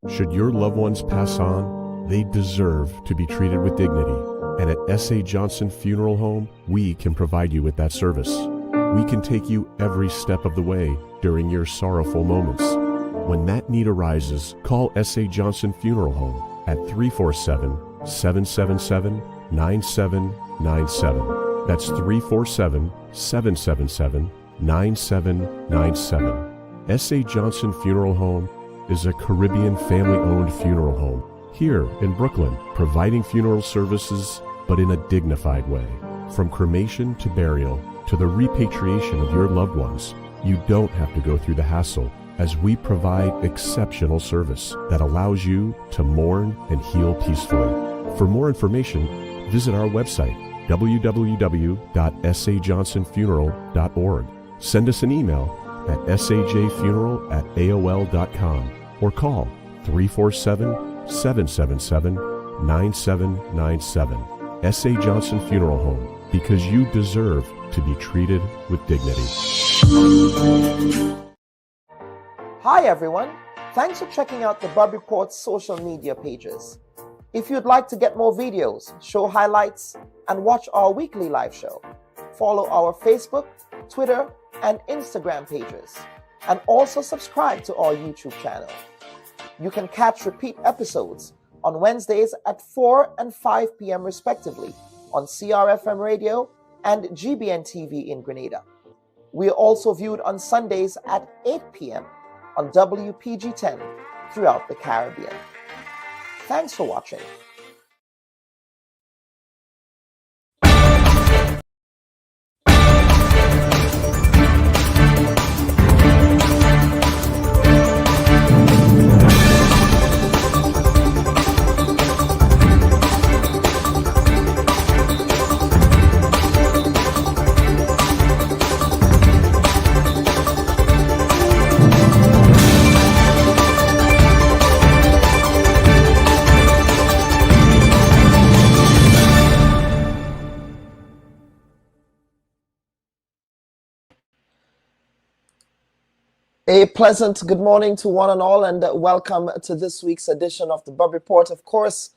Should your loved ones pass on, they deserve to be treated with dignity. And at S.A. Johnson Funeral Home, we can provide you with that service. We can take you every step of the way during your sorrowful moments. When that need arises, call S.A. Johnson Funeral Home at 347-777-9797. That's 347-777-9797. S.A. Johnson Funeral Home is a Caribbean family-owned funeral home here in Brooklyn, providing funeral services, but in a dignified way. From cremation to burial to the repatriation of your loved ones, you don't have to go through the hassle, as we provide exceptional service that allows you to mourn and heal peacefully. For more information, visit our website, www.sajohnsonfuneral.org. Send us an email at sajfuneral@aol.com or call 347-777-9797. S.A. Johnson Funeral Home, because you deserve to be treated with dignity. Hi everyone, thanks for checking out the Bubb Report's social media pages. If you'd like to get more videos, show highlights, and watch our weekly live show, follow our Facebook, Twitter, and Instagram pages, and also subscribe to our YouTube channel. You can catch repeat episodes on Wednesdays at 4 and 5 p.m. respectively on CRFM Radio and GBN TV in Grenada. We are also viewed on Sundays at 8 p.m. on WPG10 throughout the Caribbean. Thanks for watching. A pleasant good morning to one and all, and welcome to this week's edition of the Bubb Report. Of course,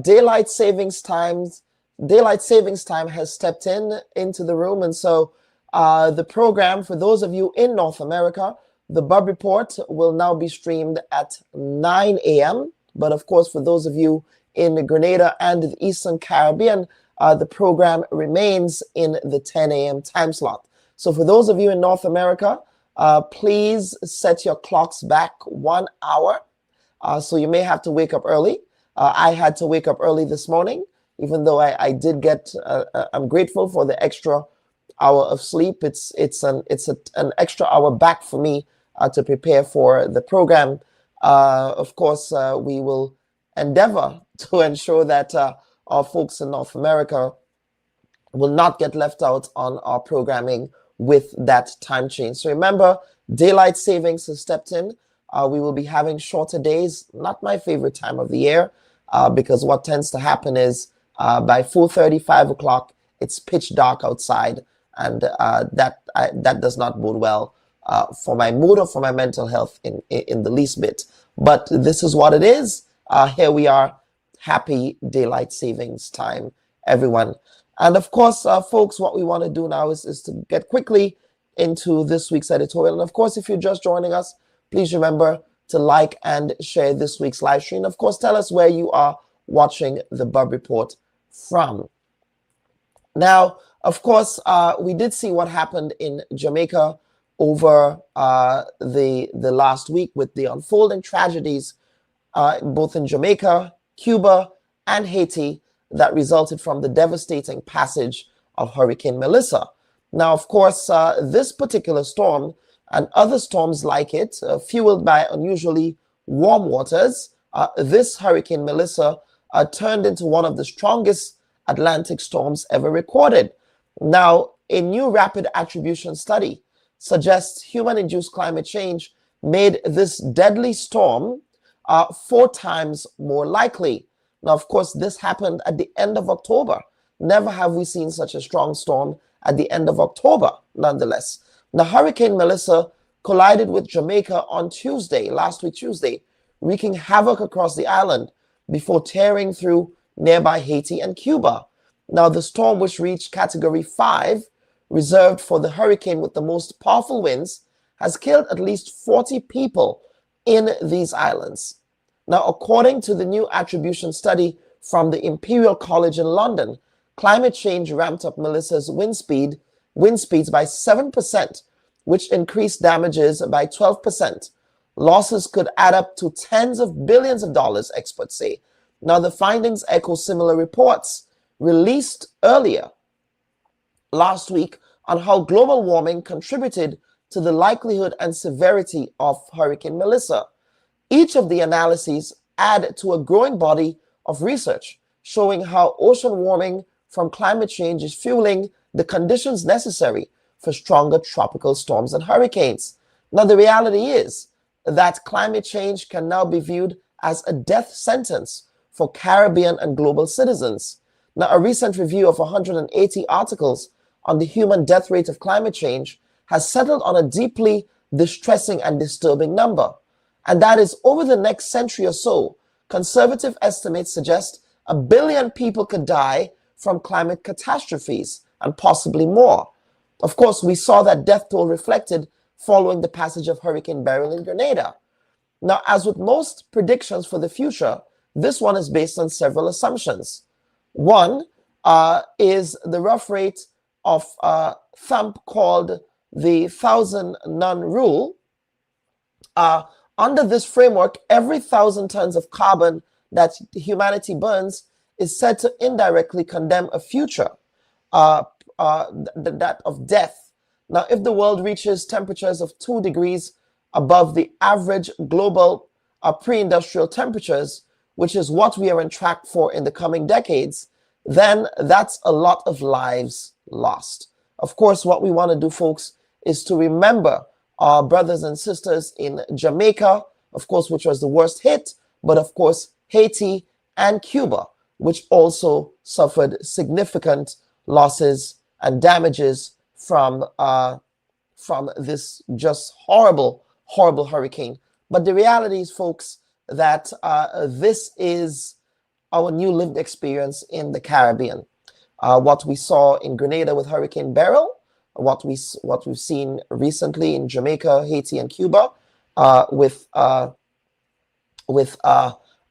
daylight savings time has stepped into the room, and so the program, for those of you in North America, the Bubb Report will now be streamed at 9 a.m. But of course, for those of you in Grenada and the Eastern Caribbean, the program remains in the 10 a.m. time slot. So for those of you in North America, please set your clocks back 1 hour. So you may have to wake up early. I had to wake up early this morning, even though I did get, I'm grateful for the extra hour of sleep. It's an extra hour back for me to prepare for the program. Of course, we will endeavor to ensure that our folks in North America will not get left out on our programming with that time change. So remember, daylight savings has stepped in. We will be having shorter days, not my favorite time of the year, because what tends to happen is by 4:30, 5 o'clock, it's pitch dark outside, and that does not bode well for my mood or for my mental health in the least bit. But this is what it is. Here we are. Happy daylight savings time, everyone. And of course, folks, what we want to do now is to get quickly into this week's editorial. And of course, if you're just joining us, please remember to like and share this week's live stream. Of course, tell us where you are watching the Bubb Report from. Now, of course, we did see what happened in Jamaica over the last week with the unfolding tragedies both in Jamaica, Cuba, and Haiti that resulted from the devastating passage of Hurricane Melissa. Now, of course, this particular storm and other storms like it, fueled by unusually warm waters, this Hurricane Melissa turned into one of the strongest Atlantic storms ever recorded. Now, a new rapid attribution study suggests human-induced climate change made this deadly storm 4 times more likely. Now, of course, this happened at the end of October. Never have we seen such a strong storm at the end of October, nonetheless. Now, Hurricane Melissa collided with Jamaica on Tuesday, last week Tuesday, wreaking havoc across the island before tearing through nearby Haiti and Cuba. Now, the storm, which reached Category 5, reserved for the hurricane with the most powerful winds, has killed at least 40 people in these islands. Now, according to the new attribution study from the Imperial College in London, climate change ramped up Melissa's wind speeds by 7%, which increased damages by 12%. Losses could add up to tens of billions of dollars, experts say. Now, the findings echo similar reports released earlier last week on how global warming contributed to the likelihood and severity of Hurricane Melissa. Each of the analyses add to a growing body of research showing how ocean warming from climate change is fueling the conditions necessary for stronger tropical storms and hurricanes. Now, the reality is that climate change can now be viewed as a death sentence for Caribbean and global citizens. Now, a recent review of 180 articles on the human death rate of climate change has settled on a deeply distressing and disturbing number. And that is, over the next century or so, conservative estimates suggest 1 billion people could die from climate catastrophes and possibly more. Of course, we saw that death toll reflected following the passage of Hurricane Beryl in Grenada. Now, as with most predictions for the future, this one is based on several assumptions. One is the rough rate of thumb called the 1,000 Nun rule. Under this framework, every 1,000 tons of carbon that humanity burns is said to indirectly condemn a future, that of death. Now, if the world reaches temperatures of 2 degrees above the average global pre-industrial temperatures, which is what we are on track for in the coming decades, then that's a lot of lives lost. Of course, what we want to do, folks, is to remember our brothers and sisters in Jamaica, of course, which was the worst hit, but of course, Haiti and Cuba, which also suffered significant losses and damages from this just horrible hurricane. But the reality is, folks, that this is our new lived experience in the Caribbean. What we saw in Grenada with Hurricane Beryl, what we've seen recently in Jamaica, Haiti, and Cuba with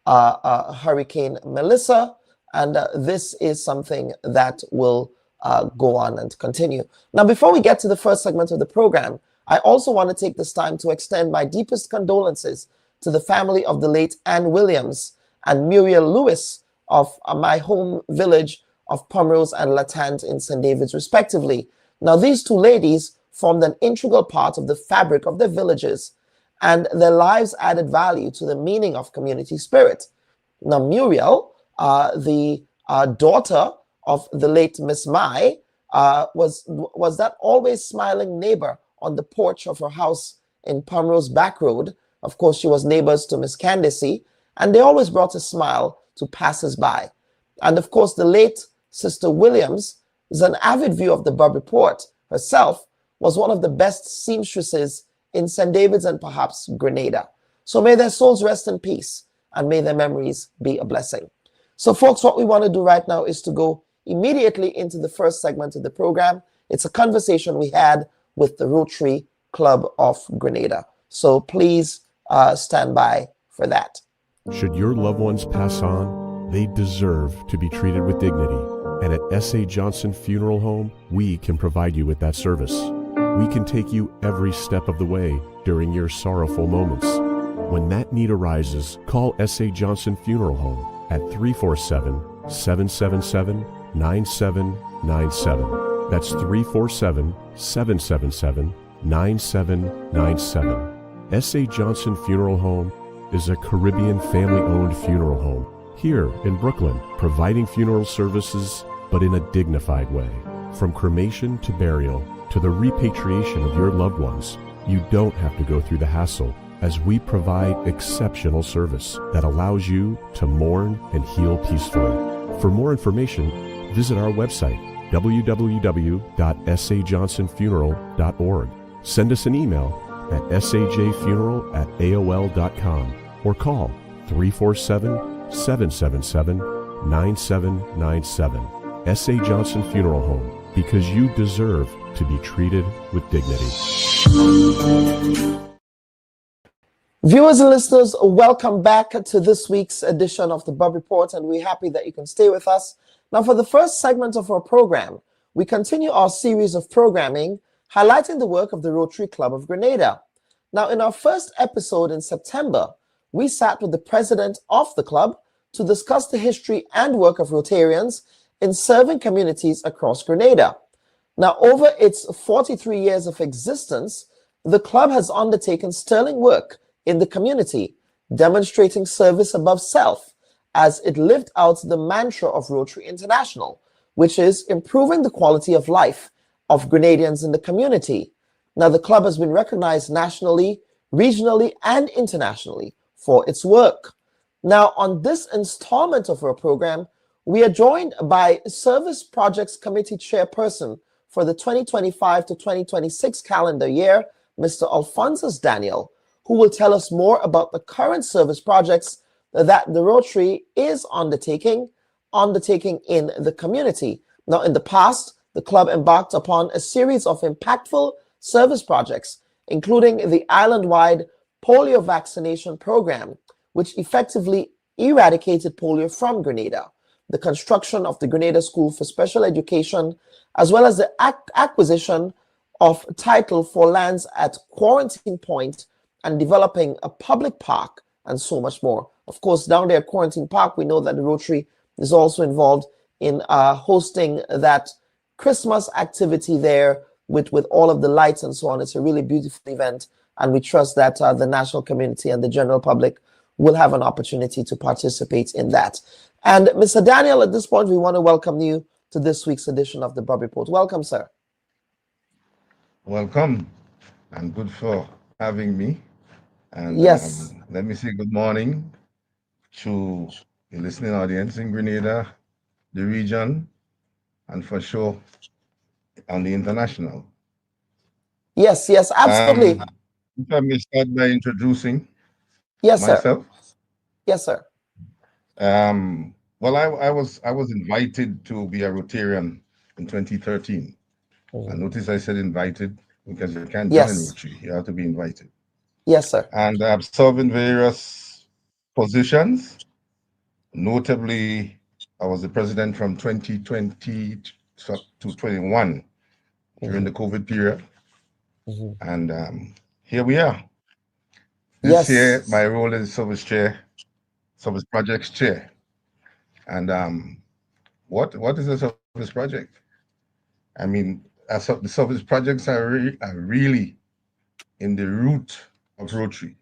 Hurricane Melissa, and this is something that will go on and continue. Now, before we get to the first segment of the program, I also want to take this time to extend my deepest condolences to the family of the late Anne Williams and Muriel Lewis of my home village of Pomrose and Latente in St. David's, respectively. Now, these two ladies formed an integral part of the fabric of their villages, and their lives added value to the meaning of community spirit. Now, Muriel, the daughter of the late Miss Mai, was that always smiling neighbor on the porch of her house in Pomrose Back Road. Of course, she was neighbors to Miss Candace, and they always brought a smile to passers-by. And of course, the late Sister Williams is an avid viewer of the Bubb Report herself, was one of the best seamstresses in St. David's and perhaps Grenada. So may their souls rest in peace, and may their memories be a blessing. So folks, what we want to do right now is to go immediately into the first segment of the program. It's a conversation we had with the Rotary Club of Grenada. So please stand by for that. Should your loved ones pass on, they deserve to be treated with dignity. And at S.A. Johnson Funeral Home, we can provide you with that service. We can take you every step of the way during your sorrowful moments. When that need arises, call S.A. Johnson Funeral Home at 347-777-9797. That's 347-777-9797. S.A. Johnson Funeral Home is a Caribbean family-owned funeral home here in Brooklyn, providing funeral services, but in a dignified way. From cremation to burial to the repatriation of your loved ones, you don't have to go through the hassle, as we provide exceptional service that allows you to mourn and heal peacefully. For more information, visit our website, www.sajohnsonfuneral.org. Send us an email at sajfuneral@aol.com or call 347-777-9797. S.A. Johnson Funeral Home, because you deserve to be treated with dignity. Viewers and listeners, welcome back to this week's edition of the Bubb Report, and we're happy that you can stay with us. Now, for the first segment of our program, we continue our series of programming highlighting the work of the Rotary Club of Grenada. Now, in our first episode in September, we sat with the president of the club to discuss the history and work of Rotarians in serving communities across Grenada. Now, over its 43 years of existence, the club has undertaken sterling work in the community, demonstrating service above self as it lived out the mantra of Rotary International, which is improving the quality of life of Grenadians in the community. Now, the club has been recognized nationally, regionally, and internationally for its work. Now, on this installment of our program, we are joined by Service Projects Committee Chairperson for the 2025 to 2026 calendar year, Mr. Alphonsus Daniel, who will tell us more about the current service projects that the Rotary is undertaking in the community. Now, in the past, the club embarked upon a series of impactful service projects, including the island-wide polio vaccination program, which effectively eradicated polio from Grenada, the construction of the Grenada School for Special Education, as well as the acquisition of title for lands at Quarantine Point and developing a public park, and so much more. Of course, down there at Quarantine Park, we know that the Rotary is also involved in hosting that Christmas activity there with all of the lights and so on. It's a really beautiful event, and we trust that the national community and the general public will have an opportunity to participate in that. And Mr. Daniel, at this point, we want to welcome you to this week's edition of the Bubb Report. Welcome, sir. Welcome, and good for having me. And yes, let me say good morning to the listening audience in Grenada, the region, and for sure on the international. Yes, absolutely. If I may start by introducing myself. Sir. Yes, sir. Well, I was invited to be a Rotarian in 2013. I notice I said invited because you can't join Rotary. You have to be invited. Yes, sir. And I've served in various positions. Notably, I was the president from 2020 to 21 during the COVID period. And here we are. This year, my role is service projects chair. And what is a service project? I mean, the service projects are really in the root of Rotary.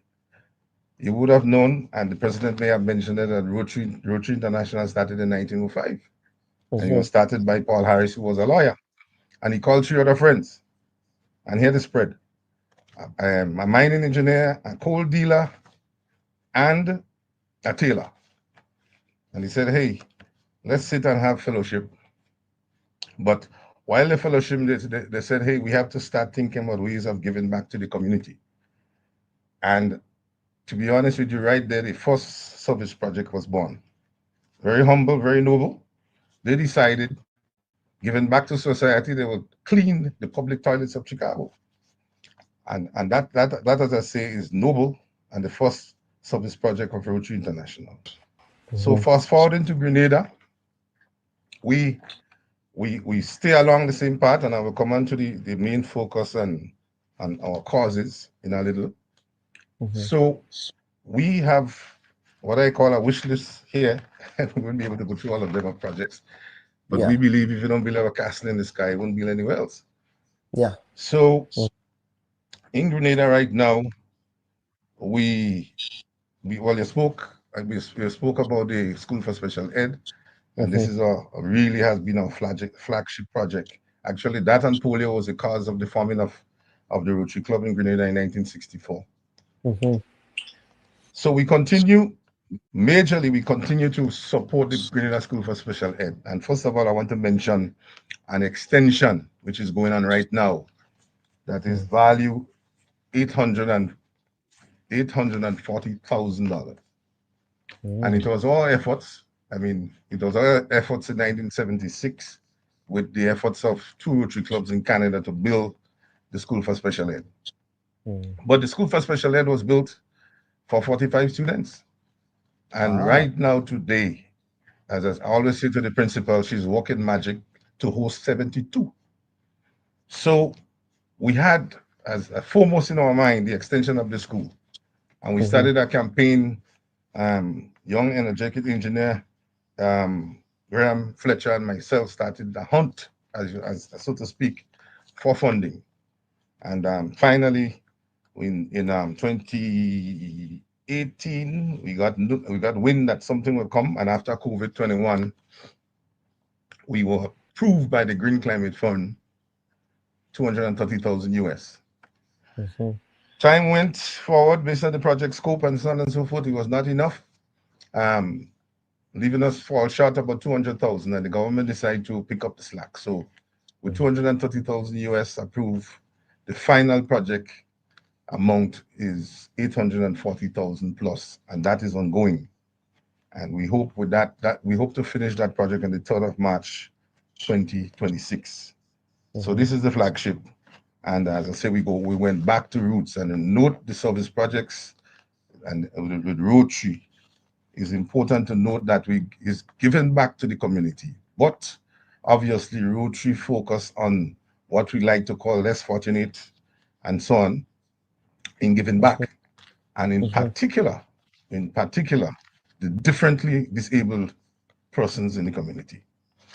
You would have known, and the president may have mentioned it, that Rotary International started in 1905. And it was started by Paul Harris, who was a lawyer. And he called 3 other friends. And here the spread. A mining engineer, a coal dealer, and a tailor. And he said, hey, let's sit and have fellowship. But while the fellowship, they said, hey, we have to start thinking about ways of giving back to the community. And to be honest with you, right there, the first service project was born. Very humble, very noble. They decided, giving back to society, they would clean the public toilets of Chicago. And that, as I say, is noble, and the first service project of Rotary International. So fast forward into Grenada, we stay along the same path, and I will come on to the main focus on our causes in a little. So we have what I call a wish list here, and we won't be able to go through all of them of projects. But we believe if you don't build a castle in the sky, you won't build anywhere else. Yeah. So in Grenada right now, we spoke about the School for Special Ed, and this is really has been our flagship project. Actually, that and polio was the cause of the forming of the Rotary Club in Grenada in 1964. So we continue to support the Grenada School for Special Ed. And first of all, I want to mention an extension which is going on right now that is value $850,000. $840,000. And it was all efforts. I mean, it was all efforts in 1976 with the efforts of 2 Rotary clubs in Canada to build the School for Special Ed. But the School for Special Ed was built for 45 students. And right now, today, as I always say to the principal, she's working magic to host 72. So we had as a foremost in our mind the extension of the school. And we started a campaign, young energetic engineer, Graham Fletcher and myself started the hunt, as so to speak, for funding. And finally, in 2018, we got wind that something will come. And after COVID-21, we were approved by the Green Climate Fund, 230,000 US. Time went forward based on the project scope and so on and so forth. It was not enough, leaving us fall short about 200,000, and the government decided to pick up the slack. So with 230,000 US approved, the final project amount is 840,000 plus, and that is ongoing. And we hope with that we hope to finish that project on the 3rd of March, 2026. So this is the flagship. And as I say, we went back to roots and note the service projects, and with Rotary, it's important to note that is given back to the community. But obviously, Rotary focus on what we like to call less fortunate and so on in giving back, and in particular, the differently disabled persons in the community.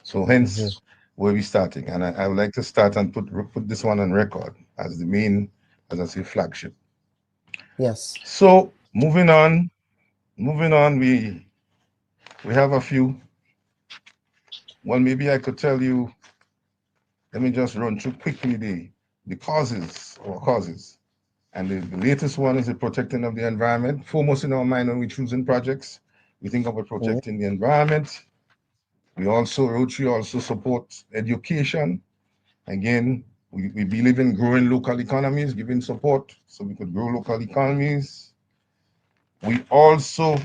So hence where we're starting, and I would like to start and put this one on record as the main, as I say, flagship. Yes. So moving on, we have a few. Well, maybe I could tell you. Let me just run through quickly the causes. And the latest one is the protecting of the environment. Foremost in our mind when we're choosing projects, we think about protecting the environment. Rotary also supports education. Again, we believe in growing local economies, giving support so we could grow local economies. We also,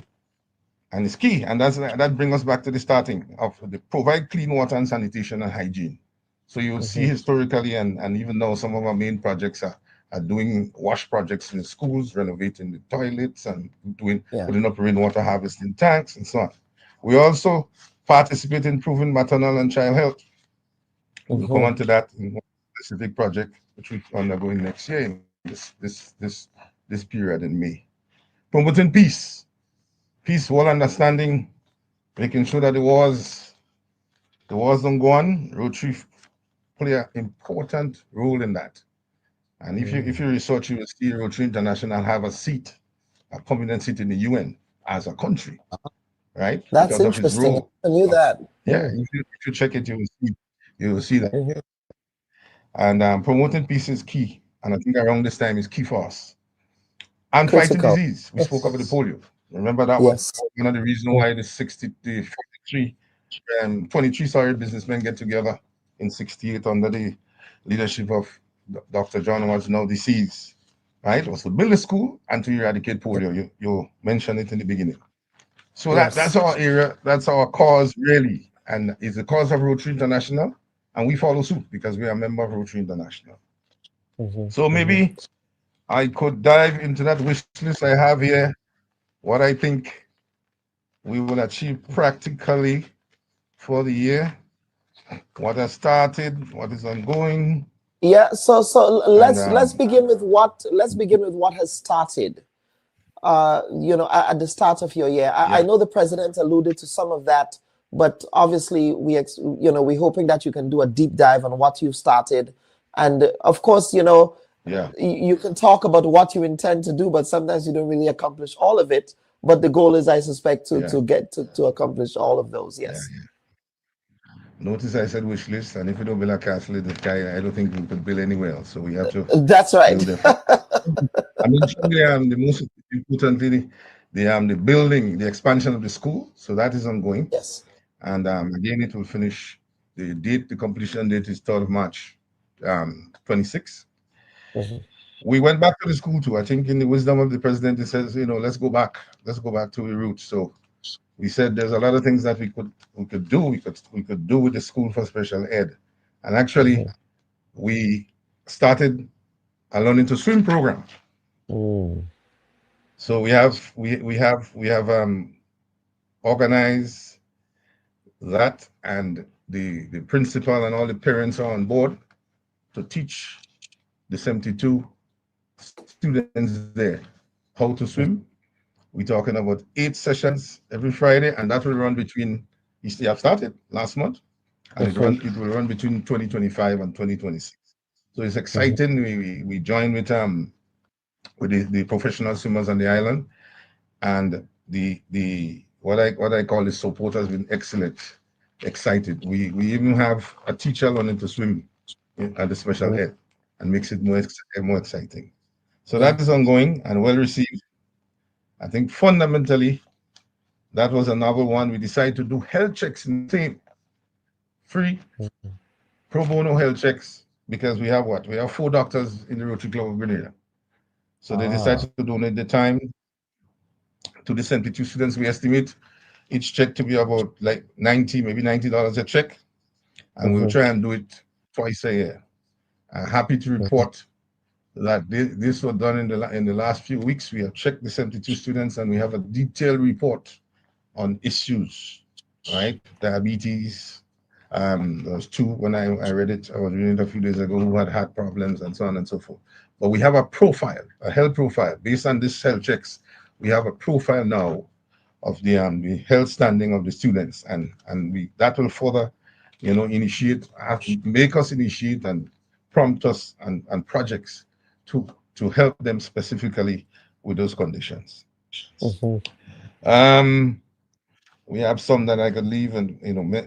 and it's key, and that brings us back to the starting of the provide clean water and sanitation and hygiene. So you'll see historically, and even now some of our main projects are doing wash projects in the schools, renovating the toilets, and putting up rainwater harvesting tanks and so on. We also participate in improving maternal and child health. We'll come on to that in one specific project, which we're undergoing next year in this period in May. Promoting peace, peaceful understanding, making sure that the wars don't go on. Rotary play an important role in that. And if you research, you will see Rotary International have a permanent seat in the UN as a country, right? That's because of its interesting. role. I knew that. Yeah, if you check it, you will see that. And promoting peace is key, and I think around this time is key for us. And Critical. fighting disease. We spoke about the polio. Remember that was one of the reasons why the 23 businessmen get together in 68 under the leadership of Dr. John, who was now deceased, right? It was to build a school and to eradicate polio. You mentioned it in the beginning. So that's our area, that's our cause really, and it's the cause of Rotary International, and we follow suit because we are a member of Rotary International. So maybe I could dive into that wish list I have here, what I think we will achieve practically for the year, what has started, what is ongoing. Yeah, so let's begin with what has started. At the start of your year, I know the president alluded to some of that, but obviously we're hoping that you can do a deep dive on what you've started, and of course, you can talk about what you intend to do, but sometimes you don't really accomplish all of it. But the goal is, I suspect, to get to accomplish all of those. Yes. Notice I said wish list, and if you don't build a castle in the sky, I don't think we could build anywhere else. So we have to. That's right. I mentioned the most importantly, the building, the expansion of the school. So that is ongoing. Yes. And again, it will finish. The completion date is 3rd of March, 26. we went back to the school too. I think in the wisdom of the president, he says, let's go back to the roots. So we said there's a lot of things that we could do. We could do with the school for special ed, and actually we started a learning to swim program. So we have organized that, and the principal and all the parents are on board to teach the 72 students there how to swim. We're talking about 8 sessions every Friday, and that will run between. They have started last month, and it will run between 2025 and 2026. So it's exciting. We join with the professional swimmers on the island, and the what I call the support has been excellent, excited. We even have a teacher learning to swim at the special ed, and makes it more exciting. So that is ongoing and well received. I think fundamentally that was another one. We decided to do health checks in the same free pro bono health checks, because we have what? We have 4 doctors in the Rotary Club of Grenada. So they decided to donate the time to the 72 students. We estimate each check to be about like 90, maybe $90 a check. And we'll try and do it twice a year. I'm happy to report that this was done in the last few weeks. We have checked the 72 students, and we have a detailed report on issues, right? Diabetes. There was 2 when I read it. I was reading it a few days ago, who had heart problems and so on and so forth. But we have a profile, a health profile based on this health checks. We have a profile now of the health standing of the students, and that will further, make us initiate and prompt us and projects to help them specifically with those conditions. We have some that I could leave, and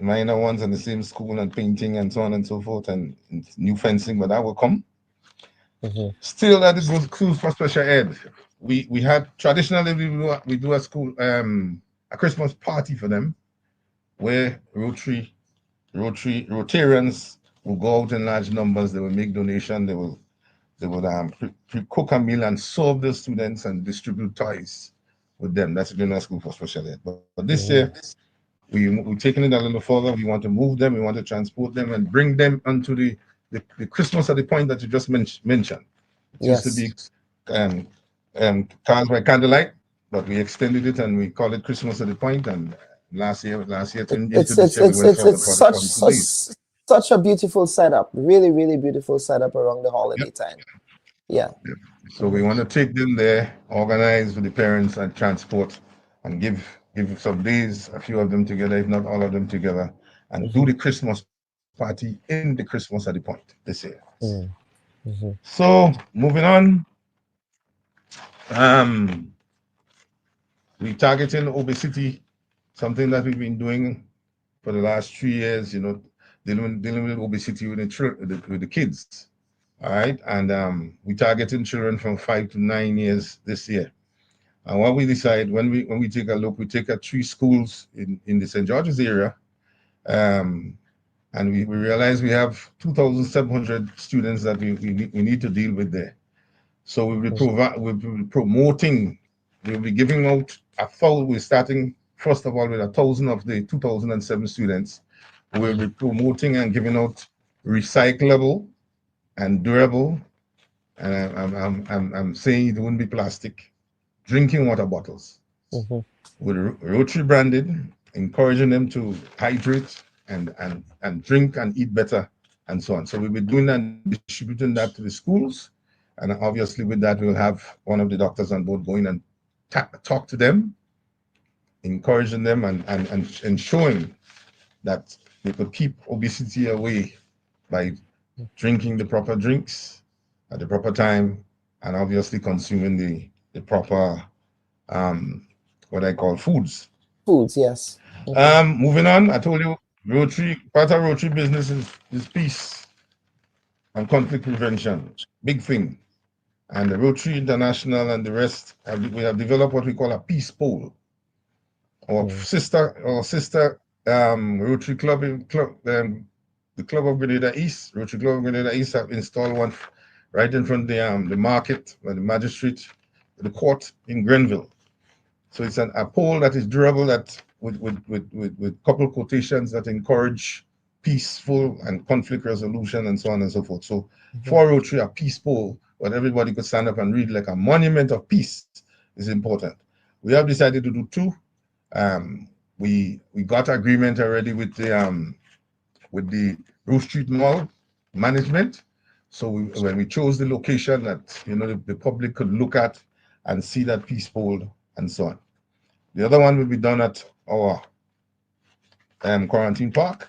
minor ones in the same school, and painting and so on and so forth, and new fencing, but that will come. Still, at the school for special ed, we had traditionally we do a school a Christmas party for them, where Rotarians will go out in large numbers. They will make donation. They would cook a meal and serve the students and distribute toys with them. That's Grenada School for Special Ed. But this year, we're taking it a little further. We want to move them. We want to transport them and bring them onto the Christmas at the Point that you just mentioned. It used to be Cars by Candlelight, but we extended it and we call it Christmas at the Point. And last year, it's such a beautiful setup. Really, really beautiful setup around the holiday time. Yeah. So we want to take them there, organize with the parents and transport, and give some days, a few of them together, if not all of them together, and do the Christmas party in the Christmas at the Point this year. So moving on, we targeting obesity, something that we've been doing for the last 3 years. Dealing with obesity with the kids. All right, and we targeting children from 5 to 9 years this year. And what we decide, when we take a look, we take 3 schools in the St. George's area, and we realize we have 2,700 students that we need to deal with there. So we'll be promoting, we'll be giving out we're starting first of all with 1,000 of the 2007 students. We'll be promoting and giving out recyclable and durable, and I'm saying it wouldn't be plastic, drinking water bottles with Rotary branded, encouraging them to hydrate and drink and eat better and so on. So we'll be doing that and distributing that to the schools, and obviously with that we'll have one of the doctors on board going and talk to them, encouraging them and showing that they could keep obesity away by drinking the proper drinks at the proper time, and obviously consuming the proper what I call foods. Yes. Moving on, I told you part of Rotary business is peace and conflict prevention, big thing. And the Rotary International and the rest, we have developed what we call a peace pole. Our sister Rotary Club, the Club of Grenada East, Rotary Club of Grenada East, have installed one right in front of the market, where the magistrate, the court in Grenville. So it's a pole that is durable, that with couple quotations that encourage peaceful and conflict resolution and so on and so forth. So for Rotary, a peace pole where everybody could stand up and read like a monument of peace is important. We have decided to do two. We got agreement already with the Roof Street Mall management. So when we chose the location that the public could look at and see that peace pole and so on. The other one will be done at our quarantine park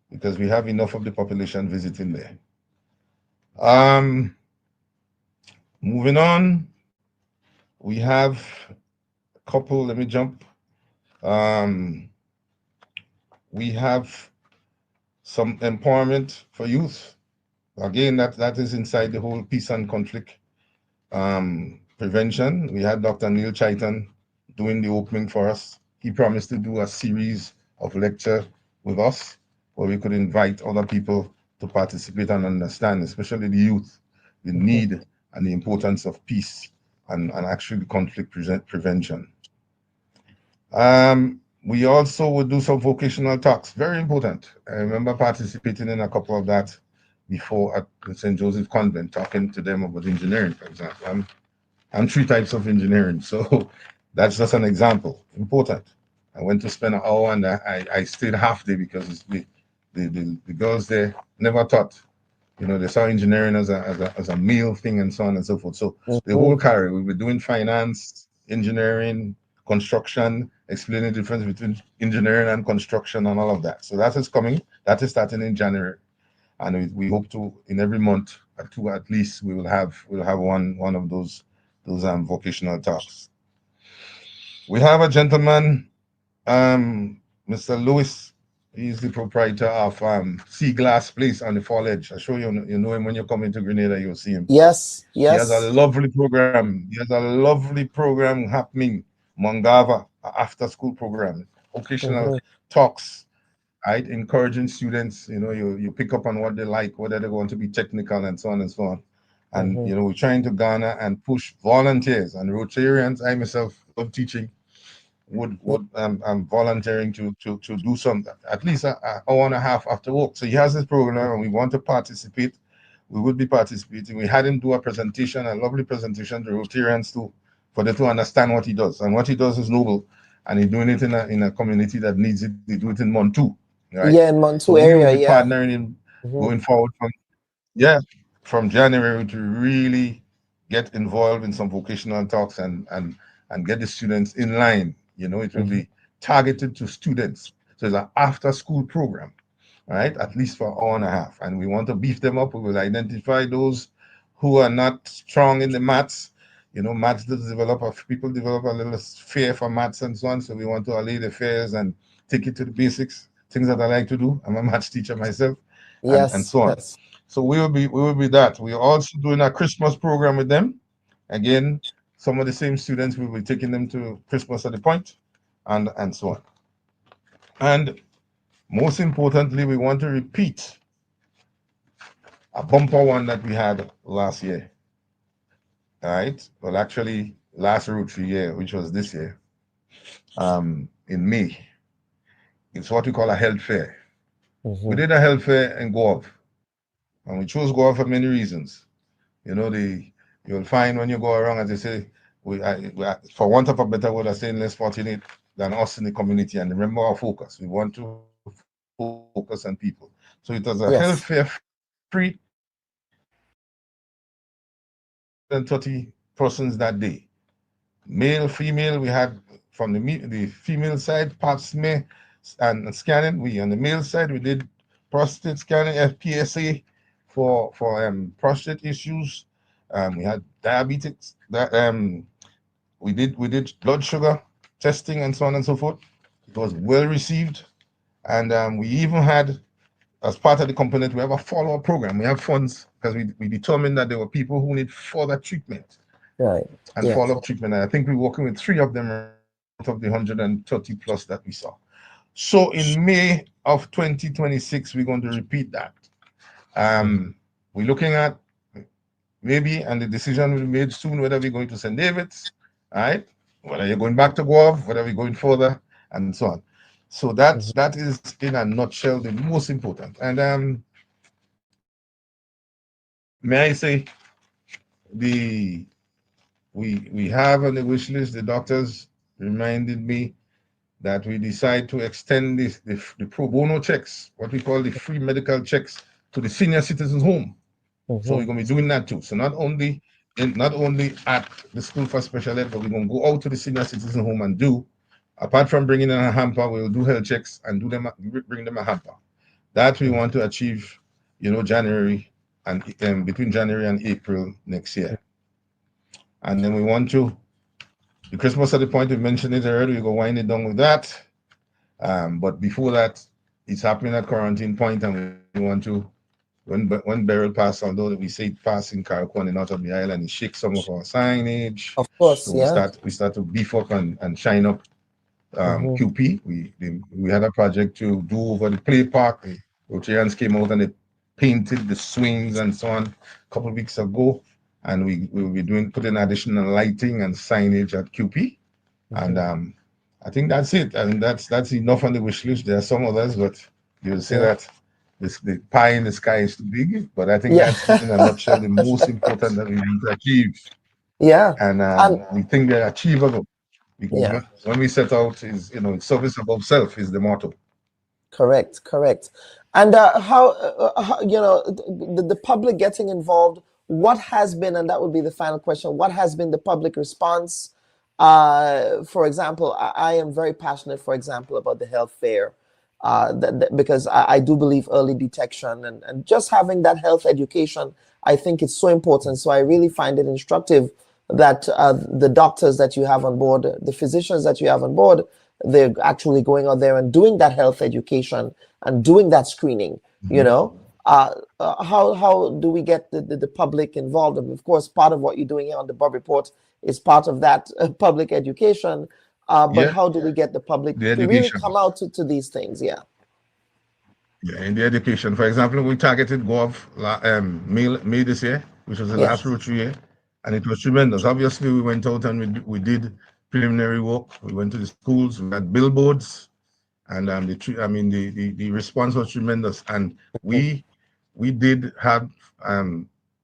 because we have enough of the population visiting there. Moving on, we have a couple. Let me jump. We have some empowerment for youth. Again, that is inside the whole peace and conflict prevention. We had Dr. Neil Chaitan doing the opening for us. He promised to do a series of lecture with us where we could invite other people to participate and understand, especially the youth, the need and the importance of peace and actually conflict prevention. We also would do some vocational talks, very important. I remember participating in a couple of that before at St. Joseph Convent, talking to them about engineering, for example. I'm 3 types of engineering, so that's just an example. Important. I went to spend an hour and I stayed half day because the girls there never taught. They saw engineering as a male thing and so on and so forth. So the whole career, we were doing finance, engineering, construction, explaining the difference between engineering and construction and all of that. So that is coming. That is starting in January, and we hope to, in every month or 2 at least, we'll have one of those vocational talks. We have a gentleman, Mr. Lewis. He's the proprietor of Sea Glass Place on the Fall Edge. I'm sure you know him when you come into Grenada. You'll see him. Yes. He has a lovely program. He has a lovely program happening, Mongava, after-school program, occasional talks, right? Encouraging students. You pick up on what they like, whether they want to be technical, and so on and so on. And we're trying to garner and push volunteers and Rotarians. I myself love teaching. I'm volunteering to do some, at least an hour and a half after work. So he has this program and we want to participate. We would be participating. We had him do a presentation, a lovely presentation to Rotarians too, for them to understand what he does. And what he does is noble. And he's doing it in a community that needs it. They do it in Montu. Right? Yeah, in Montu so area. We will be yeah. partnering him going forward from January to really get involved in some vocational talks and get the students in line. It will be targeted to students. So it's an after-school program, right? At least for an hour and a half. And we want to beef them up. We will identify those who are not strong in the maths. Maths people develop a little fear for maths and so on. So we want to allay the fears and take it to the basics, things that I like to do. I'm a maths teacher myself, and so on. Yes. So we will be that. We are also doing a Christmas program with them. Again, some of the same students, we will be taking them to Christmas at the Point and so on. And most importantly, we want to repeat a bumper one that we had last year. All right. Well, actually, last Rotary year, which was this year, in May. It's what we call a health fair. We did a health fair in Guelph, and we chose Guelph for many reasons. You'll find when you go around, as they say, we for want of a better word, are saying less fortunate than us in the community. And remember our focus. We want to focus on people. So it was a health fair free, 30 persons that day. Male, female, we had from the female side, pap smear and scanning. We on the male side, we did prostate scanning, FPSA for prostate issues. We had diabetes. We did blood sugar testing and so on and so forth. It was well received, and we even had, as part of the component, we have a follow-up program. We have funds because we determined that there were people who need further treatment, right, and follow-up treatment. And I think we're working with 3 of them out of the 130 plus that we saw. So in May of 2026, we're going to repeat that. We're looking at maybe, and the decision will be made soon whether we're going to St. David's, all right? Whether you're going back to Guav, whether we're going further, and so on. So that is, in a nutshell, the most important. And may I say, the we have on the wish list. The doctors reminded me that we decide to extend the pro bono checks, what we call the free medical checks, to the senior citizens home. So we're going to be doing that too. So not only at the school for special ed, but we're going to go out to the senior citizen home and do, apart from bringing in a hamper, we'll do health checks and bring them a hamper. That we want to achieve, January and between January and April next year. And then we want to, the Christmas at the point, we mentioned it earlier, we go wind it down with that. But before that, it's happening at quarantine point, and we want to, when Beryl passed, although we say it passed in CARICOM and out of the island, it shakes some of our signage. Of course, so yeah. we start to beef up and shine up QP. We had a project to do over the play park. The Rotarians came out and they painted the swings and so on a couple of weeks ago, and we will be putting additional lighting and signage at QP. And I think that's it. I mean, that's enough on the wish list. There are some others, but you'll say that the pie in the sky is too big. But I think that's, in a nutshell, the most important that we need to achieve. Yeah. And we think they're achievable. Because when we set out, is service above self is the motto. Correct. And how the public getting involved, what has been, and that would be the final question, what has been the public response? For example, I am very passionate, for example, about the health fair, because I do believe early detection and just having that health education, I think it's so important. So I really find it instructive that the doctors that you have on board, the physicians that you have on board, they're actually going out there and doing that health education and doing that screening. How do we get the public involved? And of course, part of what you're doing here on the Bubb Report is part of that public education. But how do we get the public to really come out to these things? Yeah, in the education. For example, we targeted Gov May this year, which was the last Rotary year, and it was tremendous. Obviously, we went out and we did preliminary work. We went to the schools, we had billboards, and the response was tremendous. And we did have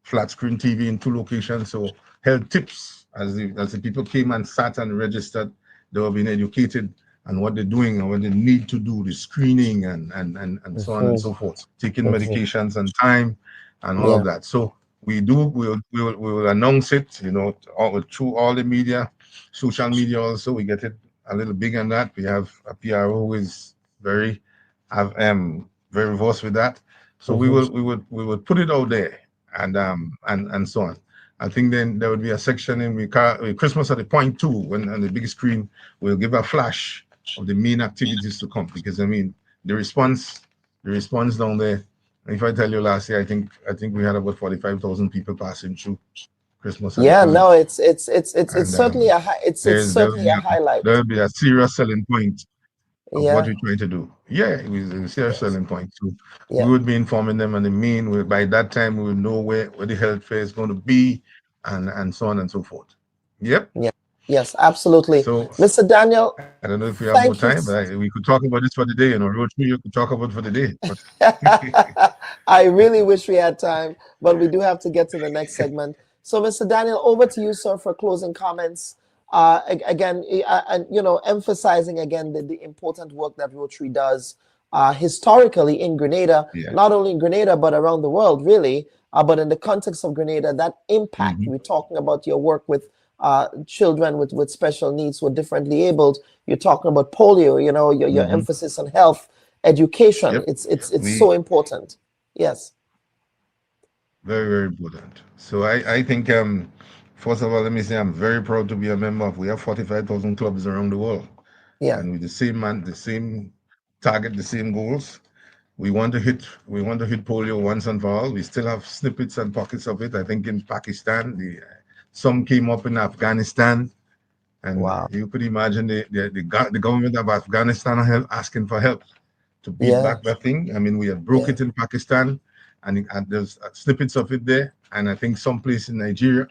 flat screen TV in 2 locations, so health tips as the people came and sat and registered, they were being educated on what they're doing and what they need to do, the screening and so on and so forth, taking medications and time and all of that. So we will announce it, through all the media, social media also. We get it a little big on that. We have a PRO who is very versed with that. So we will put it out there and so on. I think then there would be a section in Christmas at the point too, when on the big screen we'll give a flash of the main activities to come, because the response down there. If I tell you, last year I think we had about 45,000 people passing through Christmas. No, it's certainly it's certainly a highlight. There'll be a serious selling point of what we're trying to do. It was a serious selling point. So we would be informing them, and by that time we will know where the health fair is going to be, and so on and so forth. Yes, absolutely. So, Mr. Daniel, I don't know if we have more time, but we could talk about this for the day. Rotary, you could talk about for the day. But I really wish we had time, but we do have to get to the next segment. So, Mr. Daniel, over to you, sir, for closing comments. Again, emphasizing again the important work that Rotary does historically in Grenada, not only in Grenada, but around the world, really. But in the context of Grenada, that impact, we're talking about your work with children with special needs who are differently abled. You're talking about polio, your emphasis on health, education. It's so important. Yes. Very, very important. So I think, first of all, let me say I'm very proud to be a member of. We have 45,000 clubs around the world. And with the same target, the same goals. We want to hit polio once and for all. We still have snippets and pockets of it. I think in Pakistan, some came up in Afghanistan, and you could imagine the government of Afghanistan asking for help to beat back that thing. We had broke it in Pakistan, and there's snippets of it there, and I think someplace in Nigeria.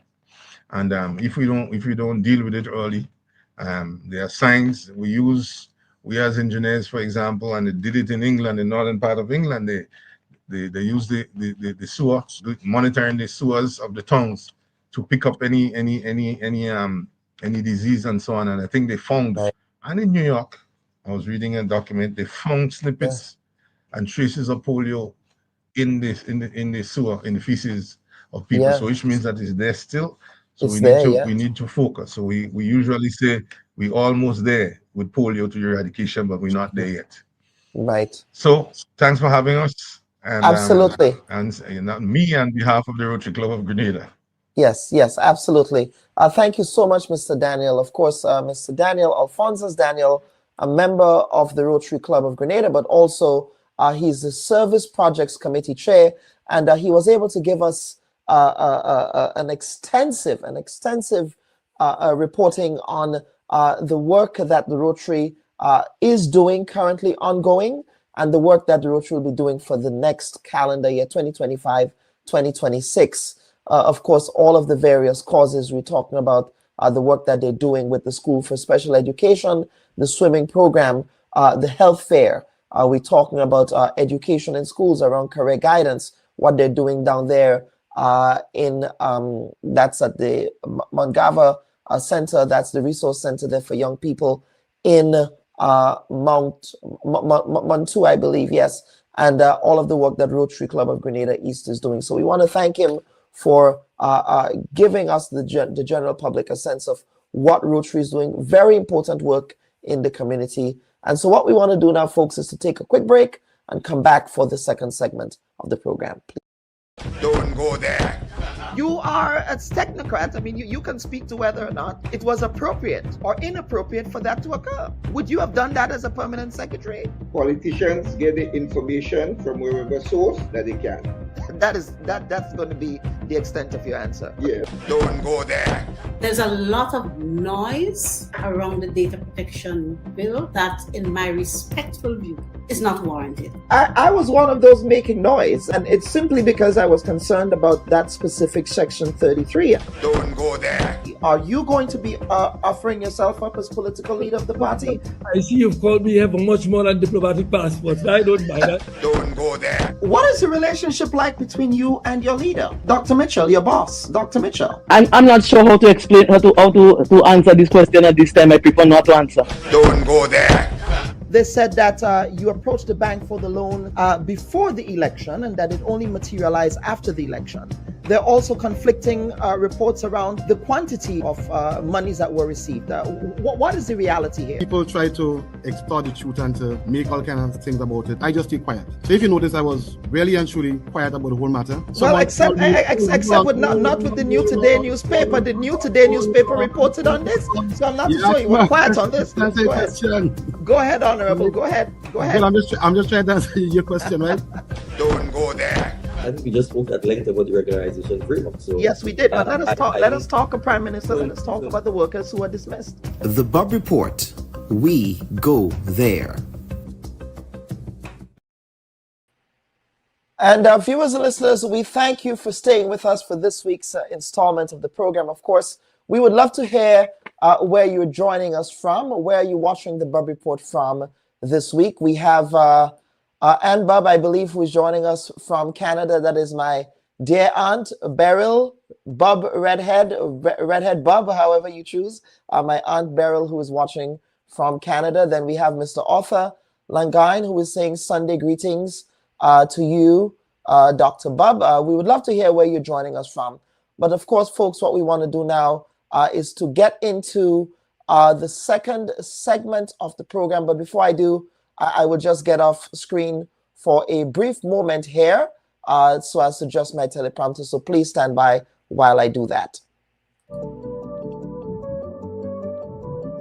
And if we don't deal with it early, there are signs we as engineers, for example, and they did it in England, the northern part of England. They use the sewer, monitoring the sewers of the towns to pick up any disease and so on. And I think they found, and in New York, I was reading a document, they found snippets and traces of polio in the sewer, in the feces of people. So which means that it's there still. So we need to focus. So we usually say we're almost there with polio to eradication, but we're not there yet. Right. So thanks for having us. And, absolutely. And me on behalf of the Rotary Club of Grenada. Yes, absolutely. Thank you so much, Mr. Daniel. Of course, Mr. Daniel, Alphonsus Daniel, a member of the Rotary Club of Grenada, but also he's the Service Projects Committee Chair, and he was able to give us an extensive reporting on the work that the Rotary is doing currently ongoing, and the work that the Rotary will be doing for the next calendar year, 2025-2026. Of course, all of the various causes we're talking about, the work that they're doing with the School for Special Education, the swimming program, the health fair. We're talking about education in schools around career guidance, what they're doing down there that's at the Mongava Center. That's the resource center there for young people in Montu, I believe, yes. And all of the work that Rotary Club of Grenada East is doing. So we want to thank him for giving us, the general public, a sense of what Rotary is doing. Very important work in the community. And so what we want to do now, folks, is to take a quick break and come back for the second segment of the program. Please. Don't go there. You are a technocrat. I mean, you can speak to whether or not it was appropriate or inappropriate for that to occur. Would you have done that as a permanent secretary? Politicians get the information from wherever source that they can. That's going to be the extent of your answer. Yeah. Don't go there. There's a lot of noise around the data protection bill that, in my respectful view, is not warranted. I was one of those making noise, and it's simply because I was concerned about that specific section 33. Don't go there. Are you going to be offering yourself up as political leader of the party? I see you've called me have a much more than diplomatic passport. I don't mind that. Don't go there. What is the relationship like between you and your leader, Dr. Mitchell, your boss, Dr. Mitchell? I'm not sure how to explain how to answer this question at this time. I prefer not to answer. Don't go there. They said that you approached the bank for the loan before the election and that it only materialized after the election. There are also conflicting reports around the quantity of monies that were received. What is the reality here? People try to extort the truth and to make all kinds of things about it. I just stay quiet. So if you notice, I was really and truly quiet about the whole matter. Well, except with not with the New Today newspaper. The New Today newspaper reported on this, so I'm not too sure you were quiet on this. Go ahead, Honorable. Go ahead. Well, I'm just trying to answer your question, right? Don't go there. I think we just spoke at length about the regularization framework. So yes, we did. But let us talk, Prime Minister. Let us talk about the workers who are dismissed. The Bubb Report. We go there. And viewers and listeners, we thank you for staying with us for this week's installment of the program. Of course, we would love to hear where you're joining us from. Where are you watching the Bubb Report from this week? We have Aunt Bubb, I believe, who is joining us from Canada. That is my dear aunt, Beryl, Bubb Redhead Bubb, however you choose. My aunt Beryl, who is watching from Canada. Then we have Mr. Arthur Langine, who is saying Sunday greetings to you, Dr. Bubb. We would love to hear where you're joining us from. But of course, folks, what we want to do now is to get into the second segment of the program. But before I do, I will just get off screen for a brief moment here so as to adjust my teleprompter. So please stand by while I do that.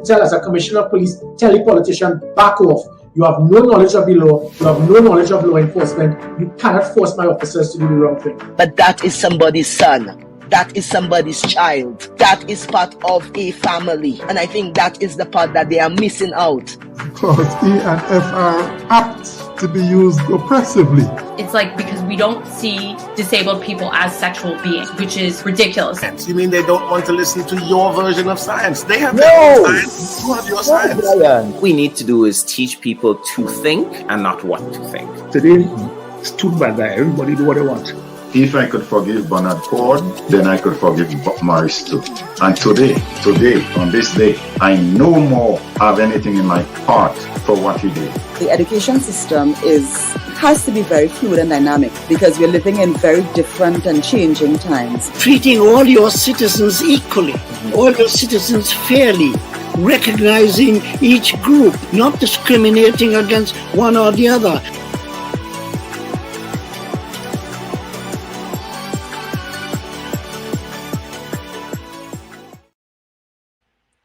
Tell us, a commissioner of police, tell the politician, back off. You have no knowledge of the law. You have no knowledge of law enforcement. You cannot force my officers to do the wrong thing. But that is somebody's son. That is somebody's child. That is part of a family. And I think that is the part that they are missing out. Because E and F are apt to be used oppressively. It's like because we don't see disabled people as sexual beings, which is ridiculous. You mean they don't want to listen to your version of science? They have their own science. You have your science. What we need to do is teach people to think and not what to think. Today, it's too bad that everybody do what they want. If I could forgive Bernard Ford, then I could forgive Bob Morris too. And today, on this day, I no more have anything in my heart for what he did. The education system has to be very fluid and dynamic because we're living in very different and changing times. Treating all your citizens equally, all your citizens fairly, recognizing each group, not discriminating against one or the other.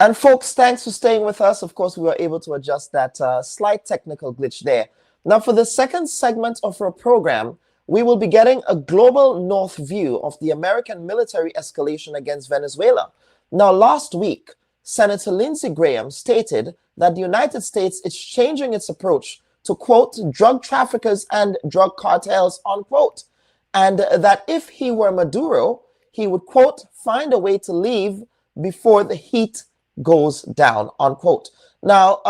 And folks, thanks for staying with us. Of course, we were able to adjust that slight technical glitch there. Now, for the second segment of our program, we will be getting a global north view of the American military escalation against Venezuela. Now, last week, Senator Lindsey Graham stated that the United States is changing its approach to, quote, drug traffickers and drug cartels, unquote, and that if he were Maduro, he would, quote, find a way to leave before the heat goes down, unquote. Now,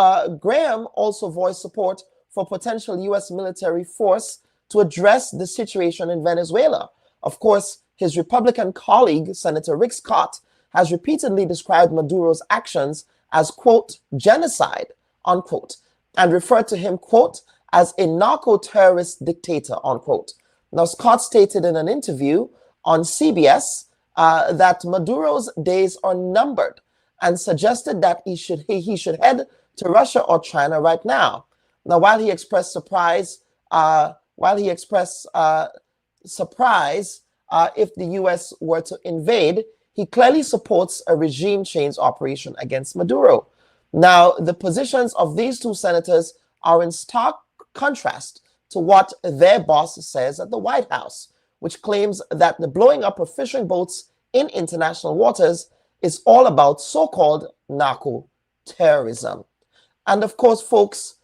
Graham also voiced support for potential U.S. military force to address the situation in Venezuela. Of course, his Republican colleague, Senator Rick Scott, has repeatedly described Maduro's actions as, quote, genocide, unquote, and referred to him, quote, as a narco-terrorist dictator, unquote. Now, Scott stated in an interview on CBS that Maduro's days are numbered, and suggested that he should head to Russia or China right now. Now, while he expressed surprise if the U.S. were to invade, he clearly supports a regime change operation against Maduro. Now, the positions of these two senators are in stark contrast to what their boss says at the White House, which claims that the blowing up of fishing boats in international waters is all about so-called narco-terrorism. And of course, folks,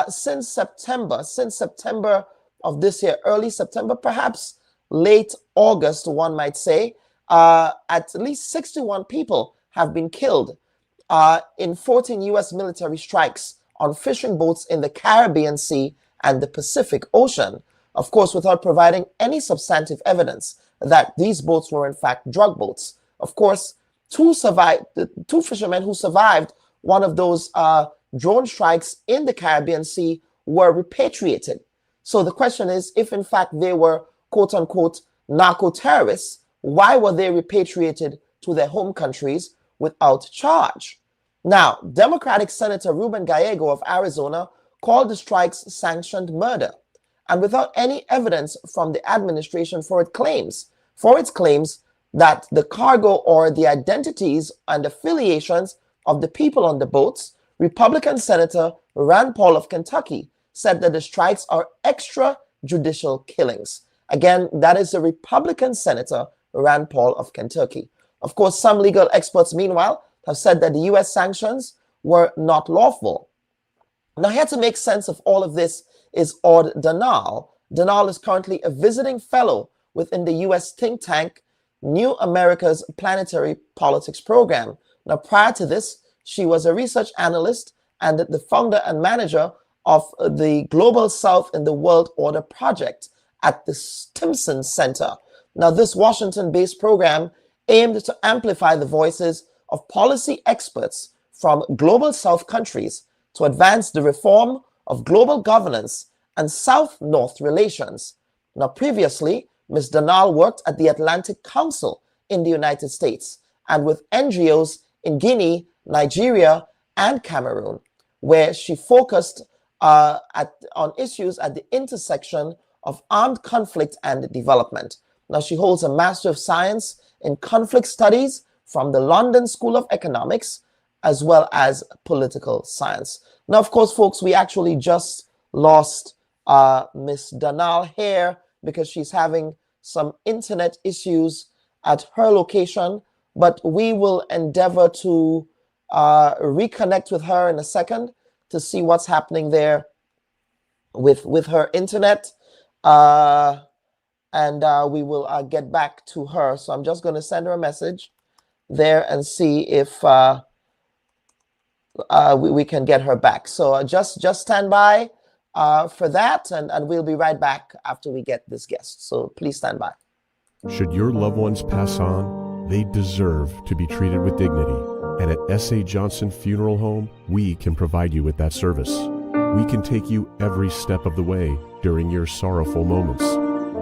since September of this year, early September, perhaps late August, one might say, at least 61 people have been killed in 14 U.S. military strikes on fishing boats in the Caribbean Sea and the Pacific Ocean, of course, without providing any substantive evidence that these boats were in fact drug boats. Of course, two fishermen who survived one of those drone strikes in the Caribbean Sea were repatriated. So the question is, if in fact they were quote unquote narco-terrorists, why were they repatriated to their home countries without charge? Now, Democratic Senator Ruben Gallego of Arizona called the strikes sanctioned murder, and without any evidence from the administration for its claims that the cargo or the identities and affiliations of the people on the boats, Republican Senator Rand Paul of Kentucky said that the strikes are extrajudicial killings. Again, that is the Republican Senator Rand Paul of Kentucky. Of course, some legal experts, meanwhile, have said that the U.S. sanctions were not lawful. Now, here to make sense of all of this is Ord Danal. Danal is currently a visiting fellow within the U.S. think tank New America's Planetary Politics Program. Now, prior to this, she was a research analyst and the founder and manager of the Global South in the World Order Project at the Stimson Center. Now, this Washington-based program aimed to amplify the voices of policy experts from Global South countries to advance the reform of global governance and South-North relations. Now, previously, Ms. Danal worked at the Atlantic Council in the United States and with NGOs in Guinea, Nigeria, and Cameroon, where she focused on issues at the intersection of armed conflict and development. Now, she holds a Master of Science in Conflict Studies from the London School of Economics, as well as Political Science. Now, of course, folks, we actually just lost Ms. Danal here because she's having some internet issues at her location, but we will endeavor to reconnect with her in a second to see what's happening there with her internet, and we will get back to her. So I'm just going to send her a message there and see if we can get her back. So just stand by for that, and we'll be right back after we get this guest. So please stand by. Should your loved ones pass on, they deserve to be treated with dignity. And at S.A. Johnson Funeral Home, we can provide you with that service. We can take you every step of the way during your sorrowful moments.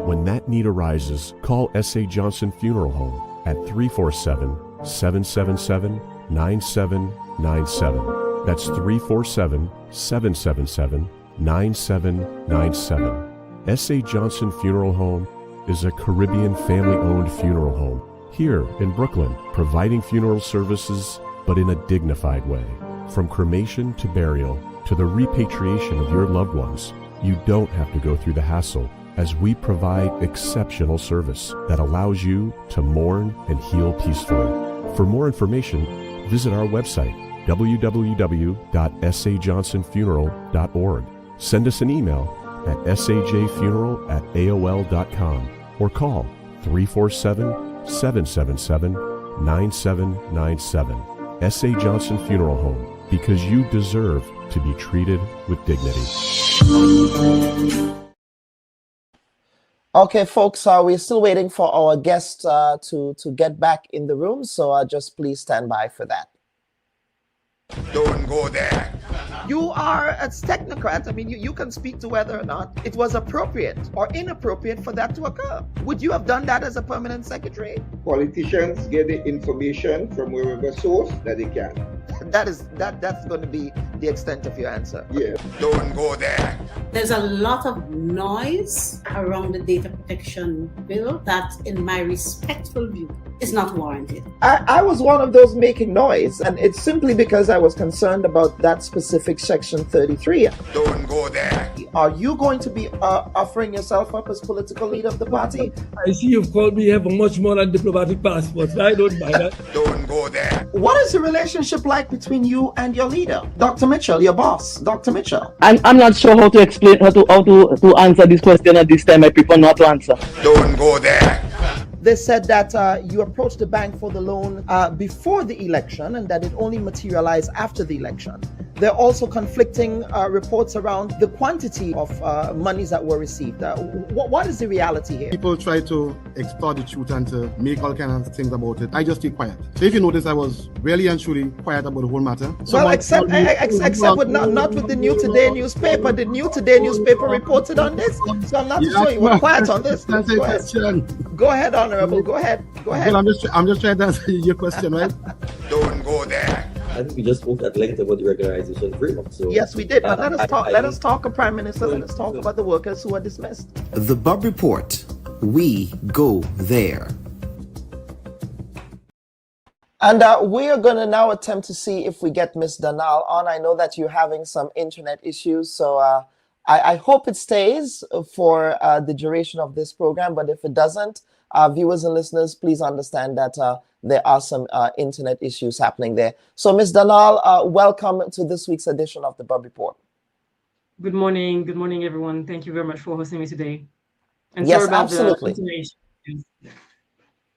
When that need arises, call S.A. Johnson Funeral Home at 347-777-9797. That's 347-777-9797. S.A. Johnson Funeral Home is a Caribbean family-owned funeral home here in Brooklyn, providing funeral services, but in a dignified way. From cremation to burial to the repatriation of your loved ones, you don't have to go through the hassle, as we provide exceptional service that allows you to mourn and heal peacefully. For more information, visit our website, www.sajohnsonfuneral.org. Send us an email at sajfuneral@aol.com or call 347-777-9797. S.A. Johnson Funeral Home, because you deserve to be treated with dignity. Okay, folks, we're still waiting for our guest to get back in the room, so just please stand by for that. Don't go there. You are a technocrat. I mean, you can speak to whether or not it was appropriate or inappropriate for that to occur. Would you have done that as a permanent secretary? Politicians get the information from wherever source that they can. That's going to be the extent of your answer. Yeah. Don't go there. There's a lot of noise around the data protection bill that, in my respectful view, is not warranted. I was one of those making noise, and it's simply because I was concerned about that specific section 33. Don't go there. Are you going to be offering yourself up as political leader of the party? I see you've called me have a much more than diplomatic passport. I don't buy that. Don't go there. What is the relationship like between you and your leader, Dr. Mitchell, your boss, Dr. Mitchell? I'm not sure how to explain how to answer this question at this time. I prefer not to answer. Don't go there. They said that you approached the bank for the loan before the election and that it only materialized after the election. There are also conflicting reports around the quantity of monies that were received. What is the reality here? People try to extort the truth and to make all kinds of things about it. I just keep quiet. So if you notice, I was really and truly quiet about the whole matter. Well, except with not with the New Today newspaper. The New Today newspaper reported on this, so I'm not sure you were quiet on this. Go ahead, Honorable. Go ahead. Well, I'm just trying to answer your question, right? Don't go there. I think we just spoke at length about the regularization framework. So yes, we did. But let us talk. Let us talk, Prime Minister. Let us talk about the workers who are dismissed. The Bubb Report. We go there. And we are going to now attempt to see if we get Ms. Danal on. I know that you're having some internet issues, so I hope it stays for the duration of this program. But if it doesn't, viewers and listeners, please understand that there are some internet issues happening there. So, Ms. Danal, welcome to this week's edition of the Bubb Report. Good morning. Good morning, everyone. Thank you very much for hosting me today. And yes, sorry about absolutely. The information.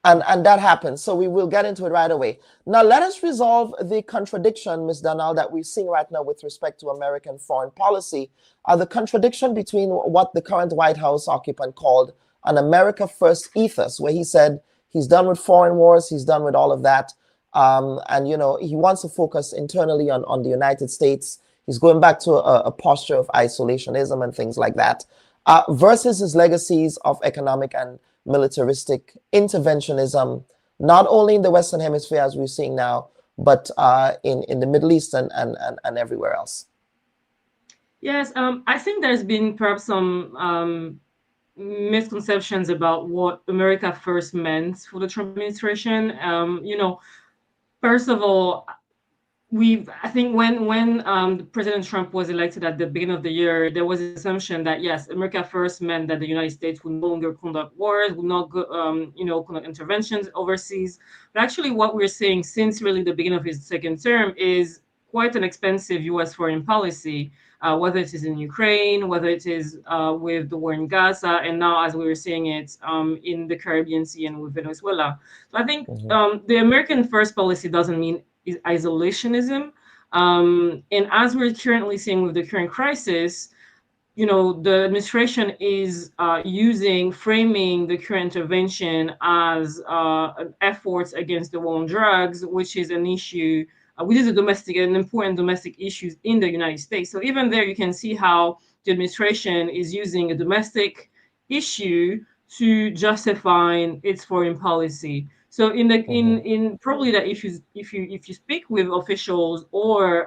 And that happens. So we will get into it right away. Now, let us resolve the contradiction, Ms. Danal, that we're seeing right now with respect to American foreign policy. The contradiction between what the current White House occupant called an America First ethos, where he said he's done with foreign wars, he's done with all of that. And, you know, he wants to focus internally on the United States. He's going back to a posture of isolationism and things like that, versus his legacies of economic and militaristic interventionism, not only in the Western Hemisphere, as we're seeing now, but in the Middle East and everywhere else. Yes, I think there's been perhaps some misconceptions about what America First meant for the Trump administration. You know, first of all, I think when President Trump was elected at the beginning of the year, there was an assumption that yes, America First meant that the United States would no longer conduct wars, would not conduct interventions overseas. But actually, what we're seeing since really the beginning of his second term is quite an expensive U.S. foreign policy. whether it is in Ukraine, whether it is with the war in Gaza, and now as we were seeing it in the Caribbean Sea and with Venezuela. So I think the American first policy doesn't mean isolationism. And as we're currently seeing with the current crisis, the administration is framing the current intervention as an effort against the war on drugs, which is an issue, which is an important domestic issue in the United States. So even there, you can see how the administration is using a domestic issue to justify its foreign policy. So in probably that if you speak with officials or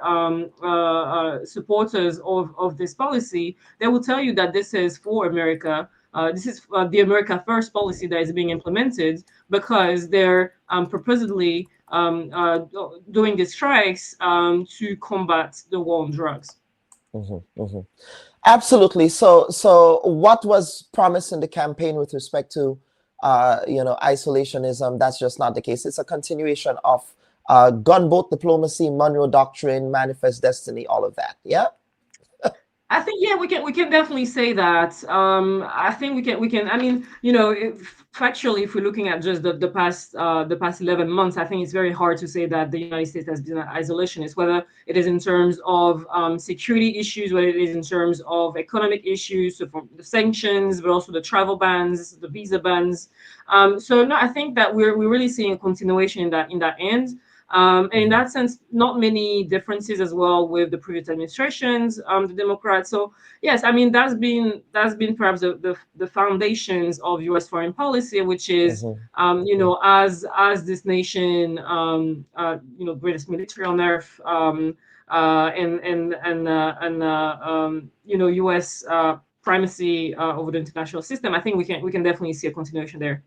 supporters of this policy, they will tell you that this is for America. This is the America First policy that is being implemented because they're purposely doing the strikes to combat the war on drugs. Absolutely. So what was promised in the campaign with respect to isolationism, that's just not the case. It's a continuation of gunboat diplomacy, Monroe Doctrine, Manifest Destiny, all of that. Yeah. I think we can definitely say that. I think we can. I mean, factually, if we're looking at just the past 11 months, I think it's very hard to say that the United States has been an isolationist, whether it is in terms of security issues, whether it is in terms of economic issues, so from the sanctions, but also the travel bans, the visa bans. So no, I think that we're really seeing a continuation in that end. And in that sense, not many differences as well with the previous administrations, the Democrats. So yes, I mean that's been perhaps the foundations of U.S. foreign policy, which is as this nation, greatest military on earth, U.S. primacy over the international system. I think we can definitely see a continuation there.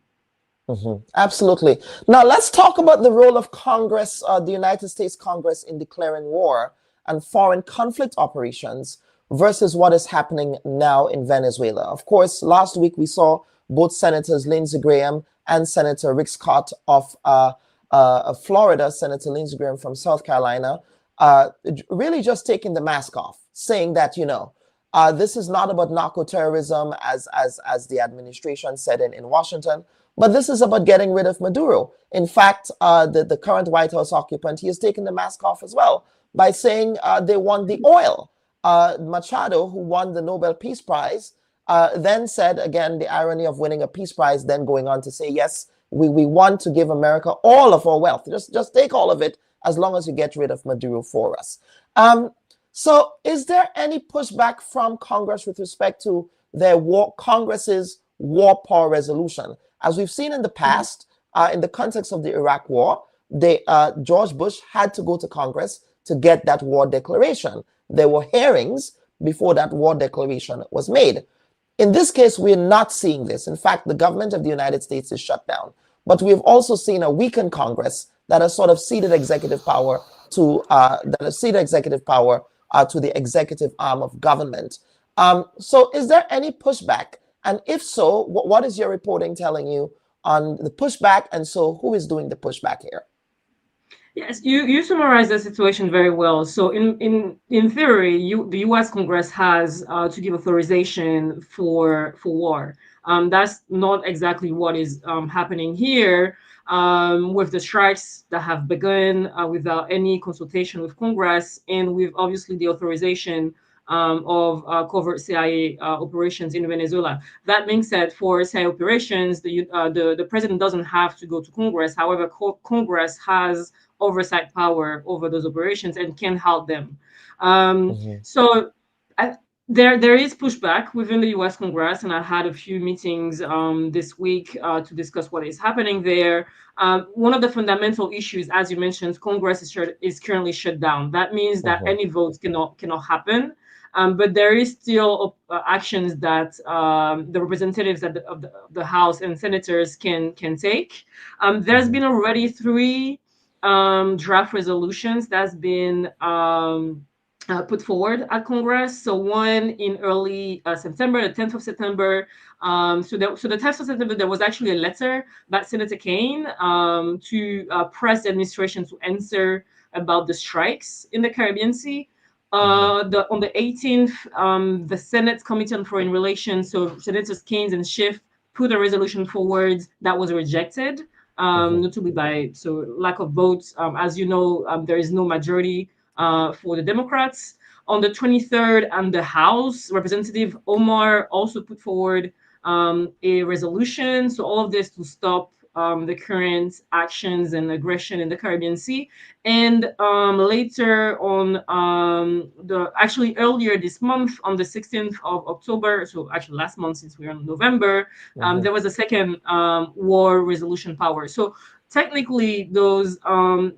Absolutely. Now let's talk about the role of Congress, the United States Congress, in declaring war and foreign conflict operations versus what is happening now in Venezuela. Of course, last week we saw both Senators Lindsey Graham and Senator Rick Scott of Florida, Senator Lindsey Graham from South Carolina, really just taking the mask off, saying that, this is not about narco-terrorism as the administration said in Washington, but this is about getting rid of Maduro. In fact, the current White House occupant, he has taken the mask off as well by saying they want the oil. Machado, who won the Nobel Peace Prize, then said, again, the irony of winning a peace prize, then going on to say, yes, we want to give America all of our wealth. Just take all of it as long as you get rid of Maduro for us. So is there any pushback from Congress with respect to their Congress's war power resolution? As we've seen in the past, in the context of the Iraq war, George Bush had to go to Congress to get that war declaration. There were hearings before that war declaration was made. In this case, we're not seeing this. In fact, the government of the United States is shut down. But we've also seen a weakened Congress that has sort of ceded executive power to the executive arm of government. So is there any pushback? And if so, what is your reporting telling you on the pushback? And so who is doing the pushback here? Yes, you summarized the situation very well. So in theory, the U.S. Congress has to give authorization for war. That's not exactly what is happening here with the strikes that have begun without any consultation with Congress, and with obviously the authorization of covert CIA operations in Venezuela. That being said, for CIA operations, the president doesn't have to go to Congress. However, Congress has oversight power over those operations and can halt them. So there is pushback within the U.S. Congress, and I had a few meetings this week to discuss what is happening there. One of the fundamental issues, as you mentioned, Congress is currently shut down. That means that any votes cannot happen. But there is still actions that the representatives of the House and senators can take. There's been already 3 draft resolutions that's been put forward at Congress. So one in early September, the 10th of September. So the 10th of September, there was actually a letter by Senator Kane to press the administration to answer about the strikes in the Caribbean Sea. On the 18th, the Senate Committee on Foreign Relations, so Senators Keynes and Schiff, put a resolution forward that was rejected, notably by lack of votes. As you know, there is no majority for the Democrats. On the 23rd, and the House Representative Omar also put forward a resolution. So all of this to stop the current actions and aggression in the Caribbean Sea. And later on, actually earlier this month, on the 16th of October, so actually last month since we're in November, there was a second war resolution power. So technically, those war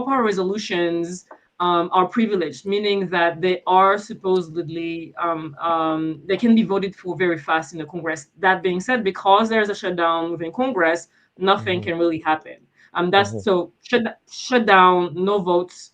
power resolutions are privileged, meaning that they are supposedly they can be voted for very fast in the Congress. That being said, because there's a shutdown within Congress, nothing can really happen. So shut down, no votes.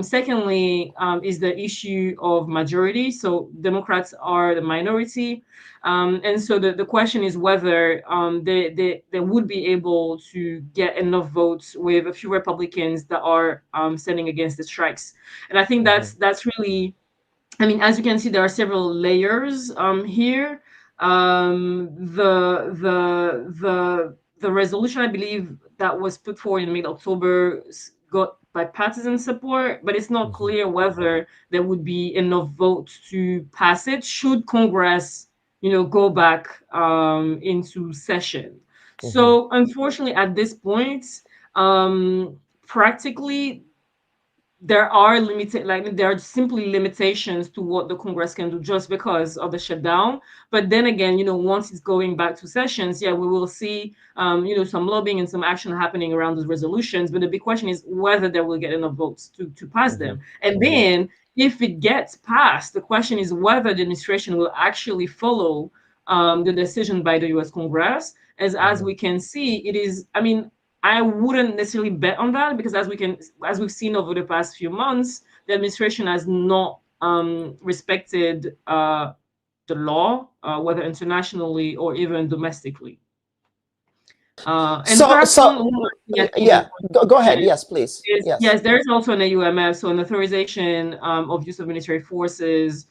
Secondly, is the issue of majority. So Democrats are the minority, and so the question is whether they would be able to get enough votes with a few Republicans that are standing against the strikes. And I think that's really, I mean, as you can see, there are several layers here. The resolution, I believe, that was put forward in mid-October got bipartisan support, but it's not clear whether there would be enough votes to pass it should Congress, go back into session. So unfortunately, at this point, practically, there are simply limitations to what the Congress can do just because of the shutdown. But then again, once it's going back to sessions, we will see, some lobbying and some action happening around those resolutions. But the big question is whether they will get enough votes to pass them. And then if it gets passed, the question is whether the administration will actually follow the decision by the U.S. Congress. As we can see, it is, I wouldn't necessarily bet on that because as we've seen over the past few months, the administration has not respected the law, whether internationally or even domestically. Go ahead. Yes, please. Yes, there is also an AUMF, so an authorization of use of military forces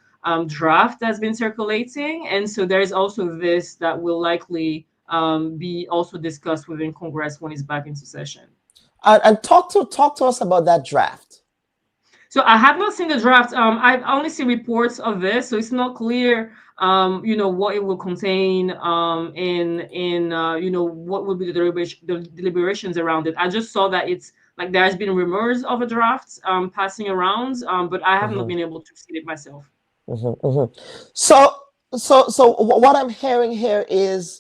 draft that's been circulating, and so there is also this that will likely be also discussed within Congress when it's back into session. And talk to us about that draft. So I have not seen the draft. I've only seen reports of this, so it's not clear, what it will contain, what will be the deliberations around it. I just saw that it's like there has been rumors of a draft passing around, but I have not been able to see it myself. So what I'm hearing here is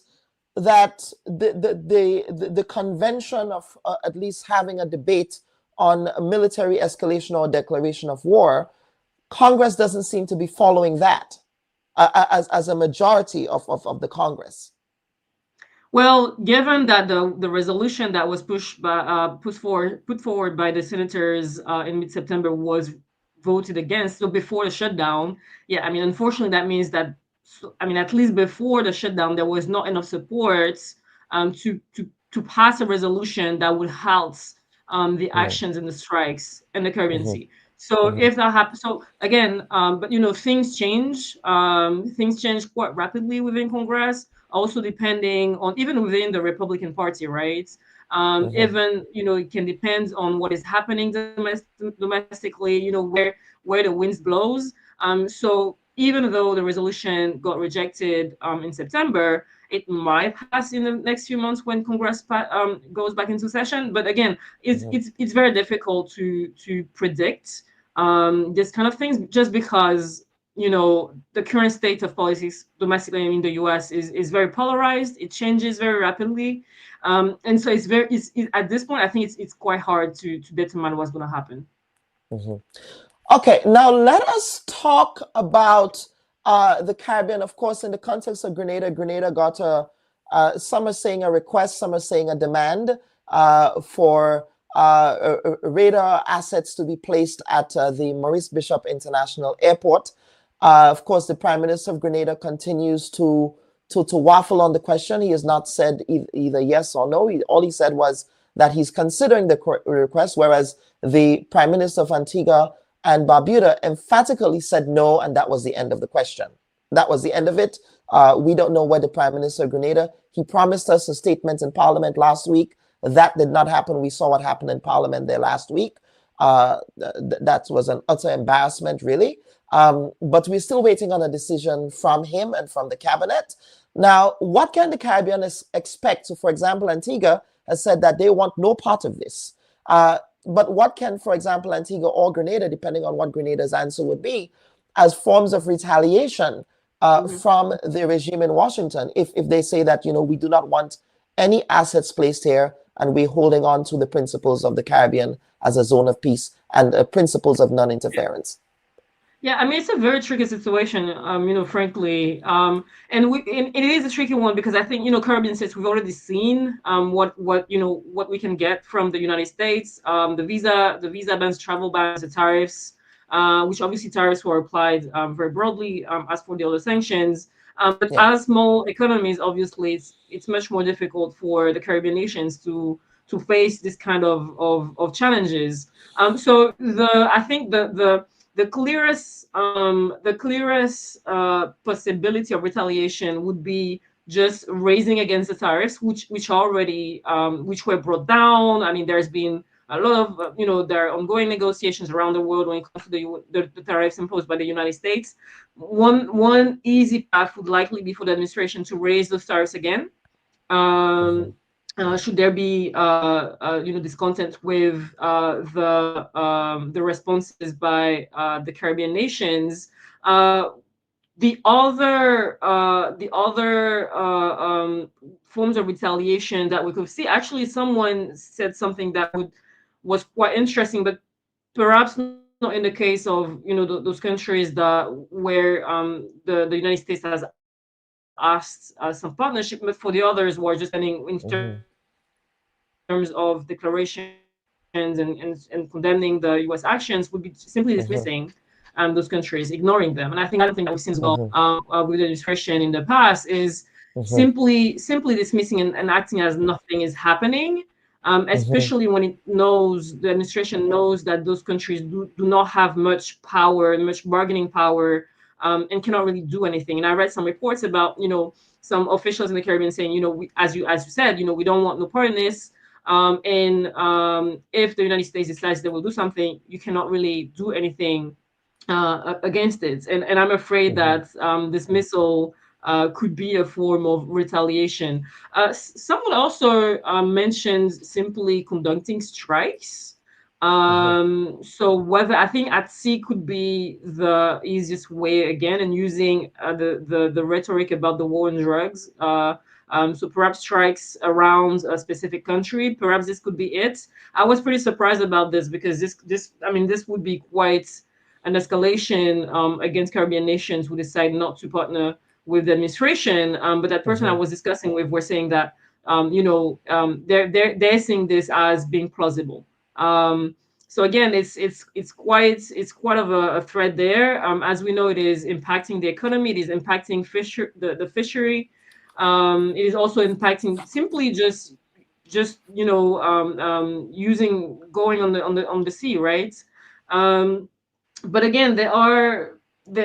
that the convention of at least having a debate on military escalation or declaration of war, Congress doesn't seem to be following that as a majority of the Congress. Well, given that the resolution that was put forward by the senators in mid-September was voted against, so before the shutdown, unfortunately, that means that at least before the shutdown, there was not enough support to pass a resolution that would halt the actions and the strikes in the Caribbean Sea. So if that happens, so again, but things change. Things change quite rapidly within Congress. Also, depending on even within the Republican Party, right? Even it can depend on what is happening domestically. Where the winds blows. So even though the resolution got rejected in September, it might pass in the next few months when Congress goes back into session. But again, it's very difficult to predict this kind of things just because the current state of politics domestically in the U.S. is very polarized. It changes very rapidly, and so it's at this point I think it's quite hard to determine what's going to happen. Okay, now let us talk about the Caribbean. Of course, in the context of Grenada, Grenada got some are saying a request, some are saying a demand for radar assets to be placed at the Maurice Bishop International Airport. Of course, the Prime Minister of Grenada continues to waffle on the question. He has not said either yes or no. All he said was that he's considering the request, whereas the Prime Minister of Antigua And Barbuda emphatically said no, and that was the end of the question. That was the end of it. We don't know where the Prime Minister of Grenada, he promised us a statement in Parliament last week. That did not happen. We saw what happened in Parliament there last week. That was an utter embarrassment, really. But we're still waiting on a decision from him and from the cabinet. Now, what can the Caribbean expect? So, for example, Antigua has said that they want no part of this. But what can, for example, Antigua or Grenada, depending on what Grenada's answer would be, as forms of retaliation from the regime in Washington, if they say that, we do not want any assets placed here and we're holding on to the principles of the Caribbean as a zone of peace and principles of non-interference? Yeah, I mean, it's a very tricky situation, frankly. And it is a tricky one because I think, Caribbean states, we've already seen what we can get from the United States, the visa bans, travel bans, the tariffs, which obviously tariffs were applied very broadly as for the other sanctions. But as small economies, obviously, it's much more difficult for the Caribbean nations to face this kind of challenges. So I think the clearest possibility of retaliation would be just raising against the tariffs, which were brought down. I mean, there's been a lot of there are ongoing negotiations around the world when it comes to the tariffs imposed by the United States. One easy path would likely be for the administration to raise those tariffs again. Should there be discontent with the responses by the Caribbean nations? The other forms of retaliation that we could see. Actually, someone said something that was quite interesting, but perhaps not in the case of those countries where the United States has asked some partnership, but for the others who are just spending in terms of declarations and condemning the U.S. actions, would be simply dismissing those countries, ignoring them. And I don't think that we've seen as well with the administration in the past is simply dismissing and acting as nothing is happening. Especially when the administration knows that those countries do not have much power, much bargaining power, and cannot really do anything. And I read some reports about, some officials in the Caribbean saying, as you said, we don't want no part in this. And if the United States decides they will do something, you cannot really do anything against it. And I'm afraid that dismissal could be a form of retaliation. Someone also mentioned simply conducting strikes. So whether I think at sea could be the easiest way again, and using the rhetoric about the war on drugs. So perhaps strikes around a specific country. Perhaps this could be it. I was pretty surprised about this because this would be quite an escalation against Caribbean nations who decide not to partner with the administration. But that person I was discussing with were saying that they're seeing this as being plausible. So again, it's quite of a threat there. As we know, it is impacting the economy. It is impacting the fishery. It is also impacting simply just going on the sea, right? But again, there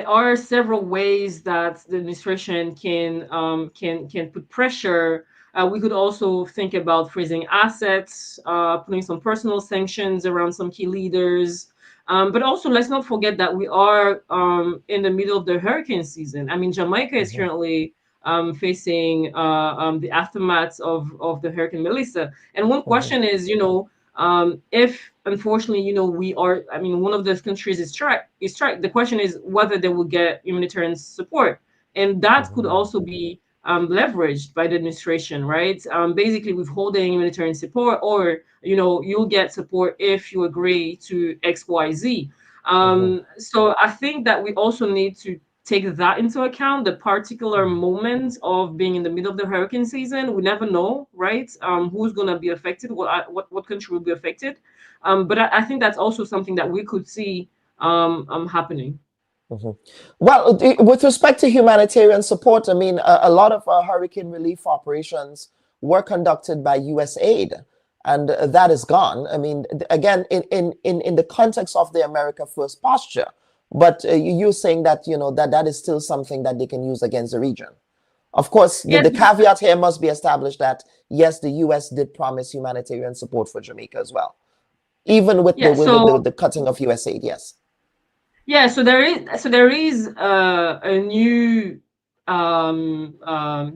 are several ways that the administration can put pressure. We could also think about freezing assets, putting some personal sanctions around some key leaders. But also, let's not forget that we are in the middle of the hurricane season. I mean, Jamaica is currently facing the aftermath of the Hurricane Melissa. And one question is, if unfortunately, one of those countries is struck, the question is whether they will get humanitarian support. And that could also be leveraged by the administration, right? Basically withholding humanitarian support, or, you'll get support if you agree to X, Y, Z. So I think that we also need to take that into account, the particular moment of being in the middle of the hurricane season. We never know, right? Who's going to be affected, what country will be affected. But I think that's also something that we could see happening. Well, with respect to humanitarian support, I mean, a lot of hurricane relief operations were conducted by USAID. and that is gone. I mean, again, in the context of the America First posture, but you're saying that, you know, that is still something that they can use against the region. Of course, the caveat here must be established that, yes, the U.S. did promise humanitarian support for Jamaica as well, even with the cutting of U.S. aid, yes. Yeah, so there is a new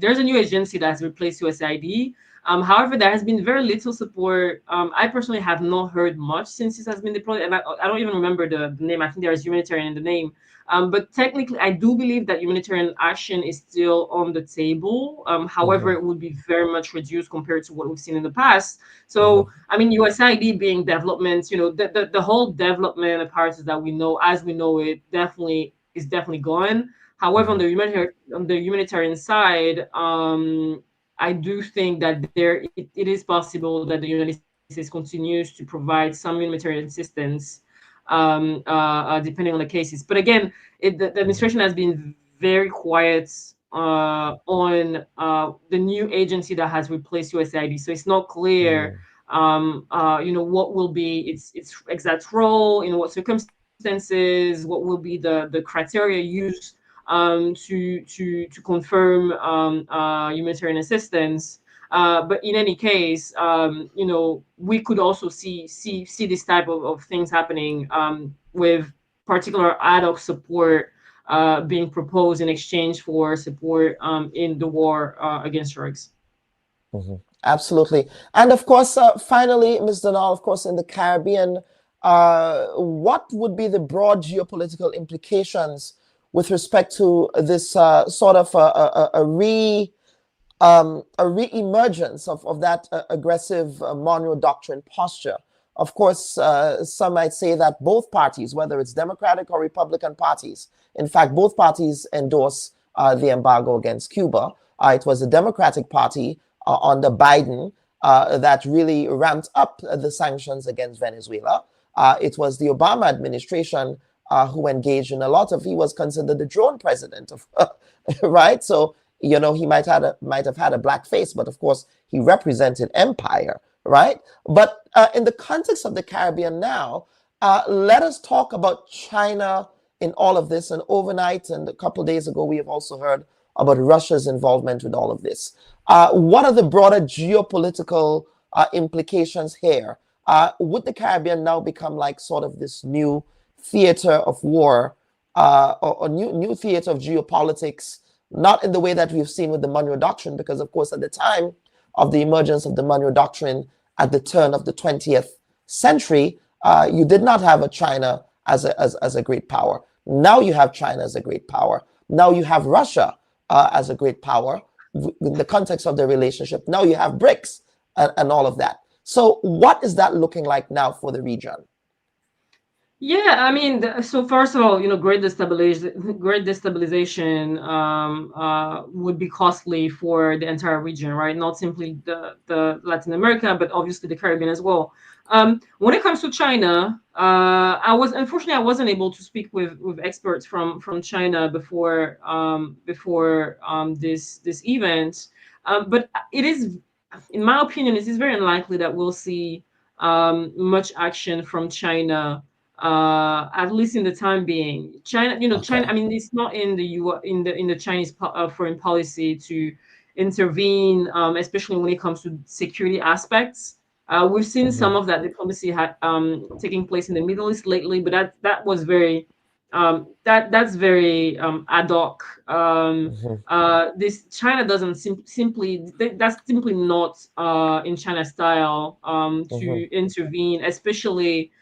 there's a new agency that has replaced USAID. However, there has been very little support. I personally have not heard much since this has been deployed, and I don't even remember the name. I think there is humanitarian in the name. But technically, I do believe that humanitarian action is still on the table. However, it would be very much reduced compared to what we've seen in the past. So, I mean, USAID being development, you know, the whole development apparatus that we know, as we know it, is definitely gone. However, on the humanitarian side, I do think that it is possible that the United States continues to provide some humanitarian assistance, depending on the cases. But again, the administration has been very quiet on the new agency that has replaced USAID. So it's not clear, you know, what will be its exact role, in what circumstances, what will be the criteria used to confirm humanitarian assistance. But in any case, you know, we could also see this type of things happening, with particular ad hoc support being proposed in exchange for support in the war against drugs. Absolutely. And of course, finally, Ms. Donald, of course, in the Caribbean, what would be the broad geopolitical implications with respect to this sort of a re-emergence of that aggressive Monroe Doctrine posture? Of course, some might say that both parties, whether it's Democratic or Republican parties, in fact, both parties endorse the embargo against Cuba. It was the Democratic Party under Biden that really ramped up the sanctions against Venezuela. It was the Obama administration who engaged in a lot of, he was considered the drone president of, right? So, you know, he might have had a black face, but of course he represented empire, right? But in the context of the Caribbean now, let us talk about China in all of this. And overnight, and a couple of days ago, we have also heard about Russia's involvement with all of this. What are the broader geopolitical implications here? Would the Caribbean now become like sort of this new theater of war, or new theater of geopolitics, not in the way that we've seen with the Monroe Doctrine, because of course at the time of the emergence of the Monroe Doctrine at the turn of the 20th century, you did not have a China as a great power. Now you have China as a great power. Now you have Russia as a great power in the context of the relationship. Now you have BRICS and all of that. So what is that looking like now for the region? Yeah, I mean, so first of all, you know, great destabilization would be costly for the entire region, right? Not simply the Latin America, but obviously the Caribbean as well. When it comes to China, I wasn't able to speak with experts from China before this event, but it is, in my opinion, it is very unlikely that we'll see much action from China. At least in the time being, China, you know, China. I mean, it's not in the Chinese foreign policy to intervene, especially when it comes to security aspects. We've seen some of that diplomacy taking place in the Middle East lately, but that was very that's very ad hoc. This China doesn't simply, that's simply not in China style to intervene, especially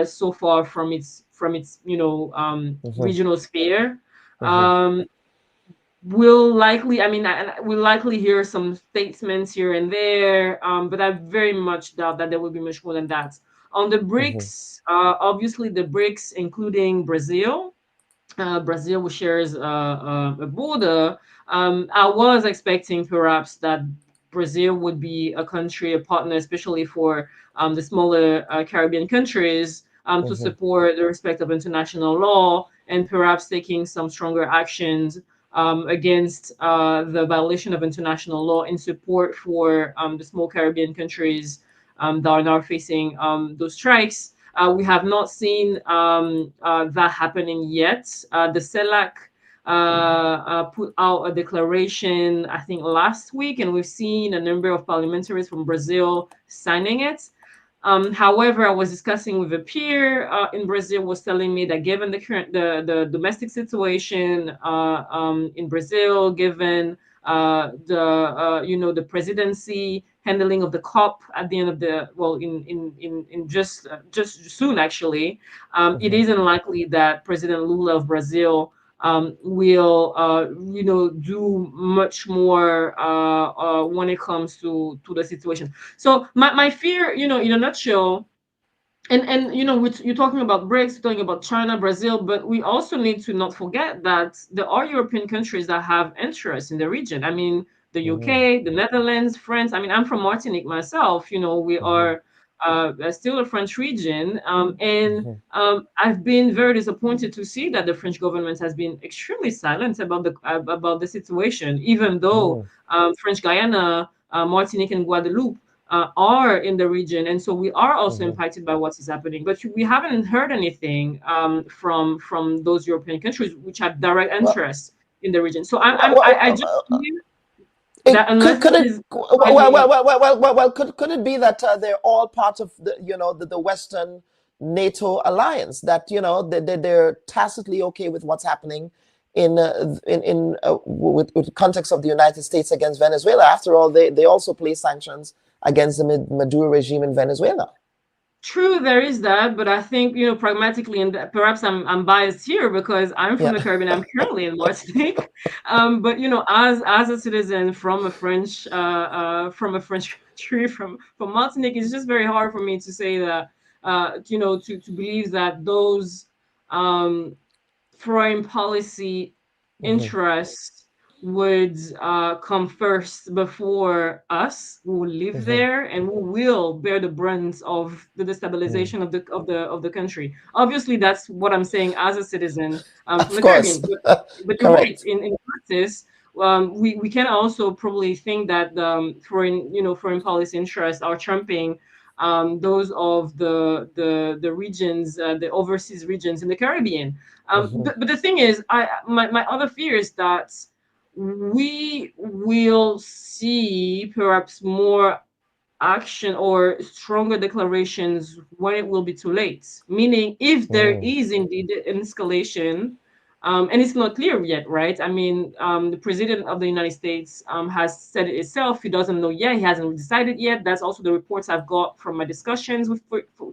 so far from its you know regional sphere. We'll likely hear some statements here and there, but I very much doubt that there will be much more than that. On the BRICS, obviously the BRICS, including Brazil, Brazil shares a border. I was expecting perhaps that Brazil would be a country, a partner, especially for the smaller Caribbean countries, to support the respect of international law and perhaps taking some stronger actions against the violation of international law in support for the small Caribbean countries that are now facing those strikes. We have not seen that happening yet. The CELAC put out a declaration, I think, last week, and we've seen a number of parliamentarians from Brazil signing it. However, I was discussing with a peer in Brazil, was telling me that given the current the domestic situation in Brazil, given the presidency handling of the COP at the end of the in just soon actually, it is unlikely that President Lula of Brazil will do much more when it comes to the situation. So my fear, in a nutshell, and you're talking about BRICS, you're talking about China, Brazil, but we also need to not forget that there are European countries that have interests in the region. I mean, the UK, the Netherlands, France. I mean, I'm from Martinique myself. We are still a French region, and I've been very disappointed to see that the French government has been extremely silent about the situation, even though French Guyana, Martinique, and Guadeloupe are in the region, and so we are also impacted by what is happening. But we haven't heard anything from those European countries which have direct interest in the region. So I just feel that unless could it be that they're all part of the Western NATO alliance, that they're tacitly okay with what's happening with the context of the United States against Venezuela? After all, they also place sanctions against the Maduro regime in Venezuela. True, there is that, but I think pragmatically, and perhaps I'm biased here because I'm from the Caribbean. I'm currently in Martinique, but as a citizen from a French country, from Martinique, it's just very hard for me to say that to believe that those foreign policy interests would come first before us who live there and who will bear the brunt of the destabilization of the country. Obviously, that's what I'm saying as a citizen from the Caribbean. But you're right. In practice, we can also probably think that foreign policy interests are trumping those of the regions, the overseas regions in the Caribbean. But the thing is, my other fear is that we will see perhaps more action or stronger declarations when it will be too late. Meaning, if there is indeed an escalation, and it's not clear yet, right? I mean, the president of the United States has said it itself. He doesn't know yet. He hasn't decided yet. That's also the reports I've got from my discussions with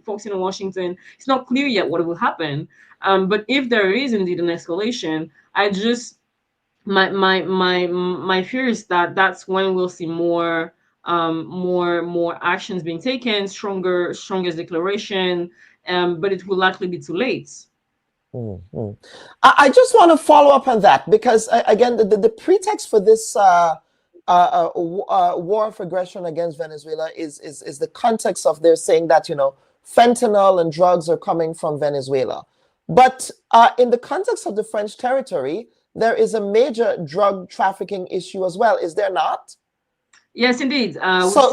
folks in Washington. It's not clear yet what will happen. But if there is indeed an escalation, my fear is that that's when we'll see more actions being taken, strongest declaration, but it will likely be too late. I just want to follow up on that because again, the pretext for this war of aggression against Venezuela is the context of their saying that fentanyl and drugs are coming from Venezuela, but in the context of the French territory, there is a major drug trafficking issue as well, is there not? Yes, indeed. So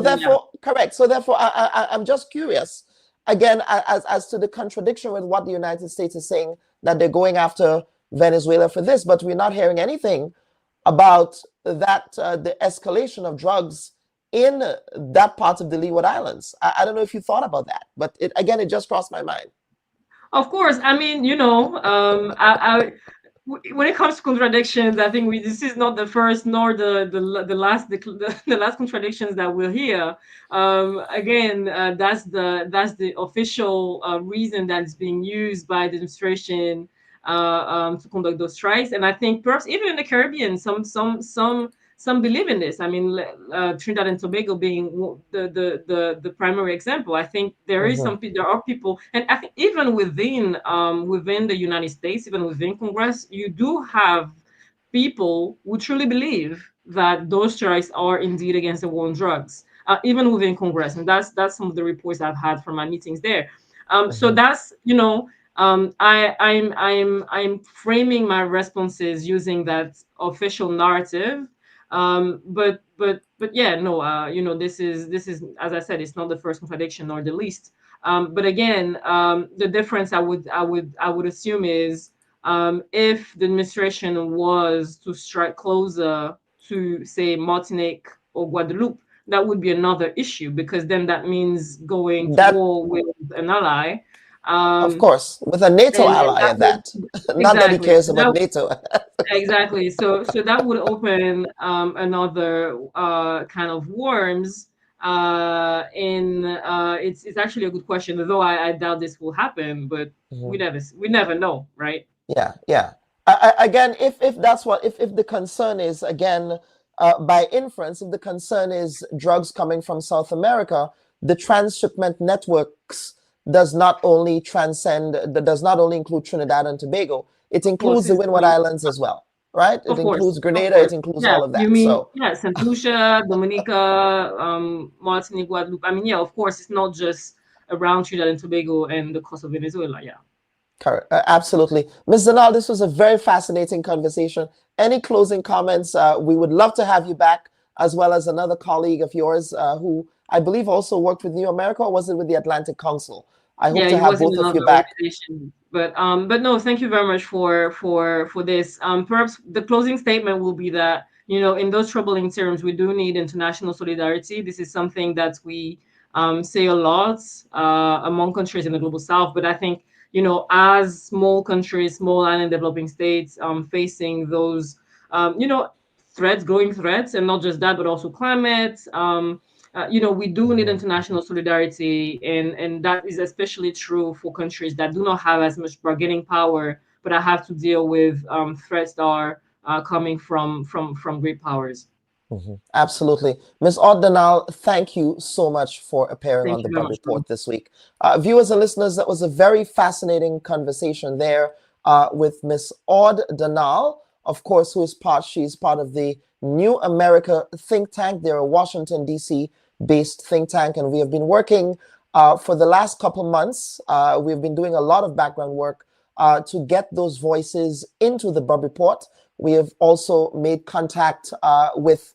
therefore, correct. So therefore, I'm just curious, again, as to the contradiction with what the United States is saying, that they're going after Venezuela for this, but we're not hearing anything about that, the escalation of drugs in that part of the Leeward Islands. I don't know if you thought about that, but it just crossed my mind. Of course. I mean, when it comes to contradictions, I think this is not the first nor the last contradictions that we'll hear. Again, that's the official reason that's being used by the administration to conduct those strikes. And I think perhaps even in the Caribbean, some believe in this. I mean, Trinidad and Tobago being the primary example. I think there are people, and I think even within the United States, even within Congress, you do have people who truly believe that those strikes are indeed against the war on drugs, even within Congress, and that's some of the reports I've had from my meetings there. So that's I'm framing my responses using that official narrative. But yeah, no, this is as I said, it's not the first contradiction nor the least. But again, the difference I would assume is if the administration was to strike closer to, say, Martinique or Guadeloupe, that would be another issue, because then that means going to war with an ally. Of course, with a NATO ally at that. Not that he cares about NATO. Exactly. So that would open another kind of worms. It's actually a good question, although I doubt this will happen, but we never know, right? Yeah. Again, if that's what if the concern is, again, by inference, if the concern is drugs coming from South America, the transshipment networks does not only include Trinidad and Tobago. It includes the Windward Islands as well, right? It includes Grenada. It includes all of that. You mean Saint Lucia, Dominica, Martinique, Guadeloupe. I mean, yeah, of course, it's not just around Trinidad and Tobago and the coast of Venezuela. Yeah. Correct. Absolutely. Ms. Danal, this was a very fascinating conversation. Any closing comments? We would love to have you back, as well as another colleague of yours who I believe also worked with New America, or was it with the Atlantic Council? I hope to have both of you back. But no, thank you very much for this. Perhaps the closing statement will be that, in those troubling terms, we do need international solidarity. This is something that we say a lot among countries in the global South. But I think, as small countries, small and developing states facing those, growing threats, and not just that, but also climate. We do need international solidarity, and that is especially true for countries that do not have as much bargaining power, but I have to deal with threats that are coming from great powers. Absolutely. Ms. Danal, thank you so much for appearing on the Bubb Report this week. Viewers and listeners, that was a very fascinating conversation there with Ms. Danal, of course, she's part of the New America think tank. They're a Washington, D.C. based think tank, and we have been working for the last couple months. We've been doing a lot of background work to get those voices into the Bubb Report. We have also made contact with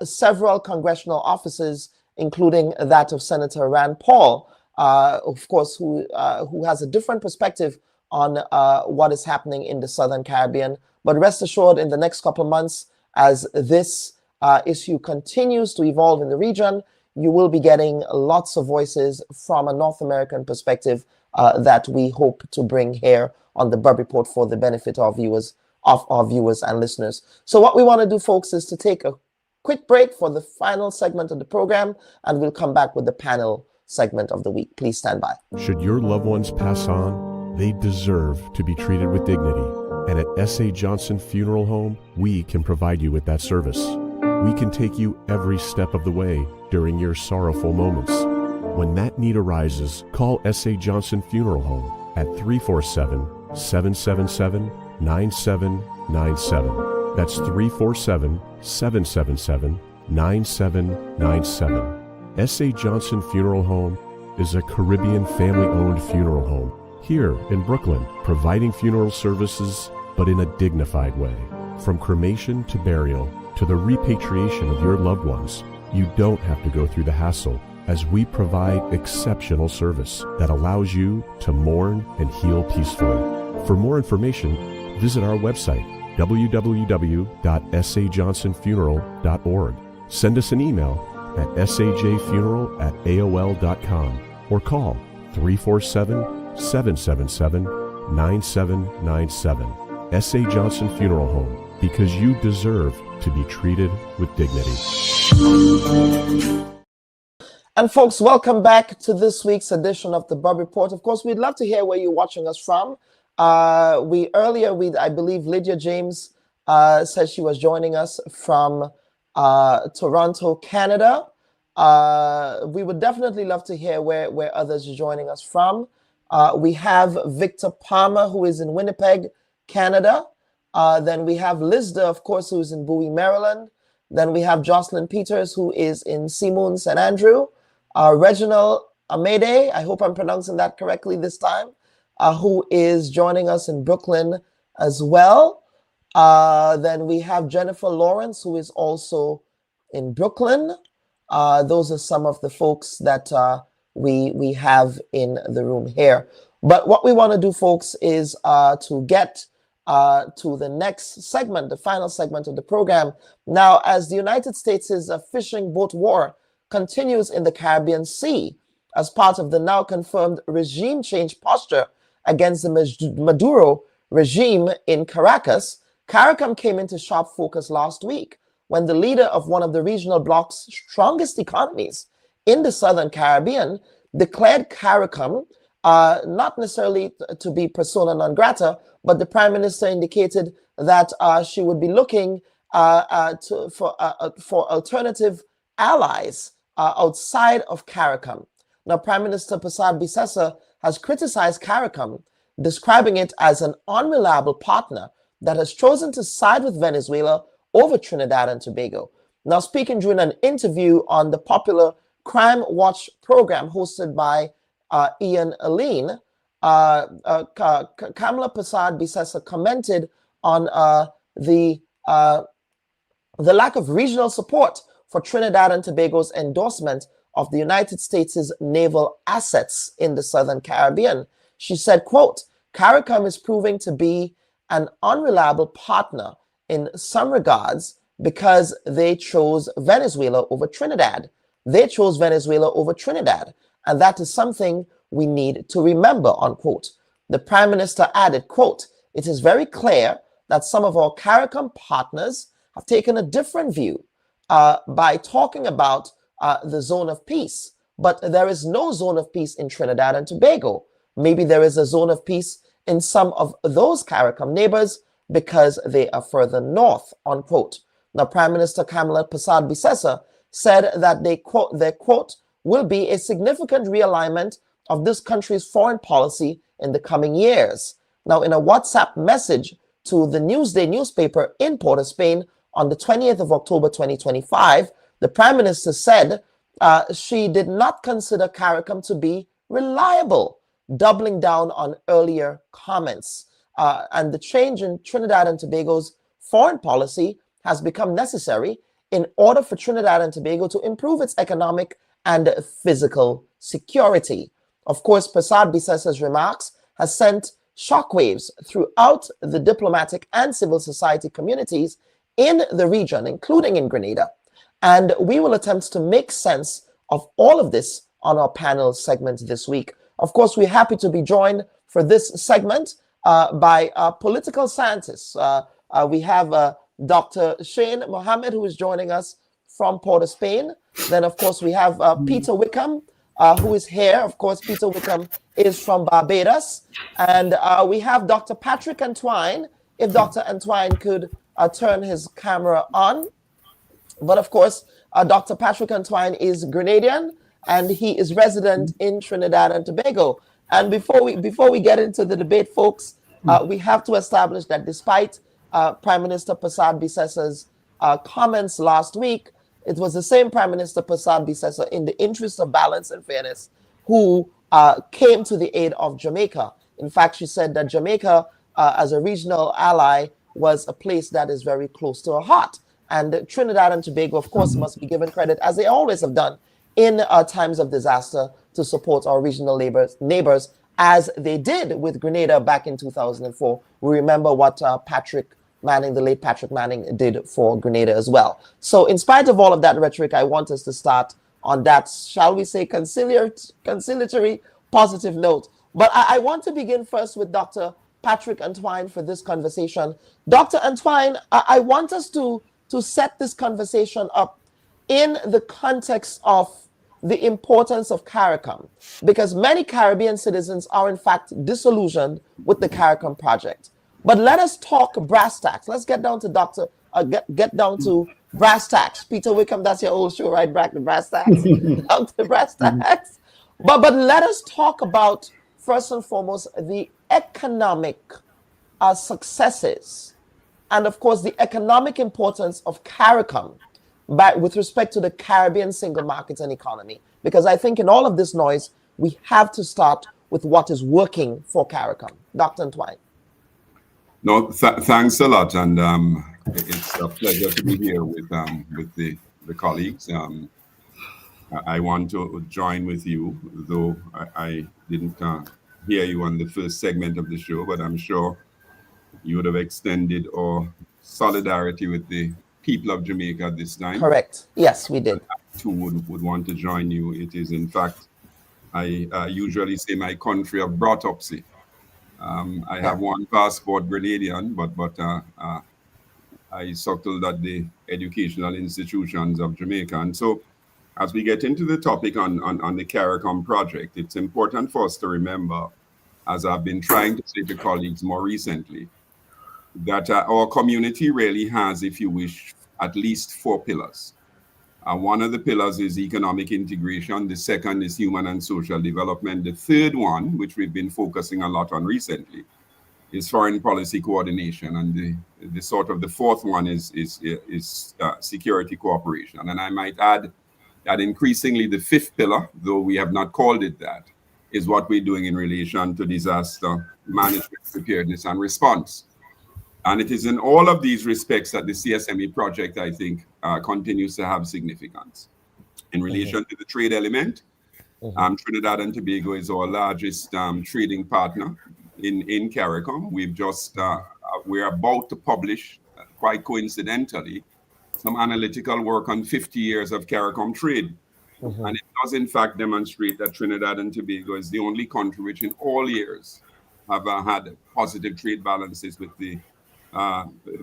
several congressional offices, including that of Senator Rand Paul, of course, who has a different perspective on what is happening in the Southern Caribbean. But rest assured, in the next couple of months, as this issue continues to evolve in the region, you will be getting lots of voices from a North American perspective that we hope to bring here on the Bubb Report for the benefit of our viewers and listeners. So what we want to do, folks, is to take a quick break for the final segment of the program, and we'll come back with the panel segment of the week. Please stand by. Should your loved ones pass on, they deserve to be treated with dignity. And at S.A. Johnson Funeral Home, we can provide you with that service. We can take you every step of the way during your sorrowful moments. When that need arises, call S.A. Johnson Funeral Home at 347-777-9797. That's 347-777-9797. S.A. Johnson Funeral Home is a Caribbean family-owned funeral home here in Brooklyn, providing funeral services, but in a dignified way. From cremation to burial to the repatriation of your loved ones, you don't have to go through the hassle, as we provide exceptional service that allows you to mourn and heal peacefully. For more information, visit our website, www.sajohnsonfuneral.org. Send us an email at sajfuneral@aol.com or call 347-777-9797. S.A. Johnson Funeral Home, because you deserve to be treated with dignity. And folks, welcome back to this week's edition of the Bubb Report. Of course, we'd love to hear where you're watching us from. I believe Lydia James said she was joining us from Toronto, Canada. We would definitely love to hear where others are joining us from. We have Victor Palmer, who is in Winnipeg, Canada. Then we have Lizda, of course, who's in Bowie, Maryland. Then we have Jocelyn Peters, who is in Simoon, St. Andrew. Reginald Amede, I hope I'm pronouncing that correctly this time, who is joining us in Brooklyn as well. Then we have Jennifer Lawrence, who is also in Brooklyn. Those are some of the folks that we have in the room here. But what we want to do, folks, is to get to the next segment, the final segment of the program. Now, as the United States' fishing boat war continues in the Caribbean Sea as part of the now confirmed regime change posture against the Maduro regime in Caracas, CARICOM came into sharp focus last week when the leader of one of the regional bloc's strongest economies in the Southern Caribbean declared CARICOM not necessarily to be persona non grata, but the Prime Minister indicated that she would be looking for alternative allies outside of CARICOM. Now, Prime Minister Persad Bisessar has criticized CARICOM, describing it as an unreliable partner that has chosen to side with Venezuela over Trinidad and Tobago. Now, speaking during an interview on the popular Crime Watch program hosted by Ian Aline, Kamla Persad Bisessar commented on the lack of regional support for Trinidad and Tobago's endorsement of the United States' naval assets in the Southern Caribbean. She said, quote, CARICOM is proving to be an unreliable partner in some regards because they chose Venezuela over Trinidad. They chose Venezuela over Trinidad, and that is something we need to remember, unquote. The Prime Minister added, quote, it is very clear that some of our CARICOM partners have taken a different view by talking about the zone of peace, but there is no zone of peace in Trinidad and Tobago. Maybe there is a zone of peace in some of those CARICOM neighbors because they are further north, unquote. Now, Prime Minister Kamla Persad Bisessar said that their quote will be a significant realignment of this country's foreign policy in the coming years. Now, in a WhatsApp message to the Newsday newspaper in Port of Spain on the 20th of October 2025, the Prime Minister said she did not consider CARICOM to be reliable, doubling down on earlier comments. And the change in Trinidad and Tobago's foreign policy has become necessary in order for Trinidad and Tobago to improve its economic and physical security. Of course, Persad Bisessar's remarks has sent shockwaves throughout the diplomatic and civil society communities in the region, including in Grenada. And we will attempt to make sense of all of this on our panel segment this week. Of course, we're happy to be joined for this segment by political scientists. We have Dr. Shane Mohammed, who is joining us from Port of Spain. Then, of course, we have Peter Wickham, who is here. Of course, Peter Wickham is from Barbados. And we have Dr. Patrick Antwine, if Dr. Antwine could turn his camera on. But of course, Dr. Patrick Antwine is Grenadian, and he is resident in Trinidad and Tobago. And before we get into the debate, folks, we have to establish that despite Prime Minister Persad Bisessar's comments last week, it was the same Prime Minister Persad Bisessar, in the interest of balance and fairness, who came to the aid of Jamaica. In fact, she said that Jamaica, as a regional ally, was a place that is very close to her heart. And Trinidad and Tobago, of course, must be given credit, as they always have done, in times of disaster to support our regional neighbors, as they did with Grenada back in 2004. We remember what Patrick Manning, the late Patrick Manning, did for Grenada as well. So in spite of all of that rhetoric, I want us to start on that, shall we say, conciliatory, positive note. But I want to begin first with Dr. Patrick Antwine for this conversation. Dr. Antwine, I want us to set this conversation up in the context of the importance of CARICOM, because many Caribbean citizens are in fact disillusioned with the CARICOM project. But let us talk brass tacks. Let's get down to get down to brass tacks. Peter Wickham, that's your old show, right? Back to brass tacks. Down to brass tacks. But let us talk about, first and foremost, the economic successes, and of course the economic importance of CARICOM with respect to the Caribbean single market and economy. Because I think in all of this noise, we have to start with what is working for CARICOM. Dr. Antwine. No, thanks a lot, and it's a pleasure to be here with the colleagues. I want to join with you, though I didn't hear you on the first segment of the show, but I'm sure you would have extended our solidarity with the people of Jamaica at this time. Correct. Yes, we did. I too would want to join you. It is, in fact, I usually say my country of brought-upsy. I have one passport, Grenadian, but I suckled at the educational institutions of Jamaica. And so as we get into the topic on the CARICOM project, it's important for us to remember, as I've been trying to say to colleagues more recently, that our community really has, if you wish, at least 4 pillars. One of the pillars is economic integration. The second is human and social development. The third one, which we've been focusing a lot on recently, is foreign policy coordination. And the sort of the fourth one is security cooperation. And I might add that increasingly the fifth pillar, though we have not called it that, is what we're doing in relation to disaster management, preparedness, and response. And it is in all of these respects that the CSME project, I think, continues to have significance. In relation to the trade element, Trinidad and Tobago is our largest trading partner in CARICOM. We're about to publish, quite coincidentally, some analytical work on 50 years of CARICOM trade. And it does, in fact, demonstrate that Trinidad and Tobago is the only country which in all years have had positive trade balances with the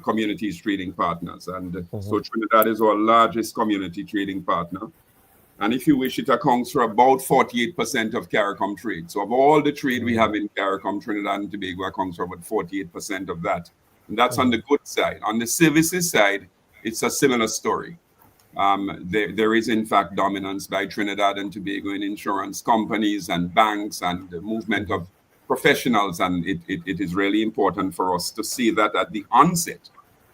community's trading partners. And so Trinidad is our largest community trading partner. And if you wish, it accounts for about 48% of CARICOM trade. So of all the trade we have in CARICOM, Trinidad and Tobago accounts for about 48% of that. And that's on the good side. On the services side, it's a similar story. There is, in fact, dominance by Trinidad and Tobago in insurance companies and banks and the movement of professionals. And it is really important for us to see that at the onset,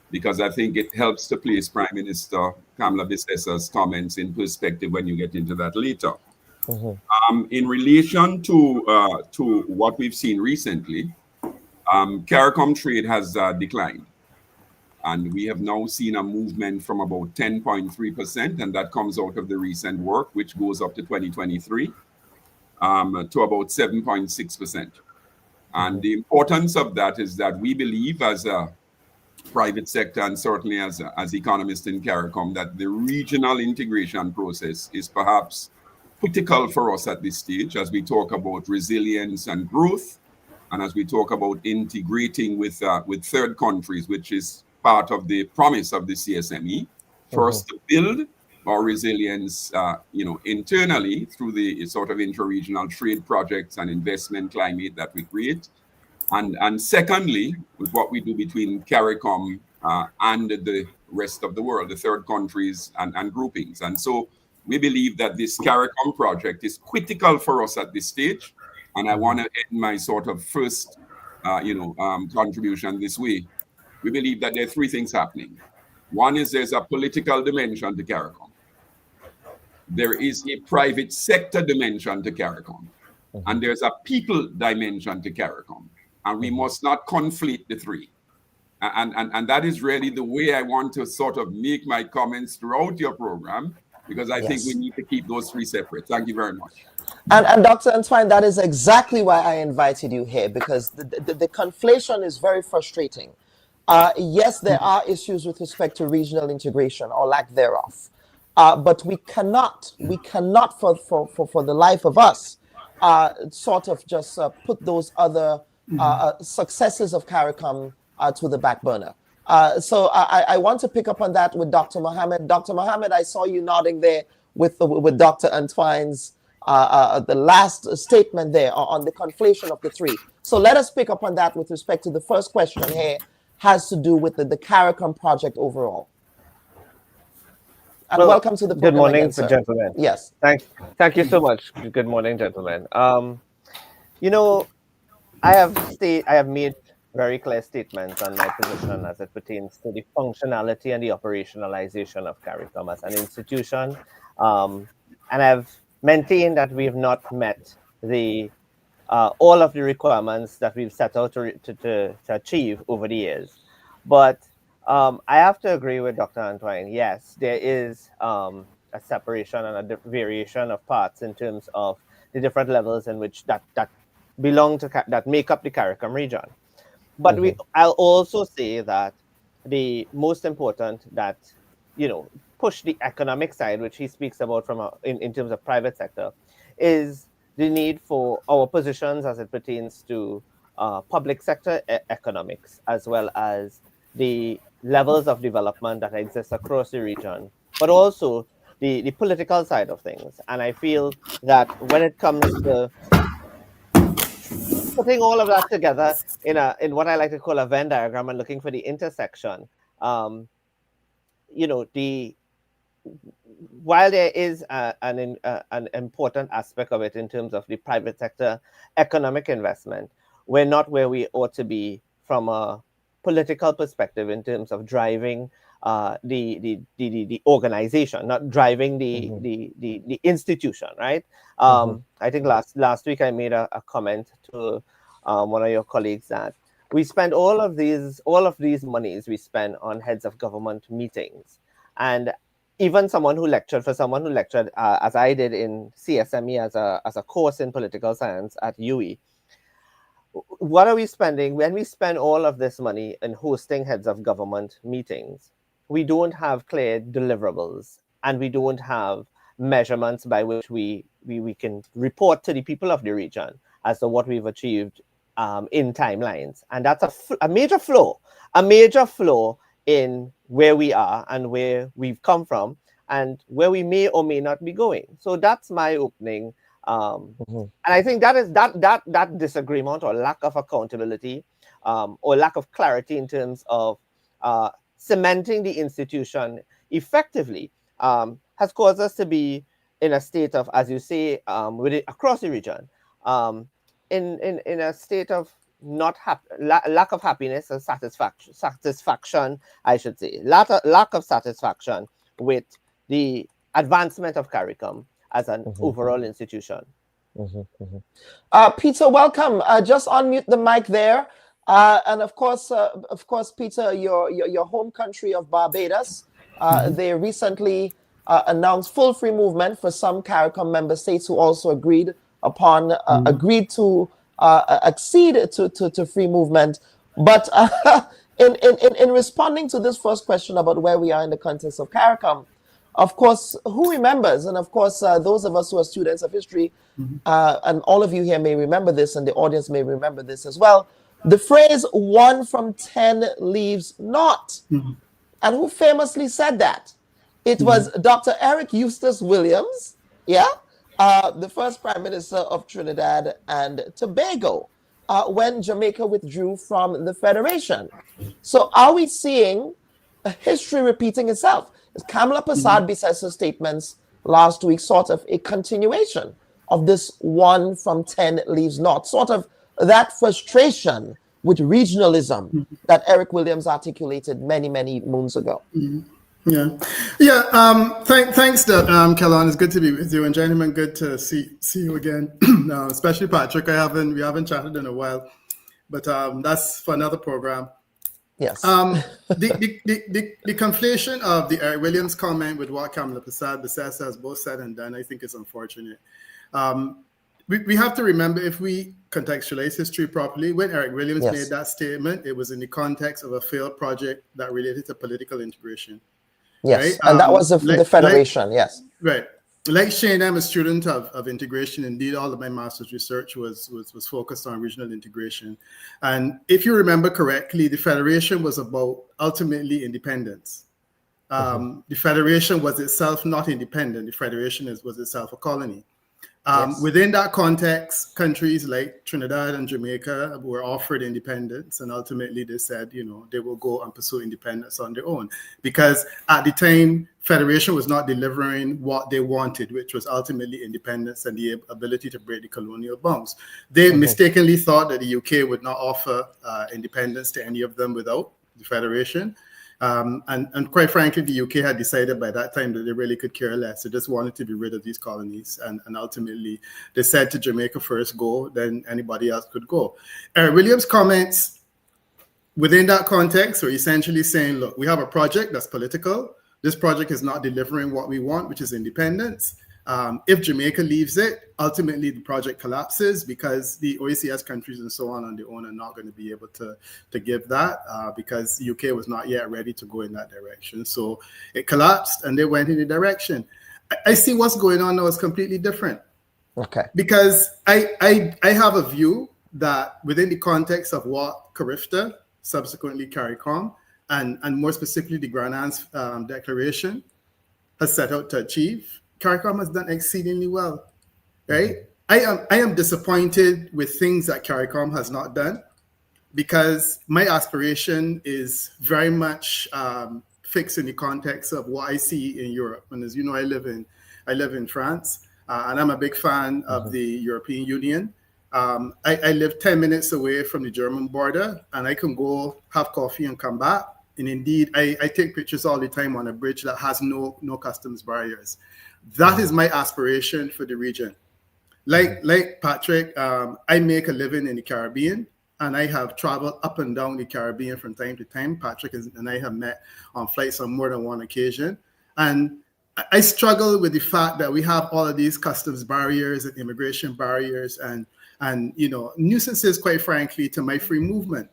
because I think it helps to place Prime Minister Kamla Bisessar's comments in perspective when you get into that later. In relation to what we've seen recently, CARICOM trade has declined. And we have now seen a movement from about 10.3%, and that comes out of the recent work, which goes up to 2023, to about 7.6%. And the importance of that is that we believe as a private sector and certainly as economists in CARICOM that the regional integration process is perhaps critical for us at this stage as we talk about resilience and growth, and as we talk about integrating with third countries, which is part of the promise of the CSME, for us to build our resilience, internally through the sort of intra-regional trade projects and investment climate that we create. And secondly, with what we do between CARICOM and the rest of the world, the third countries and groupings. And so we believe that this CARICOM project is critical for us at this stage. And I want to end my sort of first, contribution this way. We believe that there are 3 things happening. One is there's a political dimension to CARICOM. There is a private sector dimension to CARICOM. And there's a people dimension to CARICOM. And we must not conflate the 3. And that is really the way I want to sort of make my comments throughout your program, because I think we need to keep those 3 separate. Thank you very much. And Dr. Antoine, that is exactly why I invited you here, because the conflation is very frustrating. Yes, there are issues with respect to regional integration or lack thereof. But we cannot for the life of us, sort of just put those other successes of CARICOM to the back burner. So I want to pick up on that with Dr. Mohammed. Dr. Mohammed, I saw you nodding there with Dr. Antoine's the last statement there on the conflation of the 3. So let us pick up on that with respect to the first question here, has to do with the CARICOM project overall. And welcome to the program. Good morning, again, gentlemen. Yes. Thank you so much. Good morning, gentlemen. I have made very clear statements on my position as it pertains to the functionality and the operationalization of CARICOM as an institution. And I've maintained that we have not met the all of the requirements that we've set out to achieve over the years. But I have to agree with Dr. Antoine. Yes, there is a separation and a variation of parts in terms of the different levels in which that belong to that make up the CARICOM region. But I'll also say that the most important that push the economic side, which he speaks about from in terms of private sector, is the need for our positions as it pertains to public sector economics, as well as the levels of development that exist across the region, but also the political side of things. And I feel that when it comes to putting all of that together in what I like to call a Venn diagram and looking for the intersection, while there is an important aspect of it in terms of the private sector economic investment, we're not where we ought to be from a political perspective in terms of driving the organization, not driving the institution, right? I think last week I made a comment to one of your colleagues that we spend all of these monies we spend on heads of government meetings, and even someone who lectured as I did in CSME as a course in political science at UE. What are we spending when we spend all of this money in hosting heads of government meetings? We don't have clear deliverables, and we don't have measurements by which we can report to the people of the region as to what we've achieved in timelines. And that's a major flaw in where we are and where we've come from and where we may or may not be going. So that's my opening. And I think that is that disagreement or lack of accountability or lack of clarity in terms of cementing the institution effectively has caused us to be in a state of, as you say, across the region, in a state of lack of happiness and satisfaction, I should say, lack of satisfaction with the advancement of CARICOM as an overall institution. Peter, welcome. Just unmute the mic there. And of course, Peter, your home country of Barbados, they recently announced full free movement for some CARICOM member states who also agreed to accede to free movement. But in responding to this first question about where we are in the context of CARICOM, of course, who remembers? And of course, those of us who are students of history, and all of you here may remember this, and the audience may remember this as well, the phrase 1 from 10 leaves not. And who famously said that? It was Dr. Eric Eustace Williams, the first Prime Minister of Trinidad and Tobago, when Jamaica withdrew from the Federation. So are we seeing history repeating itself? Is Kamla Persad Bisessar's statements last week sort of a continuation of this 1 from 10 leaves not, sort of that frustration with regionalism that Eric Williams articulated many, many moons ago? Thanks, Kellan. It's good to be with you, and gentlemen, good to see you again. Especially Patrick. We haven't chatted in a while, but that's for another program. Yes. The conflation of the Eric Williams comment with what Kamla Persad Bisessar has both said and done, I think, is unfortunate. We have to remember, if we contextualize history properly, when Eric Williams made that statement, it was in the context of a failed project that related to political integration. Yes, right? And that was the Federation, yes. Right. Like Shane, I'm a student of integration. Indeed, all of my master's research was focused on regional integration. And if you remember correctly, the Federation was about ultimately independence. The Federation was itself not independent. The Federation was itself a colony. Within that context, countries like Trinidad and Jamaica were offered independence, and ultimately they said, they will go and pursue independence on their own, because at the time, Federation was not delivering what they wanted, which was ultimately independence and the ability to break the colonial bonds. They mistakenly thought that the UK would not offer independence to any of them without the Federation. And quite frankly, the UK had decided by that time that they really could care less. They just wanted to be rid of these colonies. And ultimately, they said to Jamaica first go, then anybody else could go. Williams' comments within that context are essentially saying, look, we have a project that's political. This project is not delivering what we want, which is independence. If Jamaica leaves it, ultimately the project collapses because the OECS countries and so on their own are not going to be able to give that because the UK was not yet ready to go in that direction. So it collapsed and they went in the direction. I see what's going on now is completely different. Okay. Because I have a view that within the context of what CARIFTA, subsequently CARICOM, and more specifically the Grand Anne's Declaration has set out to achieve, CARICOM has done exceedingly well, right? I am disappointed with things that CARICOM has not done because my aspiration is very much fixed in the context of what I see in Europe. And as you know, I live in France, and I'm a big fan of the European Union. I live 10 minutes away from the German border, and I can go have coffee and come back. And indeed, I take pictures all the time on a bridge that has no customs barriers. That is my aspiration for the region. Like Patrick, I make a living in the Caribbean, and I have traveled up and down the Caribbean from time to time. Patrick and I have met on flights on more than one occasion. And I struggle with the fact that we have all of these customs barriers and immigration barriers and nuisances, quite frankly, to my free movement.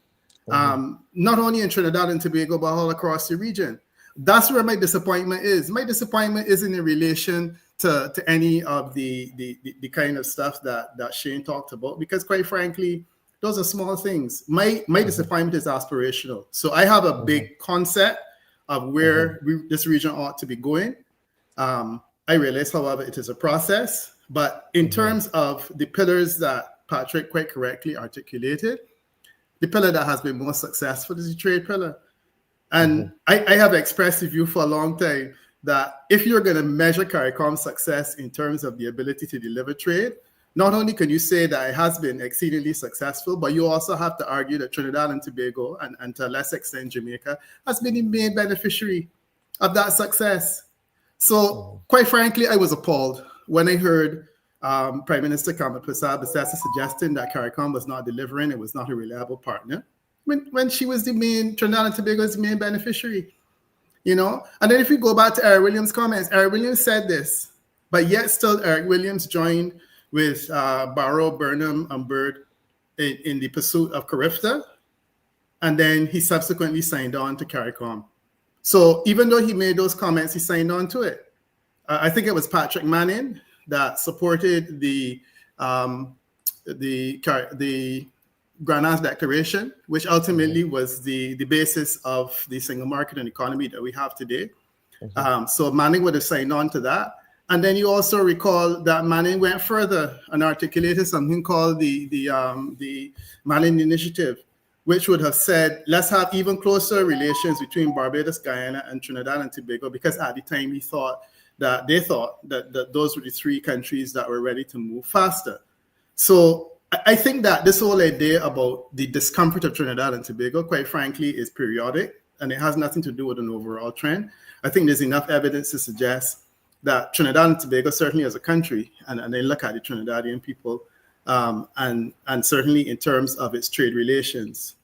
Not only in Trinidad and Tobago, but all across the region. That's where my disappointment is. My disappointment isn't in relation to any of the kind of stuff that Shane talked about, because quite frankly, those are small things. My disappointment is aspirational. So I have a big concept of where this region ought to be going. I realize, however, it is a process. But in terms of the pillars that Patrick quite correctly articulated, the pillar that has been most successful is the trade pillar. And I have expressed the view for a long time that if you're going to measure CARICOM's success in terms of the ability to deliver trade, not only can you say that it has been exceedingly successful, but you also have to argue that Trinidad and Tobago, and to a less extent Jamaica, has been the main beneficiary of that success. So quite frankly, I was appalled when I heard Prime Minister Kamla Bisessar suggesting that CARICOM was not delivering, it was not a reliable partner, when she was Trinidad and Tobago's main beneficiary, And then if we go back to Eric Williams' comments, Eric Williams said this, but yet still Eric Williams joined with Barrow, Burnham, and Bird in the pursuit of CARIFTA, and then he subsequently signed on to CARICOM. So even though he made those comments, he signed on to it. I think it was Patrick Manning that supported the Grand Anne's Declaration, which ultimately was the basis of the single market and economy that we have today. So Manning would have signed on to that. And then you also recall that Manning went further and articulated something called the Manning Initiative, which would have said, let's have even closer relations between Barbados, Guyana, and Trinidad and Tobago, because at the time they thought that those were the three countries that were ready to move faster. So I think that this whole idea about the discomfort of Trinidad and Tobago, quite frankly, is periodic, and it has nothing to do with an overall trend. I think there's enough evidence to suggest that Trinidad and Tobago, certainly as a country, and they look at the Trinidadian people, and certainly in terms of its trade relations,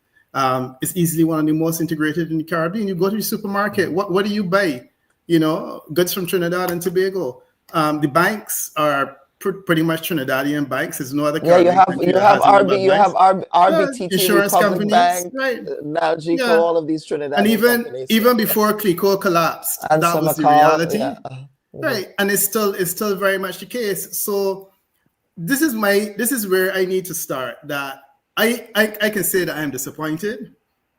it's easily one of the most integrated in the Caribbean. You go to the supermarket, what do you buy? Goods from Trinidad and Tobago. The banks are pretty much Trinidadian banks. There's no other. Yeah, you have RBTT, insurance companies, Bank, right? Nalgico, all of these Trinidadian and companies. even before CLICO collapsed, and that was the reality, right? And it's still very much the case. So this is where I need to start. That I can say that I am disappointed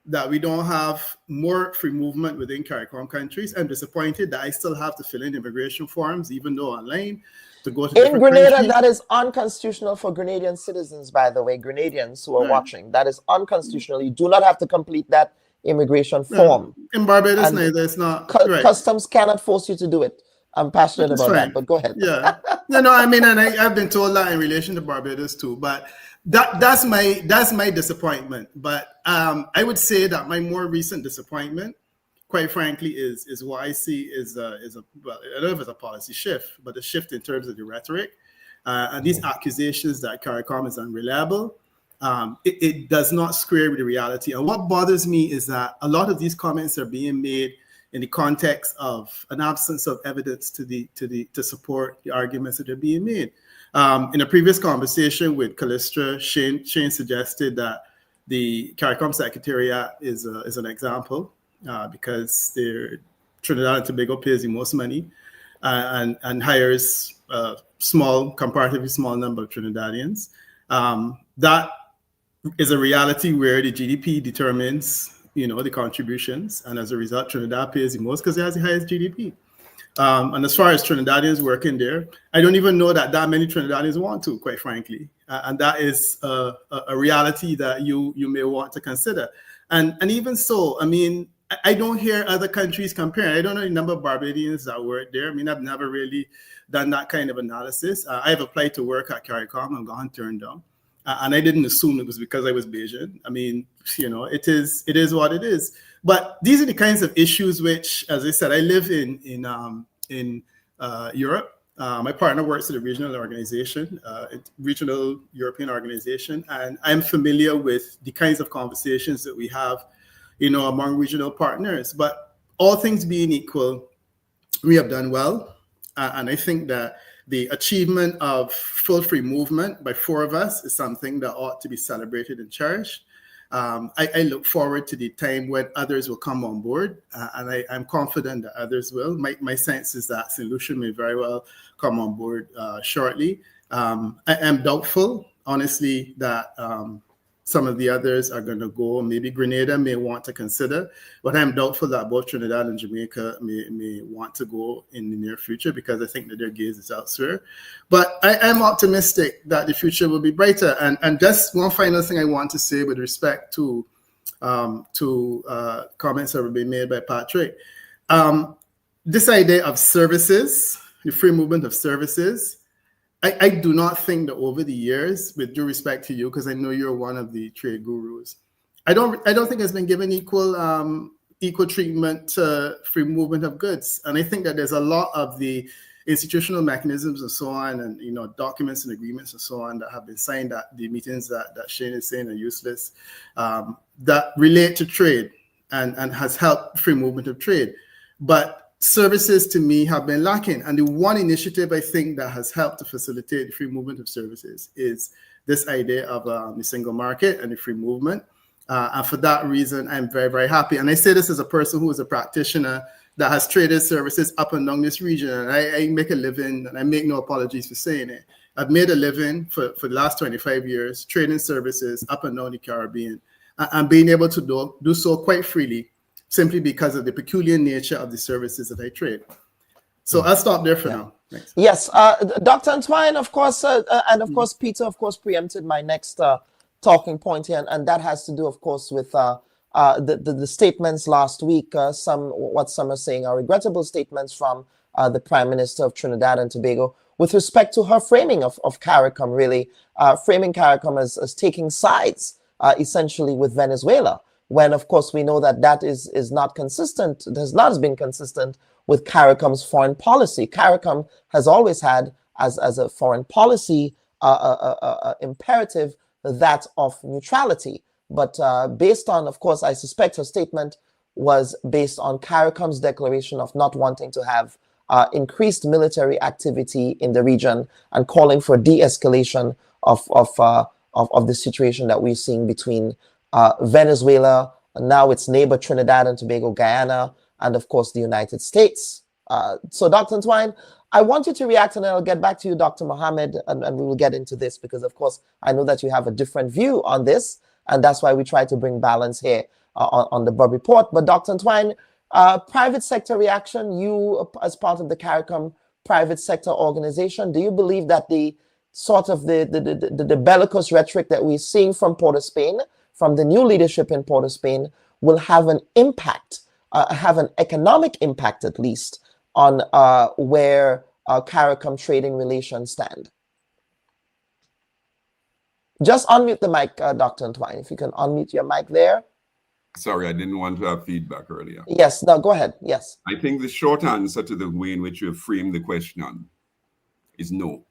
that we don't have more free movement within CARICOM countries. I'm disappointed that I still have to fill in immigration forms, even though online, to go to in Grenada countries. That is unconstitutional for Grenadian citizens, by the way, Grenadians who are watching. That is unconstitutional. You do not have to complete that immigration form. In Barbados, neither. It's not. Customs cannot force you to do it. I'm passionate about that, but go ahead. Yeah. No, I mean, and I've been told that in relation to Barbados too, but that's my disappointment. But I would say that my more recent disappointment, quite frankly, is what I see is a well, I don't know if it's a policy shift, but a shift in terms of the rhetoric. And these accusations that CARICOM is unreliable, it does not square with the reality. And what bothers me is that a lot of these comments are being made in the context of an absence of evidence to support the arguments that are being made. In a previous conversation with Callistra, Shane suggested that the CARICOM Secretariat is an example because Trinidad and Tobago pays the most money and hires comparatively small number of Trinidadians. That is a reality where the GDP determines, the contributions, and as a result, Trinidad pays the most because it has the highest GDP. And as far as Trinidadians working there, I don't even know that many Trinidadians want to, quite frankly. And that is a reality that you may want to consider. And even so, I mean, I don't hear other countries comparing. I don't know the number of Barbadians that work there. I mean, I've never really done that kind of analysis. I've applied to work at CARICOM and gotten turned down. And I didn't assume it was because I was Bayesian. I mean, it is what it is. But these are the kinds of issues which, as I said, I live in Europe. My partner works at a regional organization, regional European organization, and I'm familiar with the kinds of conversations that we have, among regional partners. But all things being equal, we have done well. And I think that the achievement of full free movement by 4 of us is something that ought to be celebrated and cherished. I look forward to the time when others will come on board, and I'm confident that others will. My sense is that St. Lucia may very well come on board shortly. I am doubtful, honestly, that some of the others are going to go. Maybe Grenada may want to consider, but I'm doubtful that both Trinidad and Jamaica may want to go in the near future because I think that their gaze is elsewhere. But I am optimistic that the future will be brighter. And just one final thing I want to say with respect to comments that were being made by Patrick. This idea of services, the free movement of services, I do not think that over the years, with due respect to you, because I know you're one of the trade gurus, I don't think it's been given equal treatment to free movement of goods. And I think that there's a lot of the institutional mechanisms and so on, and documents and agreements and so on that have been signed at the meetings that Shane is saying are useless, that relate to trade and has helped free movement of trade. But services to me have been lacking. And the one initiative I think that has helped to facilitate the free movement of services is this idea of the single market and the free movement. And for that reason, I'm very, very happy. And I say this as a person who is a practitioner that has traded services up and down this region. And I make a living, and I make no apologies for saying it. I've made a living for the last 25 years, trading services up and down the Caribbean, and being able to do so quite freely, simply because of the peculiar nature of the services that I trade. So I'll stop there for now. Thanks. Yes, Dr. Antoine, of course, and of course, Peter, of course, preempted my next talking point here, and that has to do, of course, with the statements last week. What some are saying are regrettable statements from the Prime Minister of Trinidad and Tobago with respect to her framing of CARICOM, really framing CARICOM as taking sides, essentially, with Venezuela, when, of course, we know that is not consistent, it has not been consistent with CARICOM's foreign policy. CARICOM has always had, as a foreign policy imperative, that of neutrality. But based on, of course, I suspect her statement was based on CARICOM's declaration of not wanting to have increased military activity in the region and calling for de-escalation of the situation that we're seeing between Venezuela, and now its neighbor Trinidad and Tobago, Guyana, and of course the United States. So Dr. Antoine, I want you to react, and then I'll get back to you, Dr. Mohammed, and we will get into this because, of course, I know that you have a different view on this, and that's why we try to bring balance here on the Bubb Report. But Dr. Antoine, private sector reaction, you as part of the CARICOM private sector organization, do you believe that the sort of the bellicose rhetoric that we're seeing from Port of Spain, from the new leadership in Port of Spain, will have an impact, have an economic impact at least, on where CARICOM trading relations stand? Just unmute the mic, Dr. Antoine, if you can unmute your mic there. Sorry, I didn't want to have feedback earlier. Yes, no, go ahead. Yes. I think the short answer to the way in which you have framed the question is no.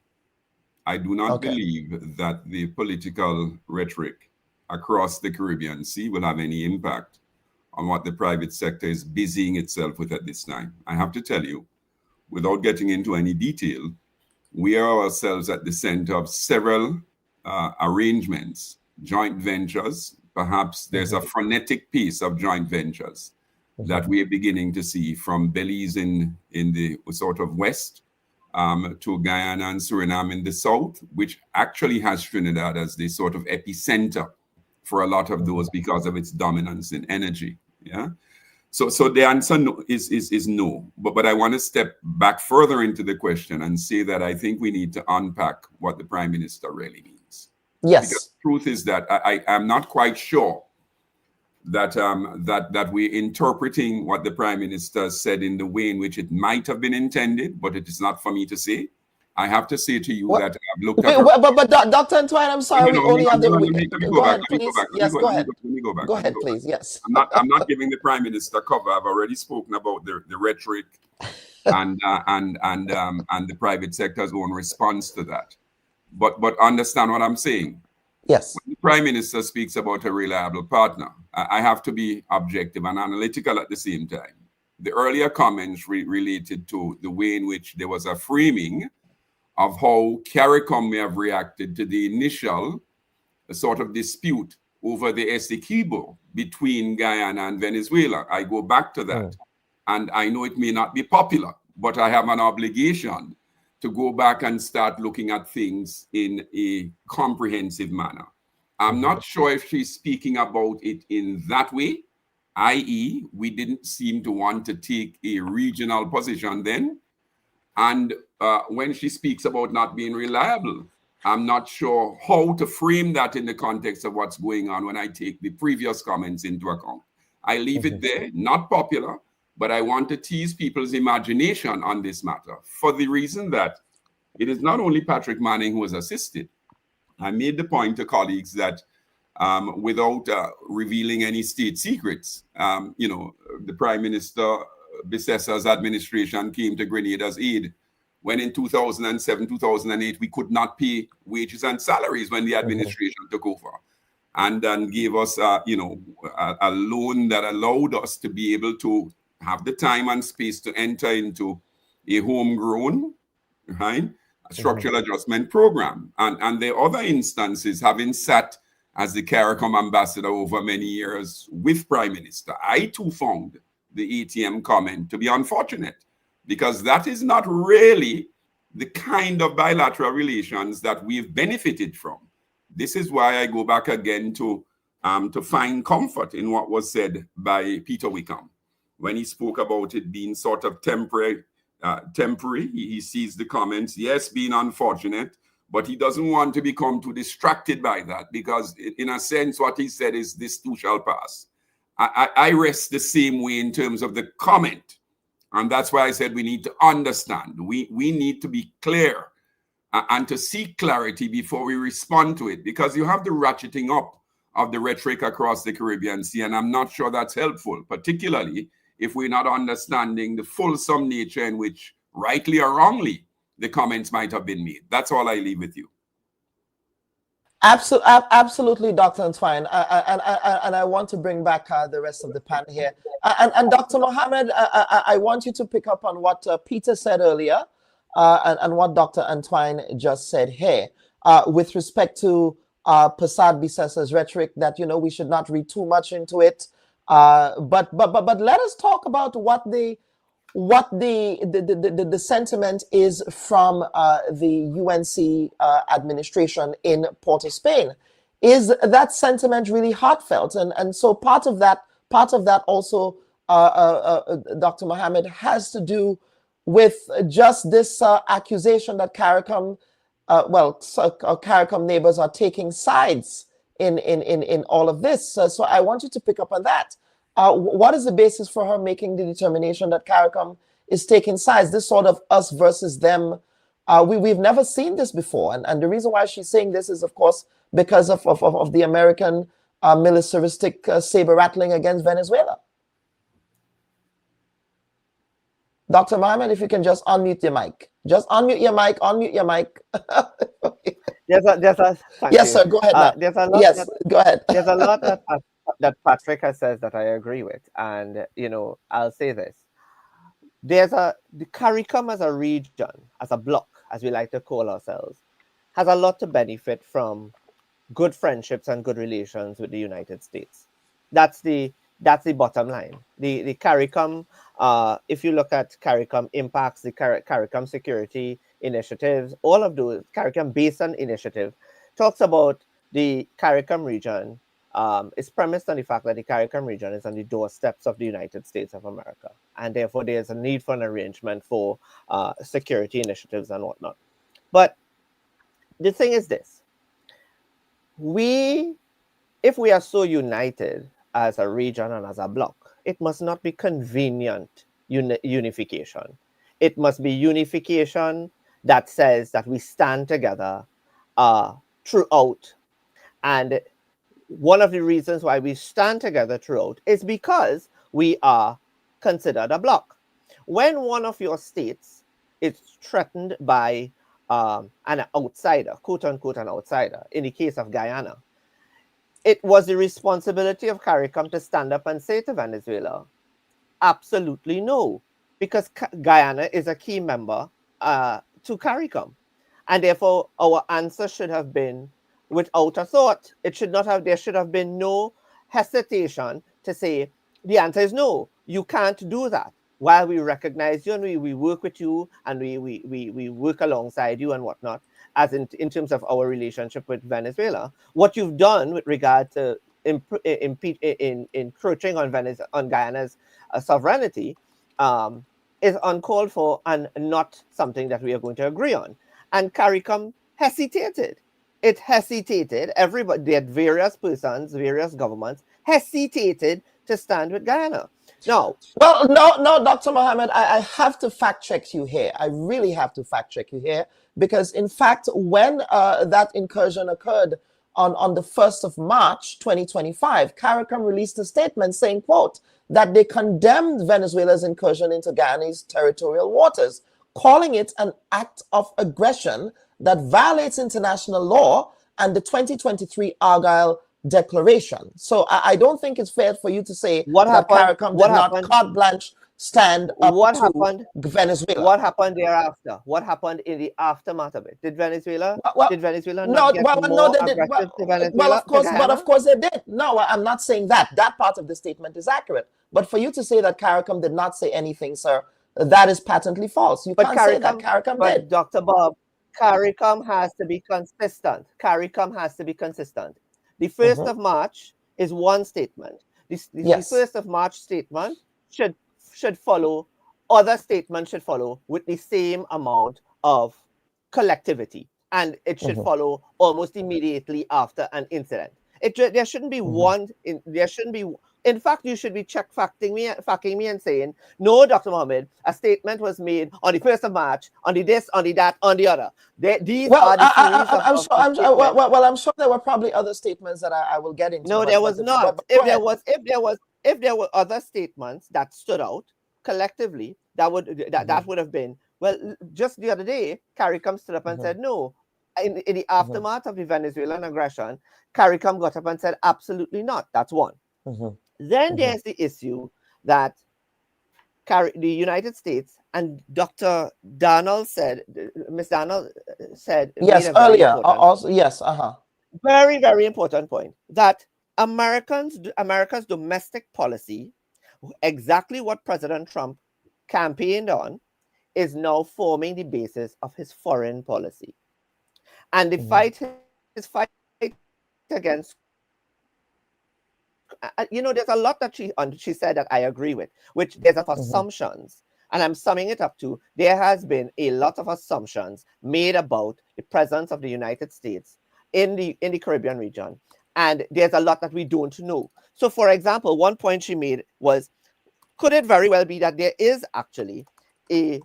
I do not believe that the political rhetoric across the Caribbean Sea will have any impact on what the private sector is busying itself with at this time. I have to tell you, without getting into any detail, we are ourselves at the center of several arrangements, joint ventures. Perhaps there's a frenetic pace of joint ventures that we are beginning to see from Belize in the sort of west to Guyana and Suriname in the south, which actually has Trinidad as the sort of epicenter for a lot of those because of its dominance in energy. Yeah. So the answer is no. But I want to step back further into the question and say that I think we need to unpack what the Prime Minister really means. Yes. Because the truth is that I am not quite sure that that we're interpreting what the Prime Minister said in the way in which it might have been intended, but it is not for me to say. I have to say to you that I've looked at... But Dr. Antoine, I'm sorry, we only have the... Go ahead, please. Yes, go ahead. Let me go back. Go ahead, please, yes. I'm not giving the Prime Minister cover. I've already spoken about the rhetoric and the private sector's own response to that. But understand what I'm saying. Yes. When the Prime Minister speaks about a reliable partner, I have to be objective and analytical at the same time. The earlier comments related to the way in which there was a framing of how CARICOM may have reacted to the initial sort of dispute over the Essequibo between Guyana and Venezuela. I go back to that. And I know it may not be popular, but I have an obligation to go back and start looking at things in a comprehensive manner. I'm not sure if she's speaking about it in that way, i.e., we didn't seem to want to take a regional position then. And when she speaks about not being reliable, I'm not sure how to frame that in the context of what's going on when I take the previous comments into account. I leave it there, not popular, but I want to tease people's imagination on this matter for the reason that it is not only Patrick Manning who was assisted. I made the point to colleagues that without revealing any state secrets, the Prime Minister Bisessar's administration came to Grenada's aid when in 2007, 2008, we could not pay wages and salaries when the administration took over, and then gave us, a loan that allowed us to be able to have the time and space to enter into a homegrown, structural adjustment program. And there are other instances, having sat as the CARICOM ambassador over many years with Prime Minister, I too found the ATM comment to be unfortunate, because that is not really the kind of bilateral relations that we've benefited from. This is why I go back again to find comfort in what was said by Peter Wickham when he spoke about it being sort of temporary. He sees the comments, yes, being unfortunate, but he doesn't want to become too distracted by that, because in a sense what he said is this too shall pass. I rest the same way in terms of the comment. And that's why I said we need to understand. We need to be clear and to seek clarity before we respond to it, because you have the ratcheting up of the rhetoric across the Caribbean Sea, and I'm not sure that's helpful, particularly if we're not understanding the fulsome nature in which, rightly or wrongly, the comments might have been made. That's all I leave with you. Absolutely, Dr. Antoine. And I want to bring back the rest of the panel here. And Dr. Mohammed, I want you to pick up on what Peter said earlier and what Dr. Antoine just said here with respect to Persad Bisessar's rhetoric that, we should not read too much into it. But let us talk about what the sentiment is from the UNC administration in Port of Spain. Is that sentiment really heartfelt? And so part of that also, Dr. Mohammed, has to do with just this accusation that CARICOM, CARICOM neighbors are taking sides in all of this. So I want you to pick up on that. What is the basis for her making the determination that CARICOM is taking sides, this sort of us versus them? We've never seen this before. And the reason why she's saying this is, of course, because of the American militaristic saber rattling against Venezuela. Dr. Mohammed, if you can just unmute your mic. Just unmute your mic, unmute your mic. Yes, sir, go ahead now. There's a lot yes, go ahead. There's a lot that Patrick has said that I agree with. And, I'll say this. The CARICOM as a region, as a bloc, as we like to call ourselves, has a lot to benefit from good friendships and good relations with the United States. That's the bottom line. The CARICOM, if you look at CARICOM impacts, the CARICOM security initiatives, all of those, CARICOM Basin Initiative, talks about the CARICOM region, is premised on the fact that the CARICOM region is on the doorsteps of the United States of America. And therefore, there's a need for an arrangement for security initiatives and whatnot. But the thing is this. If we are so united as a region and as a bloc, it must not be convenient unification. It must be unification that says that we stand together throughout. And one of the reasons why we stand together throughout is because we are considered a bloc. When one of your states is threatened by an outsider, quote unquote, an outsider, in the case of Guyana, it was the responsibility of CARICOM to stand up and say to Venezuela, absolutely no, because Guyana is a key member to CARICOM. And therefore, our answer should have been without a thought. There should have been no hesitation to say, the answer is no, you can't do that. While we recognize you and we work with you and we work alongside you and whatnot, as in terms of our relationship with Venezuela, what you've done with regard to encroaching on Guyana's sovereignty is uncalled for and not something that we are going to agree on. And CARICOM hesitated. It hesitated. Everybody, various persons, various governments hesitated to stand with Guyana. No. Well, no, Dr. Mohammed, I have to fact check you here. I really have to fact check you here because, in fact, when that incursion occurred on the 1st of March, 2025, CARICOM released a statement saying, quote, that they condemned Venezuela's incursion into Guyana's territorial waters, calling it an act of aggression that violates international law and the 2023 Argyle Declaration. So I don't think it's fair for you to say that CARICOM did not carte blanche stand up to Venezuela. What happened thereafter? What happened in the aftermath of it? Did Venezuela not get more aggressive to Venezuela? Well, of course they did. No, I'm not saying that. That part of the statement is accurate. But for you to say that CARICOM did not say anything, sir, that is patently false. You can't say that CARICOM did. Dr. Bob, CARICOM has to be consistent. CARICOM has to be consistent. The 1st of March is one statement. The 1st of March statement should follow, other statements should follow with the same amount of collectivity. And it should follow almost immediately after an incident. There shouldn't be in fact, you should be facting me and saying, no, Dr. Mohammed, a statement was made on the 1st of March, on the this, on the that, on the other. I'm sure there were probably other statements that I will get into. No, there was not. If there were other statements that stood out collectively, that would have been, well, just the other day, CARICOM stood up and said no. In the aftermath of the Venezuelan aggression, CARICOM got up and said absolutely not. That's one. Then there's the issue that the United States and Dr. Donald said, Ms. Donald said, yes, earlier, also, yes, very, very important point that America's domestic policy, exactly what President Trump campaigned on, is now forming the basis of his foreign policy. And the his fight against, there's a lot that she said that I agree with, which there's assumptions. And I'm summing it up to, there has been a lot of assumptions made about the presence of the United States in the Caribbean region. And there's a lot that we don't know. So, for example, one point she made was, could it very well be that there is actually the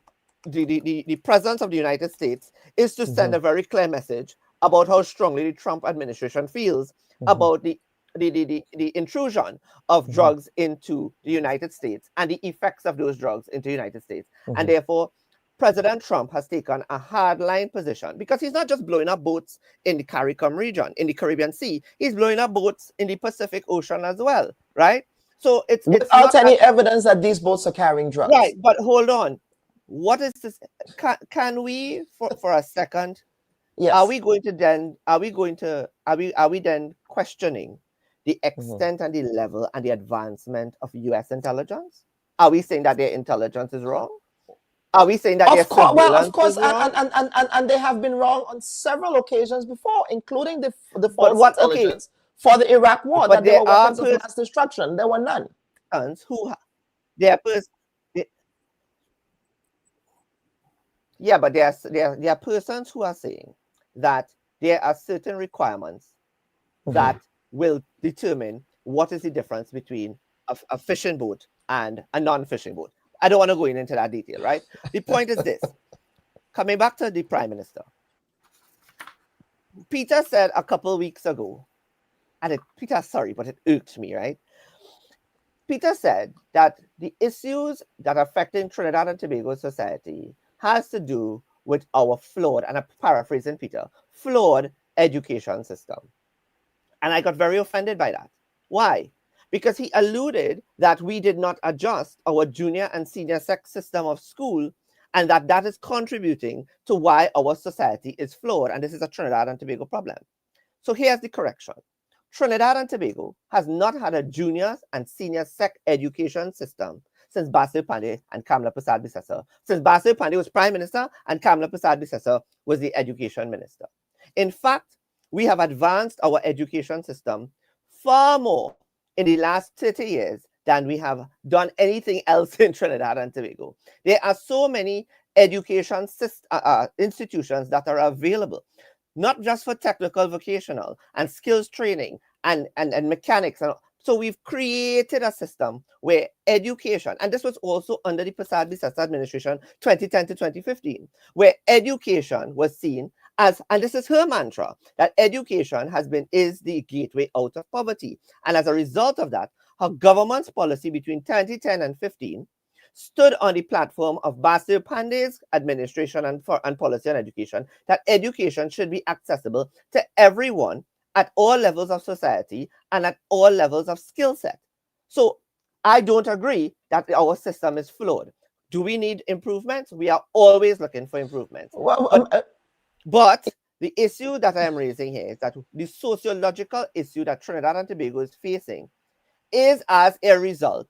presence of the United States is to send a very clear message about how strongly the Trump administration feels about the the intrusion of drugs into the United States and the effects of those drugs into the United States. And therefore, President Trump has taken a hardline position because he's not just blowing up boats in the CARICOM region, in the Caribbean Sea. He's blowing up boats in the Pacific Ocean as well, right? So it's without any evidence that these boats are carrying drugs. Right, but hold on. What is this? Can we, for a second, yes, are we then questioning the extent and the level and the advancement of US intelligence? Are we saying that their intelligence is wrong? Are we saying that their surveillance well, of course, is wrong? and they have been wrong on several occasions before, including the false intelligence for the Iraq War, but that there were weapons of mass destruction. There were none. Yeah, but there are persons who are saying that there are certain requirements that will determine what is the difference between a fishing boat and a non-fishing boat. I don't want to go into that detail, right? The point is this. Coming back to the Prime Minister. Peter said a couple of weeks ago, and sorry, but it irked me, right? Peter said that the issues that are affecting Trinidad and Tobago society has to do with our flawed, and I'm paraphrasing Peter, flawed education system. And I got very offended by that. Why? Because he alluded that we did not adjust our junior and senior sec system of school, and that is contributing to why our society is flawed, and this is a Trinidad and Tobago problem. So here's the correction. Trinidad and Tobago has not had a junior and senior sec education system since Basil Pandey and Kamla Persad Bisessar. Since Basil Pandey was Prime Minister and Kamla Persad Bisessar was the Education Minister. In fact, we have advanced our education system far more in the last 30 years than we have done anything else in Trinidad and Tobago. There are so many education institutions that are available, not just for technical, vocational, and skills training and mechanics. So we've created a system where education, and this was also under the Persad Bisessar administration, 2010 to 2015, where education was seen as, and this is her mantra, that education is the gateway out of poverty. And as a result of that, her government's policy between 2010 and 15 stood on the platform of Basil Pandey's administration and policy on education, that education should be accessible to everyone at all levels of society and at all levels of skill set. So I don't agree that our system is flawed. Do we need improvements? We are always looking for improvements. But the issue that I am raising here is that the sociological issue that Trinidad and Tobago is facing is as a result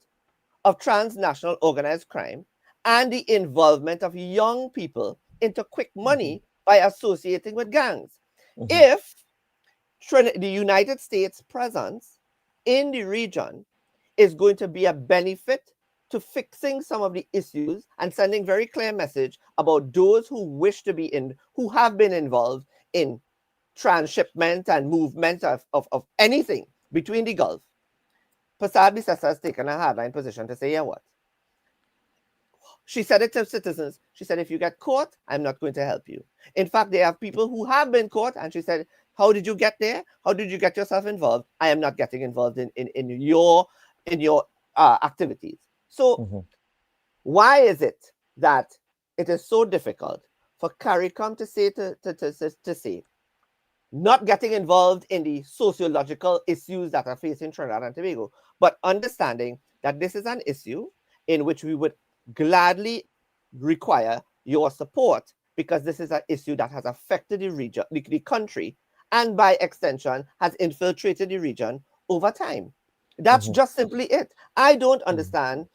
of transnational organized crime and the involvement of young people into quick money by associating with gangs. If the United States presence in the region is going to be a benefit to fixing some of the issues and sending very clear message about those who wish to be who have been involved in transshipment and movement of anything between the Gulf, Persad Bisessar has taken a hardline position to say, yeah, what? She said it to citizens. She said, if you get caught, I'm not going to help you. In fact, there are people who have been caught, and she said, how did you get there? How did you get yourself involved? I am not getting involved in your activities. So why is it that it is so difficult for CARICOM to say not getting involved in the sociological issues that are facing Trinidad and Tobago, but understanding that this is an issue in which we would gladly require your support, because this is an issue that has affected the region, the country, and by extension has infiltrated the region over time. That's just simply it. I don't understand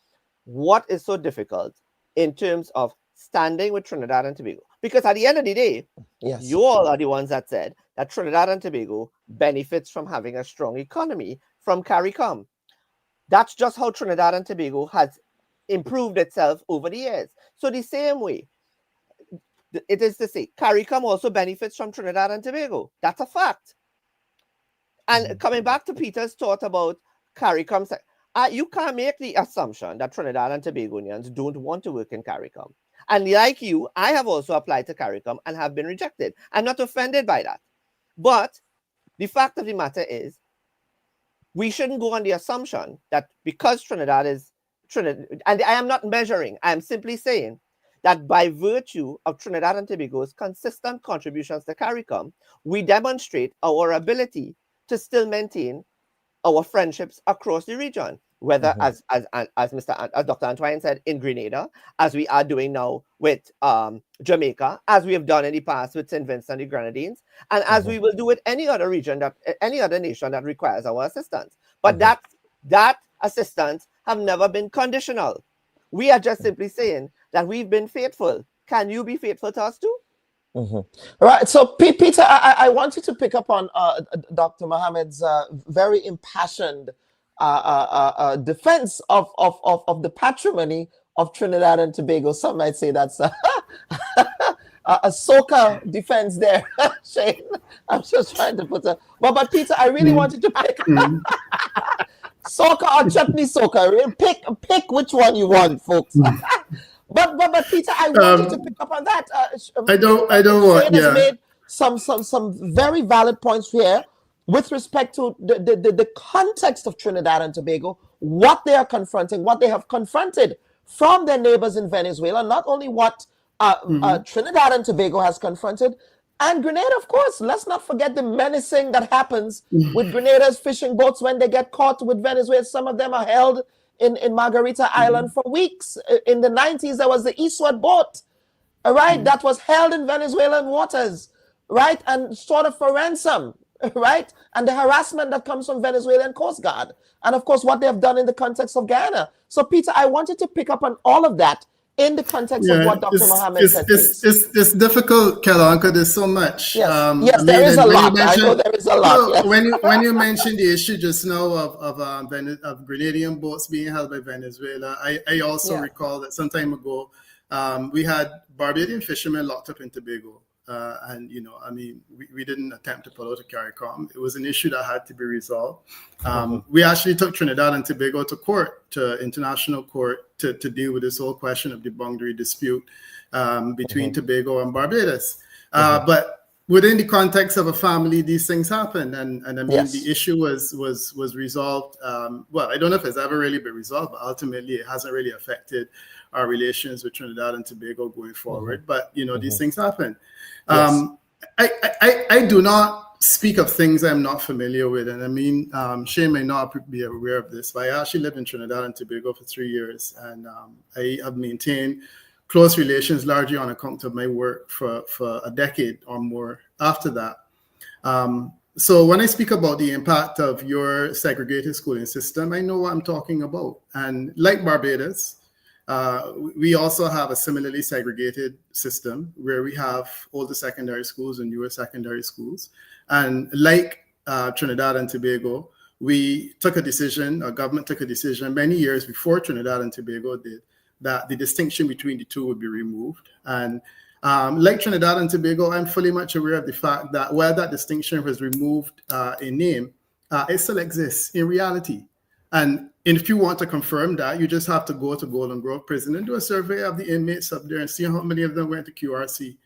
what is so difficult in terms of standing with Trinidad and Tobago. Because at the end of the day, you all are the ones that said that Trinidad and Tobago benefits from having a strong economy from CARICOM. That's just how Trinidad and Tobago has improved itself over the years. So the same way, it is to say, CARICOM also benefits from Trinidad and Tobago. That's a fact. And coming back to Peter's thought about CARICOM, you can't make the assumption that Trinidad and Tobagonians don't want to work in CARICOM. And like you, I have also applied to CARICOM and have been rejected. I'm not offended by that. But the fact of the matter is, we shouldn't go on the assumption that because Trinidad, and I am not measuring, I am simply saying that by virtue of Trinidad and Tobago's consistent contributions to CARICOM, we demonstrate our ability to still maintain our friendships across the region, whether as Dr. Antoine said, in Grenada, as we are doing now with Jamaica, as we have done in the past with St. Vincent and the Grenadines, and as we will do with any other region, any other nation that requires our assistance. But that assistance have never been conditional. We are just simply saying that we've been faithful. Can you be faithful to us too? Right. So, Peter, I want you to pick up on Dr. Mohammed's very impassioned defense of the patrimony of Trinidad and Tobago. Some might say that's a soca defense there, Shane. I'm just trying to put a... But Peter, I really wanted to pick soca or chutney soca. Pick which one you want, folks. But Peter, I wanted to pick up on that. I don't want. Shane has made some very valid points here with respect to the context of Trinidad and Tobago, what they are confronting, what they have confronted from their neighbors in Venezuela, not only what Trinidad and Tobago has confronted, and Grenada, of course. Let's not forget the menacing that happens with Grenada's fishing boats when they get caught with Venezuela. Some of them are held in Margarita Island for weeks. In the 90s, there was the Eastward boat, that was held in Venezuelan waters, and sort of for ransom, and the harassment that comes from Venezuelan Coast Guard, and of course what they have done in the context of Guyana. So, Peter, I wanted to pick up on all of that in the context of what Dr. Mohammed said. It's difficult, Kalanka. There's so much. Yes, there is a lot. I know there is a lot. When you mentioned the issue just now of Grenadian boats being held by Venezuela, I also recall that some time ago we had Barbadian fishermen locked up in Tobago. And we didn't attempt to pull out a CARICOM. It was an issue that had to be resolved. We actually took Trinidad and Tobago to international court to deal with this whole question of the boundary dispute between Tobago and Barbados. But within the context of a family, these things happen, and the issue was resolved. Well, I don't know if it's ever really been resolved, but ultimately it hasn't really affected our relations with Trinidad and Tobago going forward. But these things happen. I do not speak of things I'm not familiar with, and Shane may not be aware of this, but I actually lived in Trinidad and Tobago for 3 years, and I have maintained close relations largely on account of my work for a decade or more after that. So when I speak about the impact of your segregated schooling system, I know what I'm talking about. And like Barbados, we also have a similarly segregated system where we have older secondary schools and newer secondary schools. And like Trinidad and Tobago, we took a decision, our government took a decision many years before Trinidad and Tobago did, that the distinction between the two would be removed. And like Trinidad and Tobago, I'm fully much aware of the fact that where that distinction was removed in name, it still exists in reality. And if you want to confirm that, you just have to go to Golden Grove Prison and do a survey of the inmates up there and see how many of them went to QRC,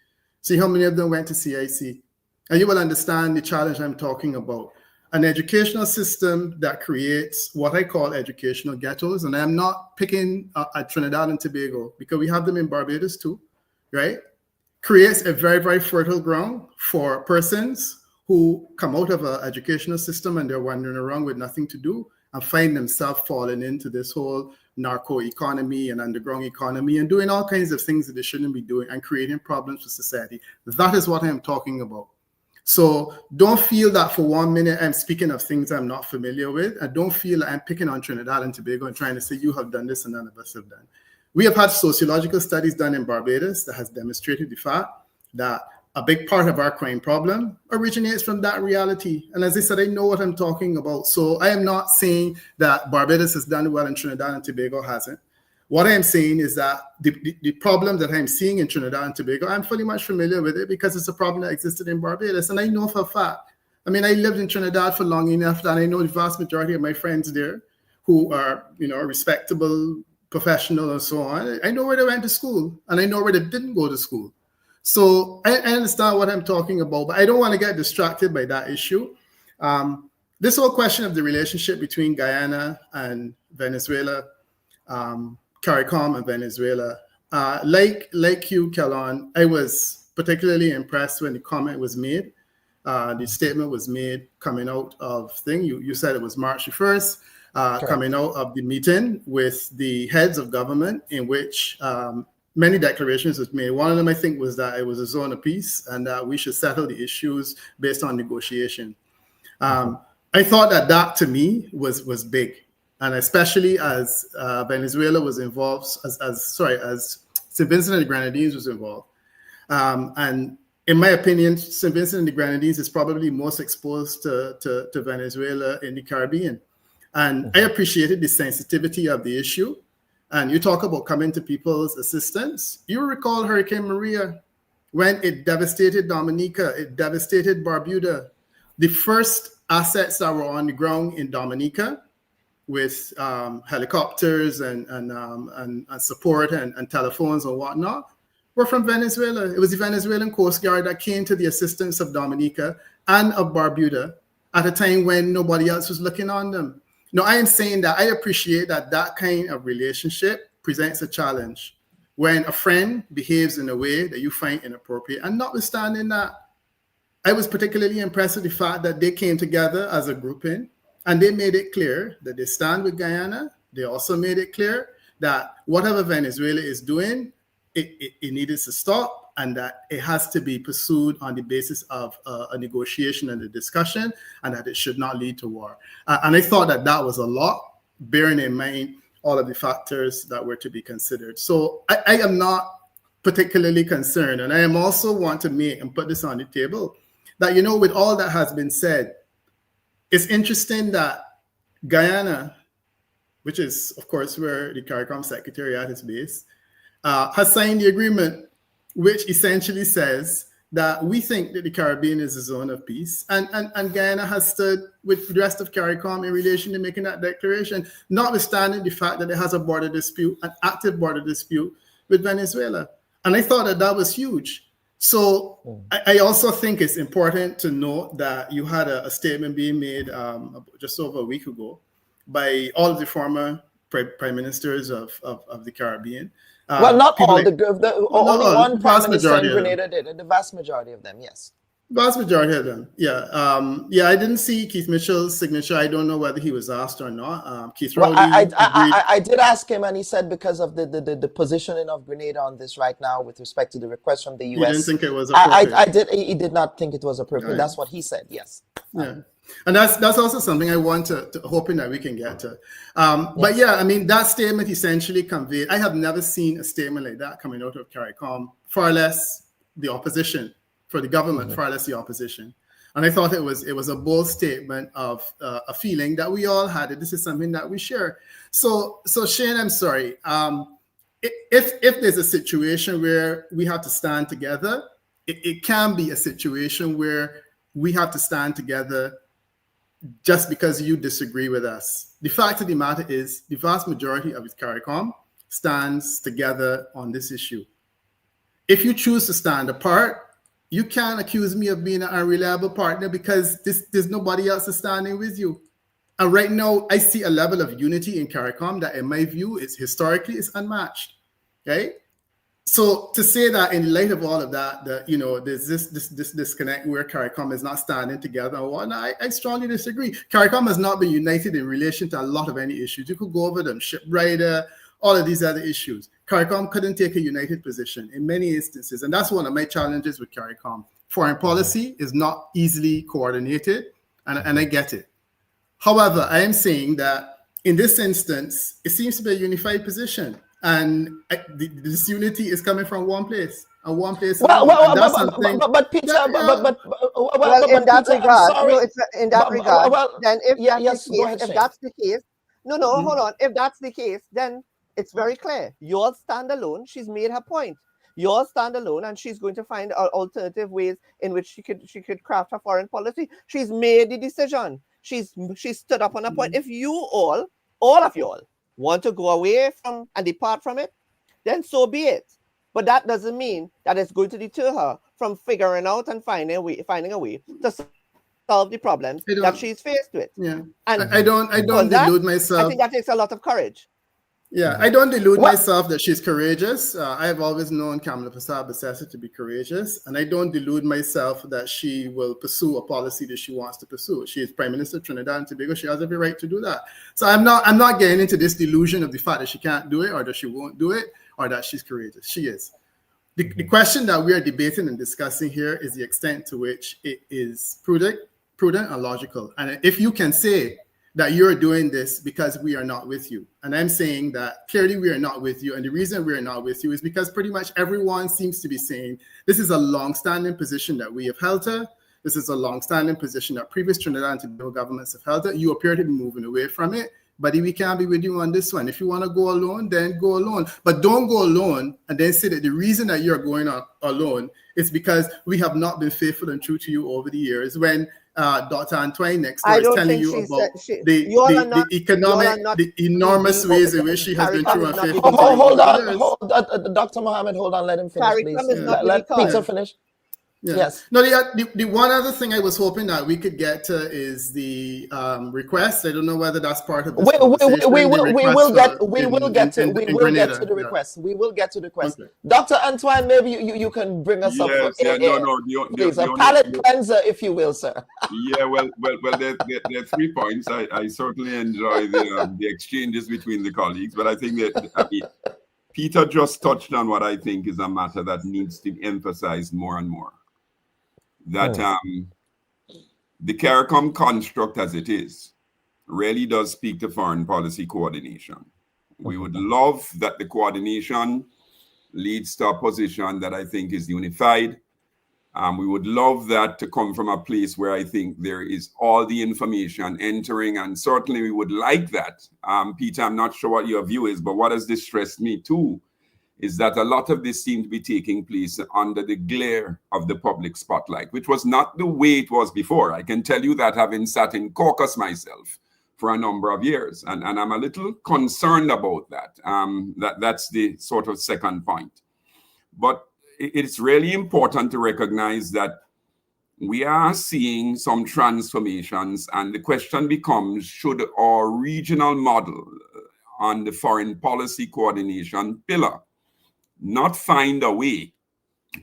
see how many of them went to CIC. And you will understand the challenge I'm talking about. An educational system that creates what I call educational ghettos. And I'm not picking at Trinidad and Tobago because we have them in Barbados too, right? Creates a very, very fertile ground for persons who come out of an educational system and they're wandering around with nothing to do and find themselves falling into this whole narco economy and underground economy and doing all kinds of things that they shouldn't be doing and creating problems for society. That is what I'm talking about. So don't feel that for 1 minute I'm speaking of things I'm not familiar with. And don't feel like I'm picking on Trinidad and Tobago and trying to say you have done this and none of us have done. We have had sociological studies done in Barbados that has demonstrated the fact that a big part of our crime problem originates from that reality. And as I said, I know what I'm talking about. So I am not saying that Barbados has done well and Trinidad and Tobago hasn't. What I am saying is that the problem that I'm seeing in Trinidad and Tobago, I'm fully much familiar with it because it's a problem that existed in Barbados. And I know for a fact, I lived in Trinidad for long enough that I know the vast majority of my friends there who are, respectable, professional and so on. I know where they went to school and I know where they didn't go to school. So I understand what I'm talking about, but I don't want to get distracted by that issue. this whole question of the relationship between Guyana and Venezuela, CARICOM and Venezuela, like you, Kellon, I was particularly impressed when the comment was made. The statement was made coming out of thing. You said it was March 1st, coming out of the meeting with the heads of government, in which many declarations was made. One of them, I think, was that it was a zone of peace and that we should settle the issues based on negotiation. I thought that to me was big, and especially as Venezuela was involved, as St. Vincent and the Grenadines was involved, and in my opinion, St. Vincent and the Grenadines is probably most exposed to Venezuela in the Caribbean, and I appreciated the sensitivity of the issue. And you talk about coming to people's assistance. You recall Hurricane Maria, when it devastated Dominica, it devastated Barbuda. The first assets that were on the ground in Dominica with helicopters and support and telephones and whatnot were from Venezuela. It was the Venezuelan Coast Guard that came to the assistance of Dominica and of Barbuda at a time when nobody else was looking on them. No, I am saying that I appreciate that kind of relationship presents a challenge when a friend behaves in a way that you find inappropriate. And notwithstanding that, I was particularly impressed with the fact that they came together as a grouping and they made it clear that they stand with Guyana. They also made it clear that whatever Venezuela is doing, it needed to stop, and that it has to be pursued on the basis of a negotiation and a discussion, and that it should not lead to war. And I thought that was a lot, bearing in mind all of the factors that were to be considered. So I am not particularly concerned, and I am also want to make and put this on the table, that, you know, with all that has been said, it's interesting that Guyana, which is, of course, where the CARICOM Secretariat is based, has signed the agreement, which essentially says that we think that the Caribbean is a zone of peace. And Guyana has stood with the rest of CARICOM in relation to making that declaration, notwithstanding the fact that it has a border dispute, an active border dispute with Venezuela. And I thought that was huge. So I also think it's important to note that you had a statement being made just over a week ago by all of the former prime ministers of the Caribbean. Well, not all. Only one prime minister in Grenada did. The vast majority of them, yes. Vast majority of them, yeah. I didn't see Keith Mitchell's signature. I don't know whether he was asked or not. Keith Rowley I did ask him, and he said because of the positioning of Grenada on this right now with respect to the request from the U.S. He didn't think it was appropriate. He did not think it was appropriate. Right. That's what he said, yes. Yeah. And that's also something I want to hoping that we can get to. But yeah, I mean, that statement essentially conveyed, I have never seen a statement like that coming out of CARICOM, far less the opposition, for the government, far less the opposition. And I thought it was a bold statement of a feeling that we all had, that this is something that we share. So Shane, I'm sorry. If there's a situation where we have to stand together, it can be a situation where we have to stand together just because you disagree with us. The fact of the matter is, the vast majority of CARICOM stands together on this issue. If you choose to stand apart, you can't accuse me of being an unreliable partner, because there's nobody else standing with you. And right now, I see a level of unity in CARICOM that, in my view, is historically is unmatched. Okay? So to say that in light of all of that, there's this disconnect where CARICOM is not standing together and whatnot, I strongly disagree. CARICOM has not been united in relation to a lot of any issues. You could go over them, ship rider, all of these other issues. CARICOM couldn't take a united position in many instances. And that's one of my challenges with CARICOM. Foreign policy is not easily coordinated, and I get it. However, I am saying that in this instance, it seems to be a unified position. And this unity is coming from one place, and one place. But Peter, in that regard, then if that's the case, hold on. If that's the case, then it's very clear. You all stand alone. She's made her point. You all stand alone, and she's going to find alternative ways in which she could craft her foreign policy. She's made the decision. She's stood up on a point. If you all of you all, want to go away from and depart from it, then so be it. But that doesn't mean that it's going to deter her from figuring out and finding a way to solve the problems that she's faced with. Yeah, and I don't delude myself. I think that takes a lot of courage. Yeah, I don't delude myself that she's courageous. I have always known Kamla Bisessar to be courageous, and I don't delude myself that she will pursue a policy that she wants to pursue. She is Prime Minister of Trinidad and Tobago. She has every right to do that. So I'm not getting into this delusion of the fact that she can't do it, or that she won't do it, or that she's courageous. She is. The question that we are debating and discussing here is the extent to which it is prudent and logical. And if you can say that you're doing this because we are not with you. And I'm saying that clearly we are not with you. And the reason we are not with you is because pretty much everyone seems to be saying this is a long-standing position that we have held to. This is a long-standing position that previous Trinidad and Tobago governments have held to. You appear to be moving away from it. But we can't be with you on this one. If you want to go alone, then go alone. But don't go alone and then say that the reason that you're going alone is because we have not been faithful and true to you over the years. When Dr. Antoine next door is telling you about the enormous ways in which she has been true and faithful. Hold on, Dr. Mohammed, hold on, let him finish, please. Let Peter finish. Yeah. Yes. No, the one other thing I was hoping that we could get to is the request. I don't know whether that's part of this conversation. We will get to the request. We will get to the request. Okay. Dr. Antoine, maybe you can bring us up. Please, a palate cleanser, if you will, sir. Yeah, well, there are 3 points. I certainly enjoy the exchanges between the colleagues, but I think that Peter just touched on what I think is a matter that needs to be emphasized more and more. That the CARICOM construct as it is really does speak to foreign policy coordination. We would love that the coordination leads to a position that I think is unified. We would love that to come from a place where I think there is all the information entering, and certainly we would like that. Peter, I'm not sure what your view is, but what has distressed me too is that a lot of this seemed to be taking place under the glare of the public spotlight, which was not the way it was before. I can tell you that, having sat in caucus myself for a number of years, and I'm a little concerned about that. That's the sort of second point. But it's really important to recognize that we are seeing some transformations, and the question becomes, should our regional model on the foreign policy coordination pillar not find a way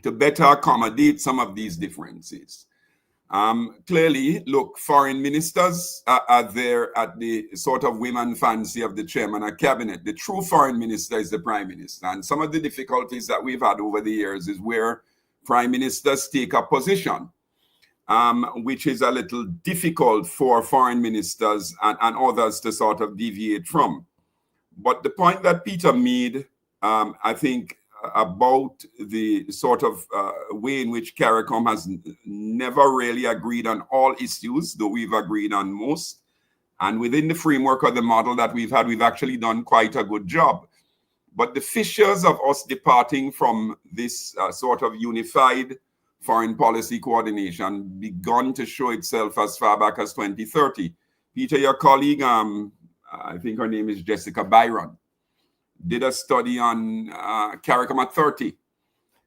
to better accommodate some of these differences? Clearly, look, foreign ministers are there at the sort of whim and fancy of the chairman of cabinet. The true foreign minister is the prime minister. And some of the difficulties that we've had over the years is where prime ministers take a position, which is a little difficult for foreign ministers and others to sort of deviate from. But the point that Peter made, I think, about the sort of way in which CARICOM has never really agreed on all issues, though we've agreed on most. And within the framework of the model that we've had, we've actually done quite a good job. But the fissures of us departing from this sort of unified foreign policy coordination begun to show itself as far back as 2030. Peter, your colleague, I think her name is Jessica Byron, did a study on CARICOM at 30,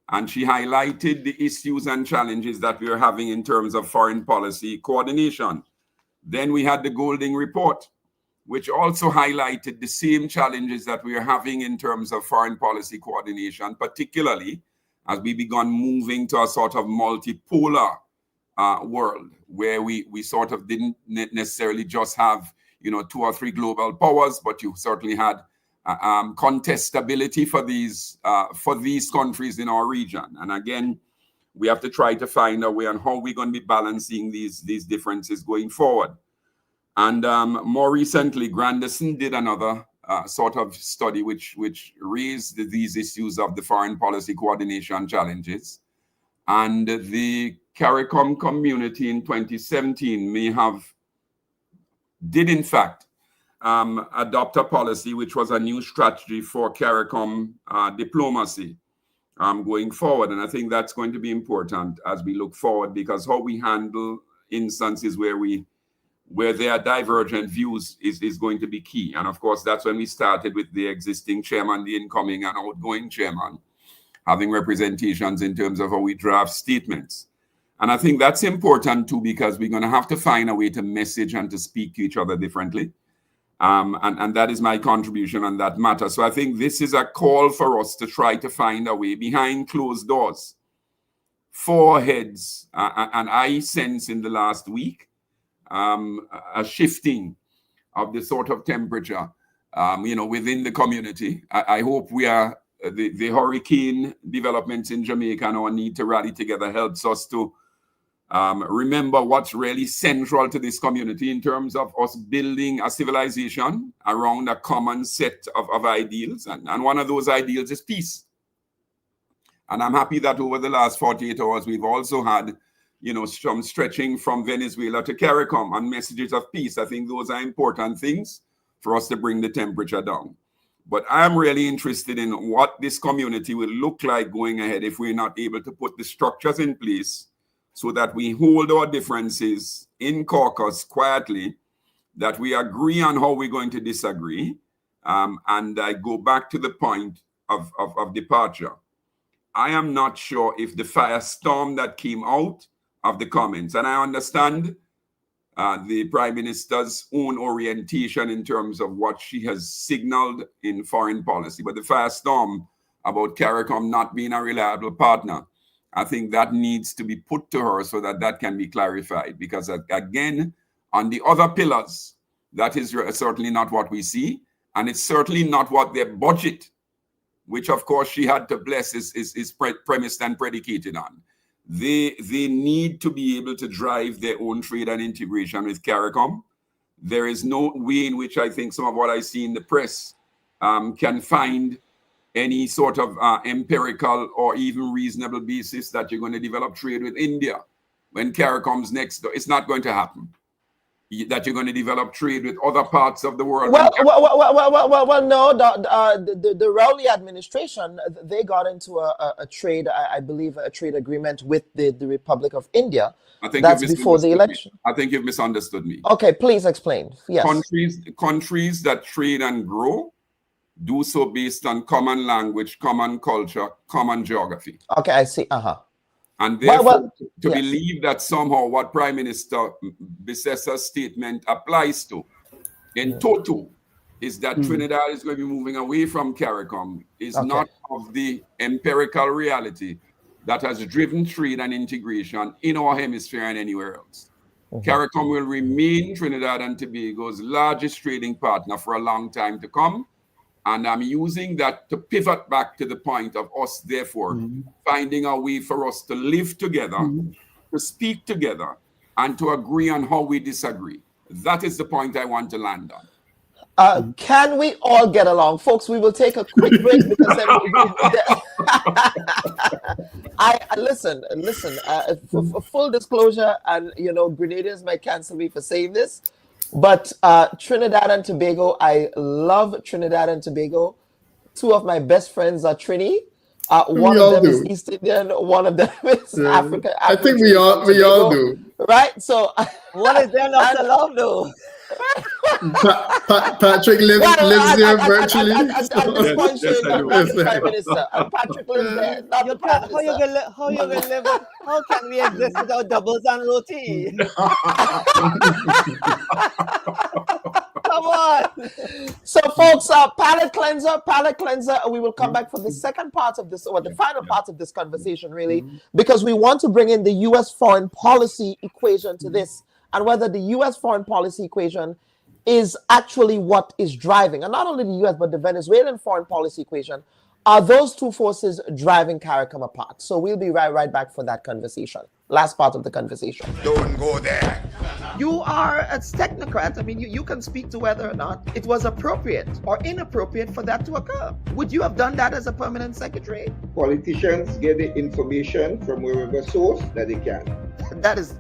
and she highlighted the issues and challenges that we are having in terms of foreign policy coordination. Then we had the Golding Report, which also highlighted the same challenges that we are having in terms of foreign policy coordination, particularly as we began moving to a sort of multipolar world where we sort of didn't necessarily just have 2 or 3 global powers, but you certainly had contestability for these countries in our region. And again, we have to try to find a way on how we're going to be balancing these differences going forward. And more recently, Grandison did another sort of study which raised these issues of the foreign policy coordination challenges. And the CARICOM community in 2017 did in fact adopt a policy which was a new strategy for CARICOM diplomacy going forward. And I think that's going to be important as we look forward, because how we handle instances where there are divergent views is going to be key. And of course, that's when we started with the existing chairman, the incoming and outgoing chairman, having representations in terms of how we draft statements. And I think that's important too, because we're going to have to find a way to message and to speak to each other differently. And that is my contribution on that matter. So I think this is a call for us to try to find a way behind closed doors. Four heads, and I sense in the last week a shifting of the sort of temperature, within the community. I hope we are, the hurricane developments in Jamaica and our need to rally together helps us to remember what's really central to this community in terms of us building a civilization around a common set of ideals. And one of those ideals is peace. And I'm happy that over the last 48 hours, we've also had, some stretching from Venezuela to CARICOM and messages of peace. I think those are important things for us to bring the temperature down. But I'm really interested in what this community will look like going ahead if we're not able to put the structures in place so that we hold our differences in caucus quietly, that we agree on how we're going to disagree. And I go back to the point of departure. I am not sure if the firestorm that came out of the comments, and I understand the Prime Minister's own orientation in terms of what she has signaled in foreign policy, but the firestorm about CARICOM not being a reliable partner, I think that needs to be put to her so that that can be clarified. Because again, on the other pillars, that is certainly not what we see, and it's certainly not what their budget, which of course she had to bless, is premised and predicated on. They need to be able to drive their own trade and integration with CARICOM. There is no way in which I think some of what I see in the press can find any sort of empirical or even reasonable basis that you're going to develop trade with India when CARICOM's next door. It's not going to happen. That you're going to develop trade with other parts of the world. No. The Rowley administration, they got into a trade, I believe, a trade agreement with the Republic of India. I think that's before the election. I think you've misunderstood me. Okay, please explain. Yes. Countries that trade and grow do so based on common language, common culture, common geography. Okay, I see. And therefore, to believe that somehow what Prime Minister Bisessar's statement applies to in total is that Trinidad is going to be moving away from CARICOM is not of the empirical reality that has driven trade and integration in our hemisphere and anywhere else. CARICOM will remain Trinidad and Tobago's largest trading partner for a long time to come. And I'm using that to pivot back to the point of us, therefore, finding a way for us to live together, to speak together, and to agree on how we disagree. That is the point I want to land on. Can we all get along? Folks, we will take a quick break because listen, for full disclosure, and Grenadians might cancel me for saying this, but Trinidad and Tobago, I love Trinidad and Tobago. Two of my best friends are Trini. One of them is East Indian, one of them is African. I think we all do. Right? So what is there not to love though? Patrick lives there virtually. At this point, not the Prime Minister. Patrick lives there, not the Prime Minister. How you gonna live? How can we exist without doubles and roti? Come on. So, folks, palate cleanser. We will come back for the second part of this, or the final part of this conversation, really, because we want to bring in the U.S. foreign policy equation to this, and whether the U.S. foreign policy equation is actually what is driving, and not only the U.S., but the Venezuelan foreign policy equation. Are those two forces driving CARICOM apart? So we'll be right back for that conversation. Last part of the conversation. Don't go there. You are a technocrat. I mean, you can speak to whether or not it was appropriate or inappropriate for that to occur. Would you have done that as a permanent secretary? Politicians get the information from wherever source that they can. That's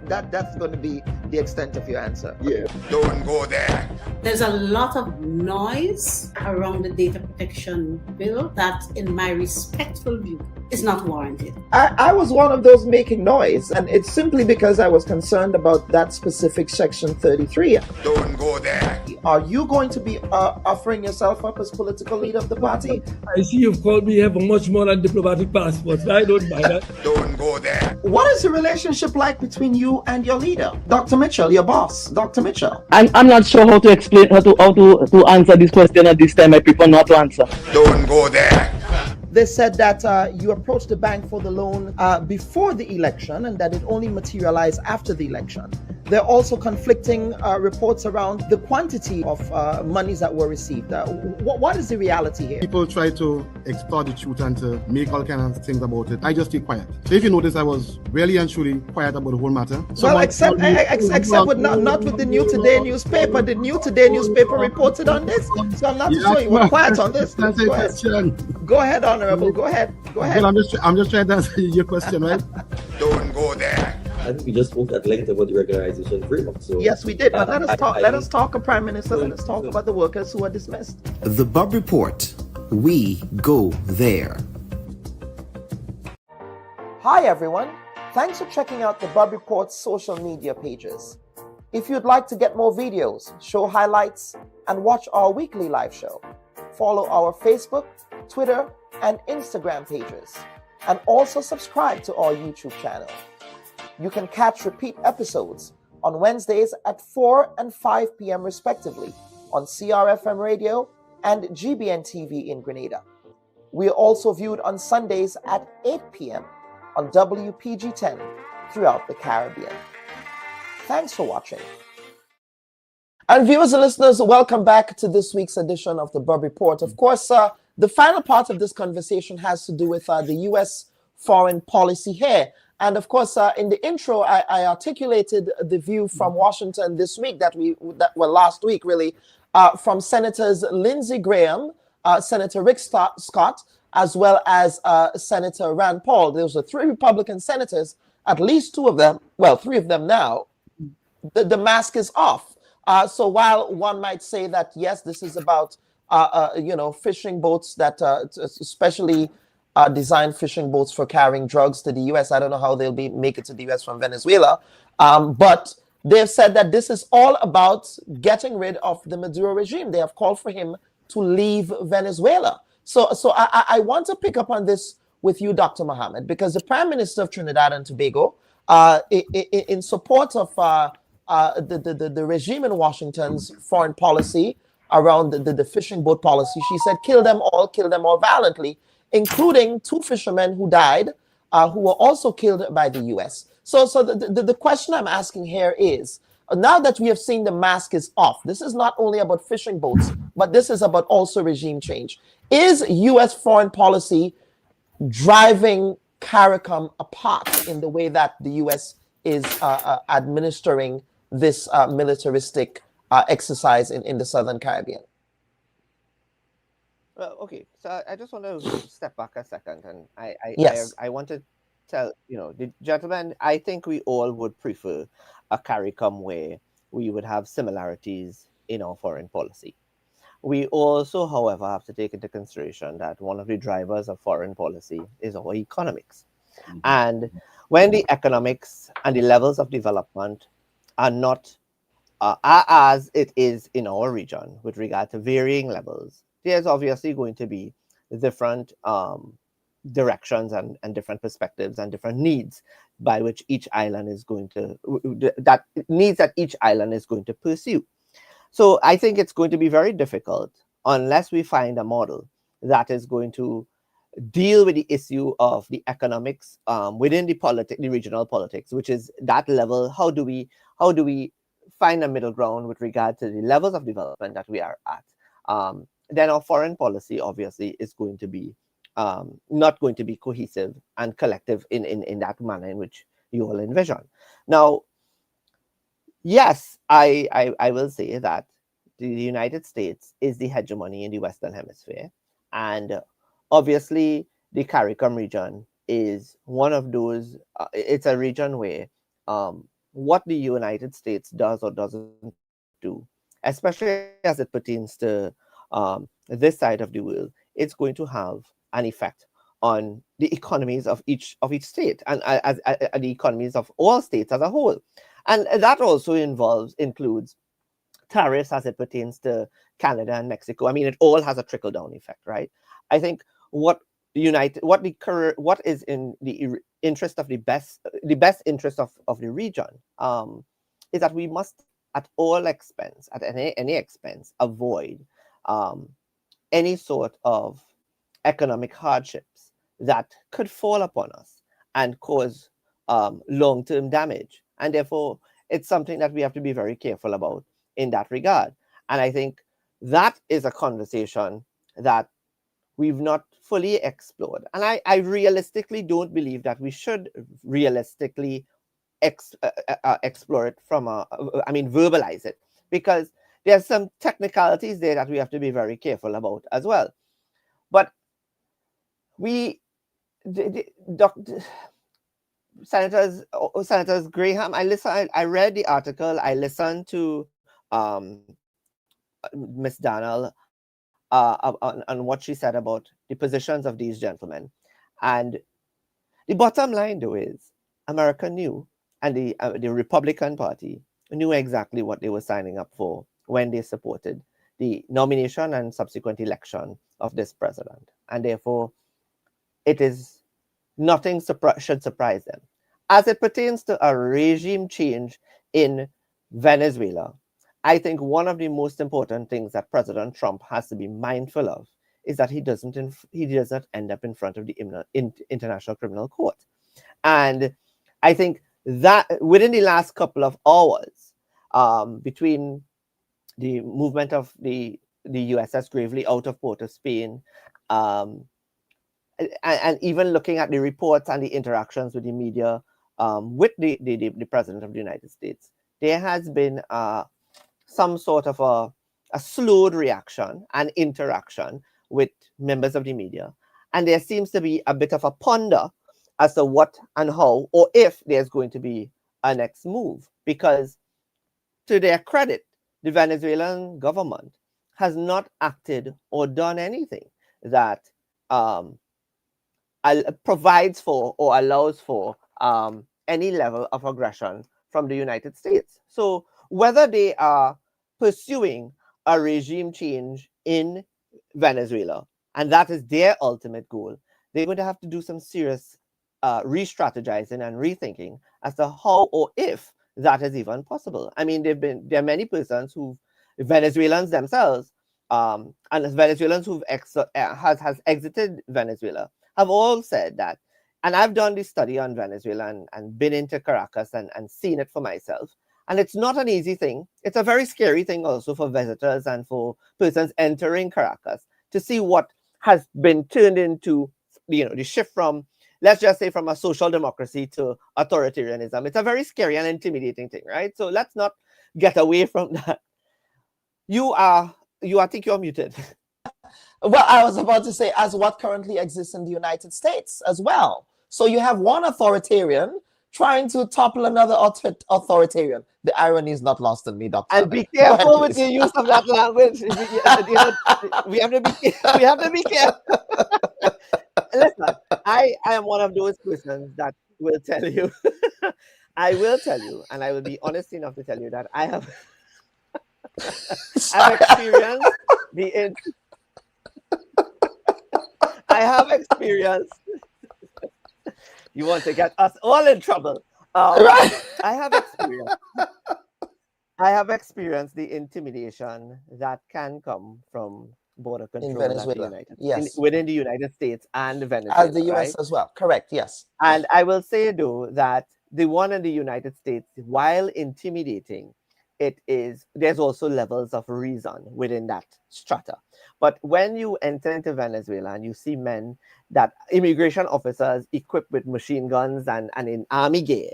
going to be the extent of your answer. Yeah. Don't go there. There's a lot of noise around the data protection bill that, in my respectful view, is not warranted. I was one of those making noise, and it's simply because I was concerned about that specific Section 33. Don't go there. Are you going to be offering yourself up as political leader of the party? I see you've called me have much more than diplomatic passports. I don't buy that. Don't go there. What is the relationship like between you and your leader, Dr. Mitchell, your boss, Dr. Mitchell? I'm not sure how to explain how to answer this question at this time. I prefer not to answer. Don't go there. They said that you approached the bank for the loan before the election and that it only materialized after the election. There are also conflicting reports around the quantity of monies that were received. What is the reality here? People try to extort the truth and to make all kinds of things about it. I just stay quiet. So if you notice, I was really and truly quiet about the whole matter. Well, except with not with the New Today newspaper. The New Today newspaper reported on this. So I'm not sure you were quiet on this. Go ahead, Honorable. Go ahead. Well, I'm just trying to answer your question, right? Don't go there. I think we just spoke at length about the regularization framework. So yes, we did. But let us talk, Prime Minister. Let us talk about the workers who are dismissed. The Bubb Report. We go there. Hi, everyone. Thanks for checking out the Bubb Report's social media pages. If you'd like to get more videos, show highlights, and watch our weekly live show, follow our Facebook, Twitter, and Instagram pages, and also subscribe to our YouTube channel. You can catch repeat episodes on Wednesdays at 4 and 5 p.m. respectively on CRFM Radio and GBN TV in Grenada. We are also viewed on Sundays at 8 p.m. on WPG 10 throughout the Caribbean. Thanks for watching. And viewers and listeners, welcome back to this week's edition of the Bubb Report. Of course, the final part of this conversation has to do with the U.S. foreign policy here. And of course, in the intro, I articulated the view from Washington this week last week, really, from Senators Lindsey Graham, Senator Rick Scott, as well as Senator Rand Paul. Those are three Republican senators, at least two of them, well, three of them now. The mask is off. So while one might say that, yes, this is about, fishing boats that especially designed fishing boats for carrying drugs to the U.S. I don't know how they'll make it to the U.S. from Venezuela. But they've said that this is all about getting rid of the Maduro regime. They have called for him to leave Venezuela. So I want to pick up on this with you, Dr. Mohammed, because the Prime Minister of Trinidad and Tobago, in support of the regime in Washington's foreign policy around the fishing boat policy, she said, kill them all violently, including two fishermen who died, who were also killed by the U.S. So the question I'm asking here is, now that we have seen the mask is off, this is not only about fishing boats, but this is about also regime change. Is U.S. foreign policy driving CARICOM apart in the way that the U.S. is administering this militaristic exercise in the Southern Caribbean? Well, okay, so I just want to step back a second, and I want to tell, the gentlemen, I think we all would prefer a CARICOM where we would have similarities in our foreign policy. We also, however, have to take into consideration that one of the drivers of foreign policy is our economics. Mm-hmm. And when the economics and the levels of development are not as it is in our region with regard to varying levels, there's obviously going to be different directions and different perspectives and different needs by which each island is going to, that each island is going to pursue. So I think it's going to be very difficult unless we find a model that is going to deal with the issue of the economics within the regional politics, which is that level. How do we find a middle ground with regard to the levels of development that we are at? Then our foreign policy obviously is going to be not going to be cohesive and collective in that manner in which you all envision. Now, yes, I will say that the United States is the hegemony in the Western Hemisphere, and obviously the CARICOM region is one of those. It's a region where what the United States does or doesn't do, especially as it pertains to this side of the world, it's going to have an effect on the economies of each state and the economies of all states as a whole. And that also includes tariffs as it pertains to Canada and Mexico. I mean, it all has a trickle-down effect, right? I think what is in the interest of the best interest of the region is that we must at all expense, at any expense, avoid any sort of economic hardships that could fall upon us and cause long-term damage. And therefore, it's something that we have to be very careful about in that regard. And I think that is a conversation that we've not fully explored. And I realistically don't believe that we should realistically explore it verbalize it, because there's some technicalities there that we have to be very careful about as well. But Senators Graham, I read the article, I listened to Miss Daniel on what she said about the positions of these gentlemen. And the bottom line, though, is America knew, and the Republican Party knew exactly what they were signing up for when they supported the nomination and subsequent election of this president. And therefore, it is nothing should surprise them. As it pertains to a regime change in Venezuela, I think one of the most important things that President Trump has to be mindful of is that he does not end up in front of the International Criminal Court. And I think that within the last couple of hours, between the movement of the USS Gravely out of Port of Spain, and even looking at the reports and the interactions with the media with the President of the United States, there has been some sort of a slowed reaction and interaction with members of the media. And there seems to be a bit of a ponder as to what and how, or if there's going to be a next move. Because to their credit, the Venezuelan government has not acted or done anything that provides for or allows for any level of aggression from the United States. So whether they are pursuing a regime change in Venezuela, and that is their ultimate goal, they're going to have to do some serious re-strategizing and rethinking as to how or if that is even possible. I mean, there are many persons Venezuelans themselves, and Venezuelans who've has exited Venezuela, have all said that, and I've done this study on Venezuela and been into Caracas and seen it for myself. And it's not an easy thing. It's a very scary thing also for visitors and for persons entering Caracas to see what has been turned into, the shift from, let's just say, from a social democracy to authoritarianism. It's a very scary and intimidating thing, right? So let's not get away from that. I think you're muted. Well, I was about to say, as what currently exists in the United States as well. So you have one authoritarian trying to topple another authoritarian. The irony is not lost on me, Doctor. And be careful with the use of that language. We have to be careful. Listen, I am one of those persons that will tell you, I will tell you, and I will be honest enough to tell you that I have experienced I have experienced. You want to get us all in trouble. Right. I have experienced the intimidation that can come from border control in Venezuela. Within the United States and Venezuela. As the US, right? As well. Correct, yes. And I will say, though, that the one in the United States, while intimidating, there's also levels of reason within that strata. But when you enter into Venezuela and you see immigration officers equipped with machine guns and in army gear,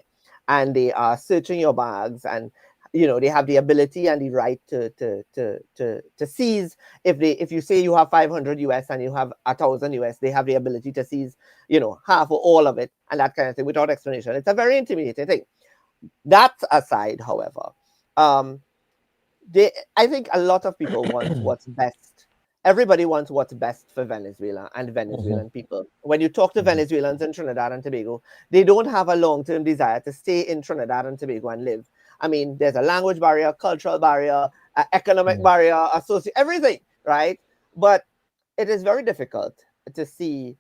and they are searching your bags, and they have the ability and the right to seize. If you say you have 500 US and you have 1,000 US, they have the ability to seize, half or all of it, and that kind of thing without explanation. It's a very intimidating thing. That aside, however, I think a lot of people want what's best everybody wants what's best for Venezuela and Venezuelan people. When you talk to Venezuelans in Trinidad and Tobago, they don't have a long-term desire to stay in Trinidad and Tobago and live. I mean, there's a language barrier, cultural barrier, economic barrier, everything, right? But it is very difficult to see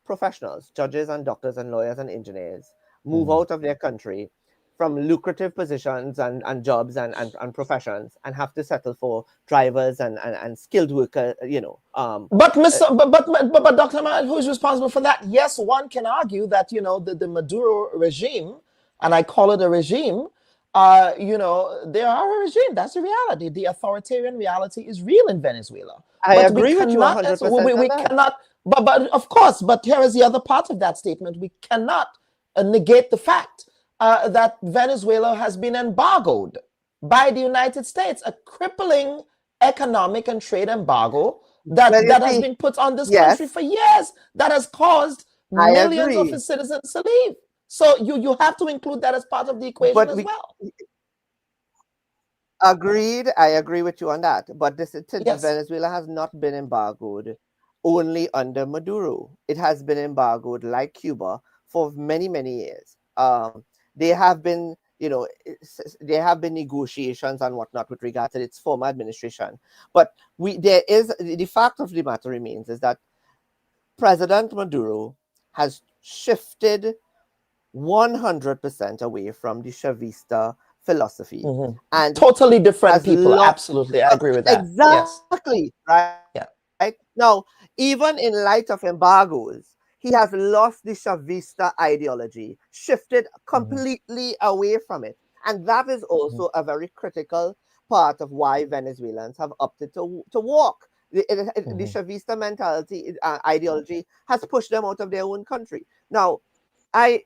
professionals, judges and doctors and lawyers and engineers move out of their country from lucrative positions and jobs and professions and have to settle for drivers and skilled worker, But Dr. Ahmad, who is responsible for that? Yes, one can argue that, the Maduro regime, and I call it a regime, they are a regime. That's the reality. The authoritarian reality is real in Venezuela. I agree with you 100%. We cannot, but of course, but here is the other part of that statement. We cannot negate the fact that Venezuela has been embargoed by the United States, a crippling economic and trade embargo that has been put on this country for years, that has caused millions of its citizens to leave. So you have to include that as part of the equation as well. Agreed. I agree with you on that. But Venezuela has not been embargoed only under Maduro. It has been embargoed like Cuba for many, many years. There have been, there have been negotiations and whatnot with regard to its former administration. But the fact of the matter remains is that President Maduro has shifted 100% away from the Chavista philosophy. And totally different people. Absolutely. I agree with that. Exactly. Yes. Right. Yeah. Right. Now, even in light of embargoes, he has lost the Chavista ideology, shifted completely away from it. And that is also a very critical part of why Venezuelans have opted to walk. The Chavista mentality, ideology has pushed them out of their own country. Now, I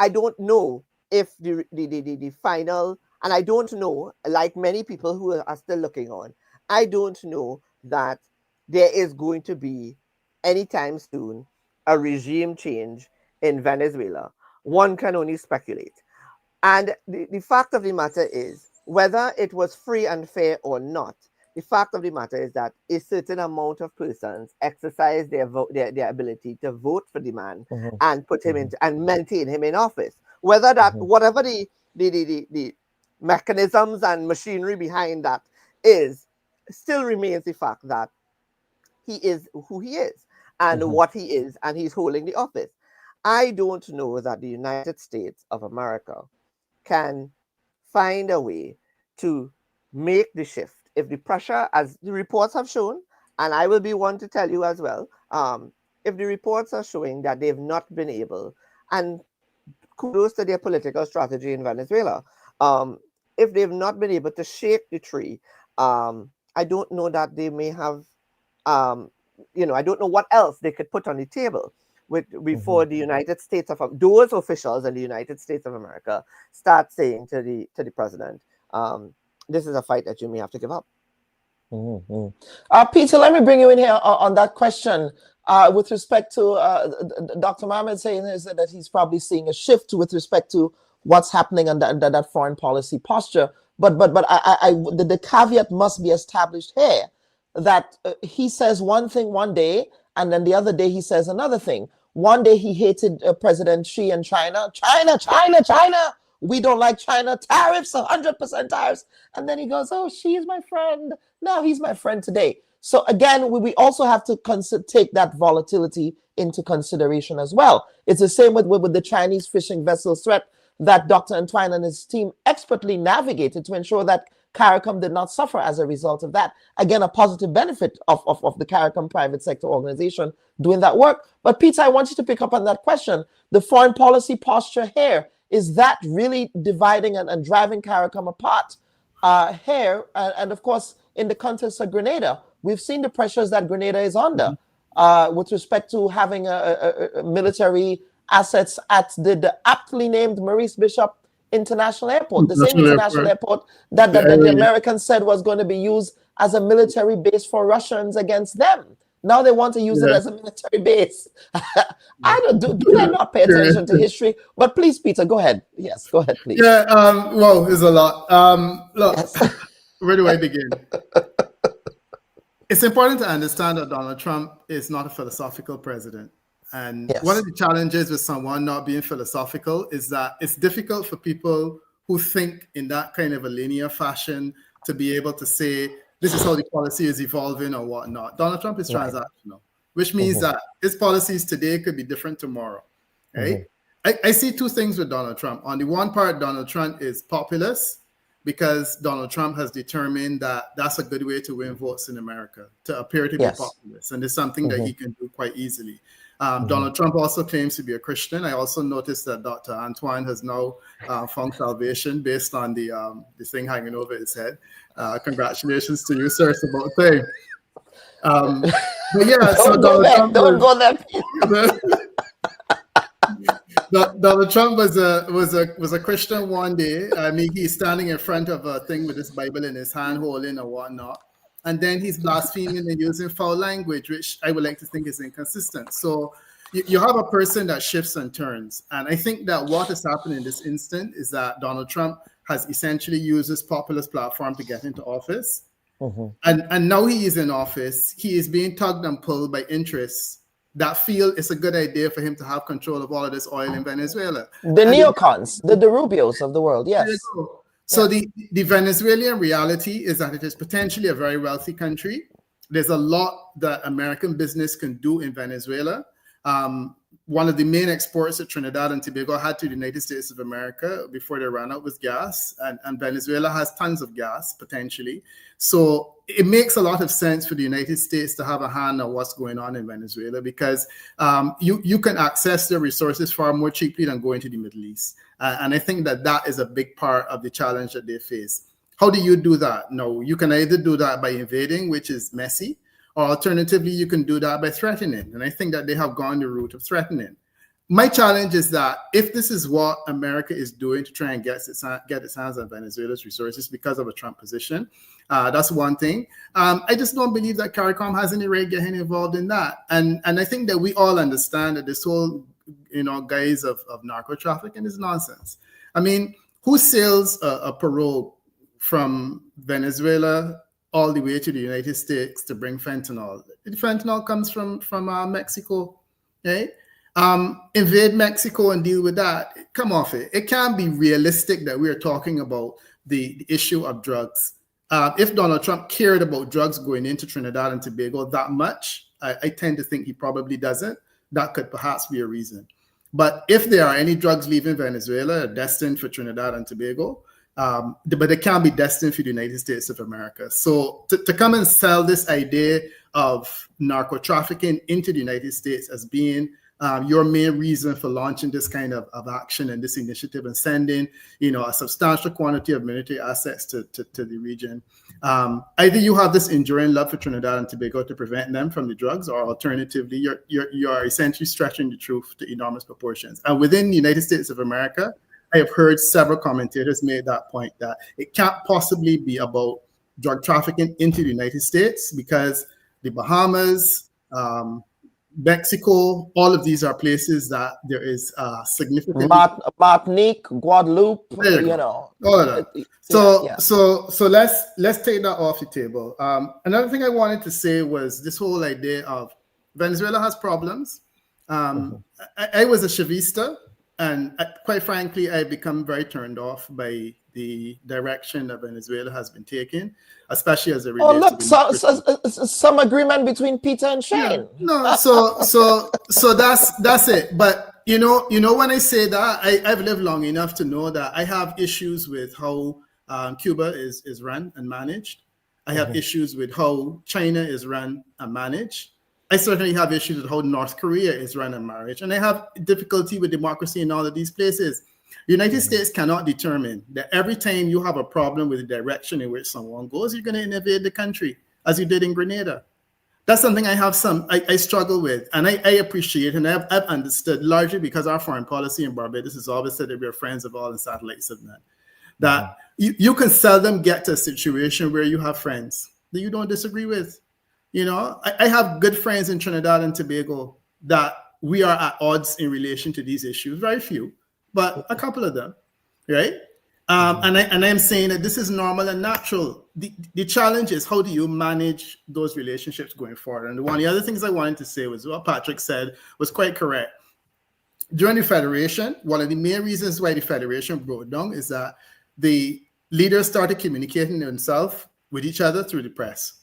don't know if the final, and I don't know, like many people who are still looking on, I don't know that there is going to be anytime soon a regime change in Venezuela. One can only speculate. And the fact of the matter is, whether it was free and fair or not, the fact of the matter is that a certain amount of persons exercise their ability to vote for the man and put him into and maintain him in office. Whether that, whatever the mechanisms and machinery behind that is, still remains the fact that he is who he is and what he is, and he's holding the office. I don't know that the United States of America can find a way to make the shift. If the pressure, as the reports have shown, and I will be one to tell you as well, if the reports are showing that they've not been able, and kudos to their political strategy in Venezuela, if they've not been able to shake the tree, I don't know that they may have, I don't know what else they could put on the table before the United States of those officials in the United States of America start saying to the president, this is a fight that you may have to give up. Peter, let me bring you in here on that question with respect to Dr. Mohammed saying that he's probably seeing a shift with respect to what's happening under that foreign policy posture. But the caveat must be established here that he says one thing one day, and then the other day he says another thing. One day he hated President Xi and China. China. We don't like China. Tariffs, 100% tariffs. And then he goes, oh, Xi is my friend. No, he's my friend today. So again, we also have to take that volatility into consideration as well. It's the same with the Chinese fishing vessel threat that Dr. Antoine and his team expertly navigated to ensure that CARICOM did not suffer as a result of that. Again, a positive benefit of the CARICOM private sector organization doing that work. But Peter, I want you to pick up on that question. The foreign policy posture here, is that really dividing and driving CARICOM apart here? And of course, in the context of Grenada, we've seen the pressures that Grenada is under with respect to having a military assets at the aptly named Maurice Bishop International Airport, the same international airport that the Americans said was going to be used as a military base for Russians against them. Now they want to use it as a military base. I don't do they not pay attention to history? But please, Peter, go ahead. Yes, go ahead, please. Yeah, well, there's a lot. Look, where do I begin? It's important to understand that Donald Trump is not a philosophical president. And one of the challenges with someone not being philosophical is that it's difficult for people who think in that kind of a linear fashion to be able to say, this is how the policy is evolving or whatnot. Donald Trump is transactional, which means that his policies today could be different tomorrow, right? I see two things with Donald Trump. On the one part, Donald Trump is populist because Donald Trump has determined that that's a good way to win votes in America, to appear to be populist. And it's something that he can do quite easily. Donald Trump also claims to be a Christian. I also noticed that Dr. Antoine has now found salvation based on the thing hanging over his head. Congratulations to you, sir. It's about time. But yeah, so Donald Trump Donald Trump was a Christian one day. I mean, he's standing in front of a thing with his Bible in his hand, holding or whatnot. And then he's blaspheming and using foul language, which I would like to think is inconsistent. So you have a person that shifts and turns. And I think that what has happened in this instant is that Donald Trump has essentially used his populist platform to get into office. And now he is in office. He is being tugged and pulled by interests that feel it's a good idea for him to have control of all of this oil in Venezuela. The neocons, the Rubios of the world, yes. So the Venezuelan reality is that it is potentially a very wealthy country. There's a lot that American business can do in Venezuela. One of the main exports that Trinidad and Tobago had to the United States of America before they ran out was gas, and Venezuela has tons of gas potentially. So it makes a lot of sense for the United States to have a hand on what's going on in Venezuela because you can access the resources far more cheaply than going to the Middle East. And I think that is a big part of the challenge that they face. How do you do that? No, you can either do that by invading, which is messy, or alternatively, you can do that by threatening. And I think that they have gone the route of threatening. My challenge is that if this is what America is doing to try and get its hands on Venezuela's resources because of a Trump position, that's one thing. I just don't believe that CARICOM has any right getting involved in that. And I think that we all understand that this whole guise of narco trafficking is nonsense. I mean, who sails a pirogue from Venezuela all the way to the United States to bring fentanyl? The fentanyl comes from Mexico, right? Invade Mexico and deal with that. Come off it. It can't be realistic that we're talking about the issue of drugs. If Donald Trump cared about drugs going into Trinidad and Tobago that much, I tend to think he probably doesn't. That could perhaps be a reason. But if there are any drugs leaving Venezuela destined for Trinidad and Tobago, but they can't be destined for the United States of America. So to come and sell this idea of narco trafficking into the United States as being your main reason for launching this kind of action and this initiative and sending, a substantial quantity of military assets to the region. Either you have this enduring love for Trinidad and Tobago to prevent them from the drugs, or alternatively, you are essentially stretching the truth to enormous proportions. And within the United States of America, I have heard several commentators make that point, that it can't possibly be about drug trafficking into the United States because the Bahamas, Mexico, all of these are places that there is significant Martinique, Guadeloupe, all of that. So let's take that off the table. Another thing I wanted to say was this whole idea of Venezuela has problems. I was a Chavista, and quite frankly, I've become very turned off by the direction that Venezuela has been taking, especially as it relates to some agreement between Peter and Shane. Yeah. No, so that's it. But you know, when I say that, I've lived long enough to know that I have issues with how Cuba is run and managed. I have issues with how China is run and managed. I certainly have issues with how North Korea is run and managed, and I have difficulty with democracy in all of these places. The United States cannot determine that every time you have a problem with the direction in which someone goes, you're going to invade the country, as you did in Grenada. That's something I struggle with, and I appreciate, and I've understood, largely because our foreign policy in Barbados has always said that we're friends of all and satellites of none. That you can seldom get to a situation where you have friends that you don't disagree with. I have good friends in Trinidad and Tobago that we are at odds in relation to these issues. Very few, but a couple of them, right? And I'm saying that this is normal and natural. The challenge is, how do you manage those relationships going forward? And one of the other things I wanted to say was what Patrick said was quite correct. During the Federation, one of the main reasons why the Federation broke down is that the leaders started communicating themselves with each other through the press.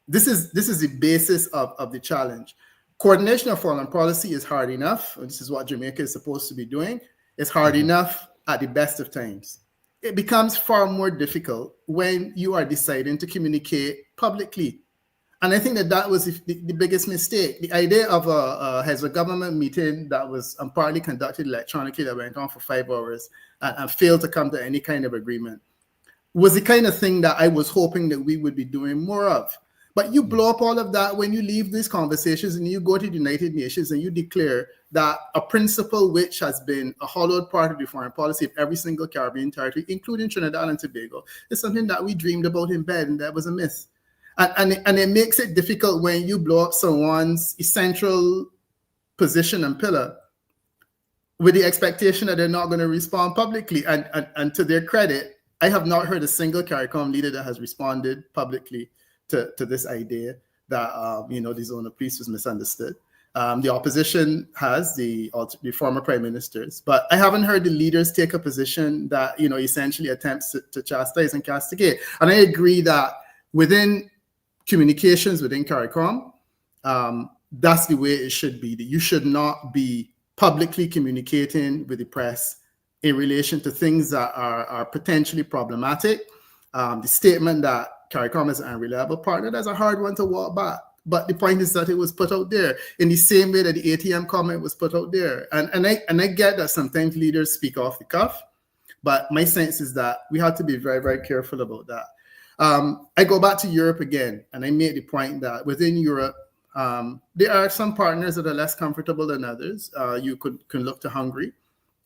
This is the basis of the challenge. Coordination of foreign policy is hard enough, and this is what Jamaica is supposed to be doing. It's hard enough at the best of times. It becomes far more difficult when you are deciding to communicate publicly. And I think that was the biggest mistake. The idea of a heads of government meeting that was partly conducted electronically that went on for 5 hours and failed to come to any kind of agreement was the kind of thing that I was hoping that we would be doing more of. But you blow up all of that when you leave these conversations and you go to the United Nations and you declare that a principle which has been a hollowed part of the foreign policy of every single Caribbean territory, including Trinidad and Tobago, is something that we dreamed about in bed, and that was a myth. And it makes it difficult when you blow up someone's essential position and pillar with the expectation that they're not going to respond publicly. And to their credit, I have not heard a single CARICOM leader that has responded publicly to this idea that the zone of peace was misunderstood. The opposition has the former prime ministers, but I haven't heard the leaders take a position that essentially attempts to chastise and castigate. And I agree that within communications within CARICOM, that's the way it should be. That you should not be publicly communicating with the press in relation to things that are potentially problematic. The statement that CARICOM is an unreliable partner, that's a hard one to walk back. But the point is that it was put out there in the same way that the ATM comment was put out there. And I get that sometimes leaders speak off the cuff, but my sense is that we have to be very, very careful about that. I go back to Europe again, and I made the point that within Europe, there are some partners that are less comfortable than others. You can look to Hungary,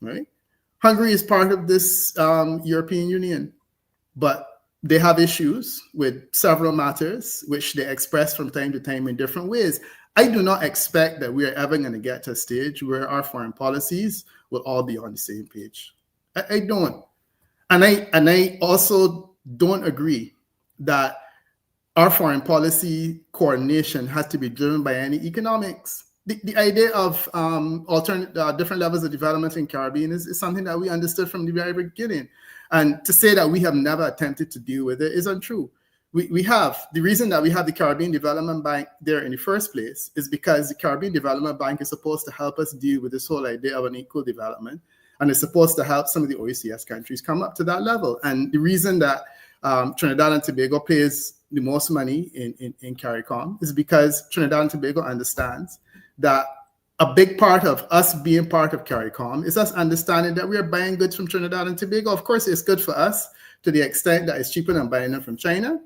right? Hungary is part of this European Union, but they have issues with several matters, which they express from time to time in different ways. I do not expect that we are ever going to get to a stage where our foreign policies will all be on the same page. I don't. And I also don't agree that our foreign policy coordination has to be driven by any economics. The idea of different levels of development in Caribbean is something that we understood from the very beginning. And to say that we have never attempted to deal with it is untrue. We have. The reason that we have the Caribbean Development Bank there in the first place is because the Caribbean Development Bank is supposed to help us deal with this whole idea of an equal development. And it's supposed to help some of the OECS countries come up to that level. And the reason that Trinidad and Tobago pays the most money in CARICOM is because Trinidad and Tobago understands that a big part of us being part of CARICOM is us understanding that we are buying goods from Trinidad and Tobago. Of course, it's good for us to the extent that it's cheaper than buying them from China,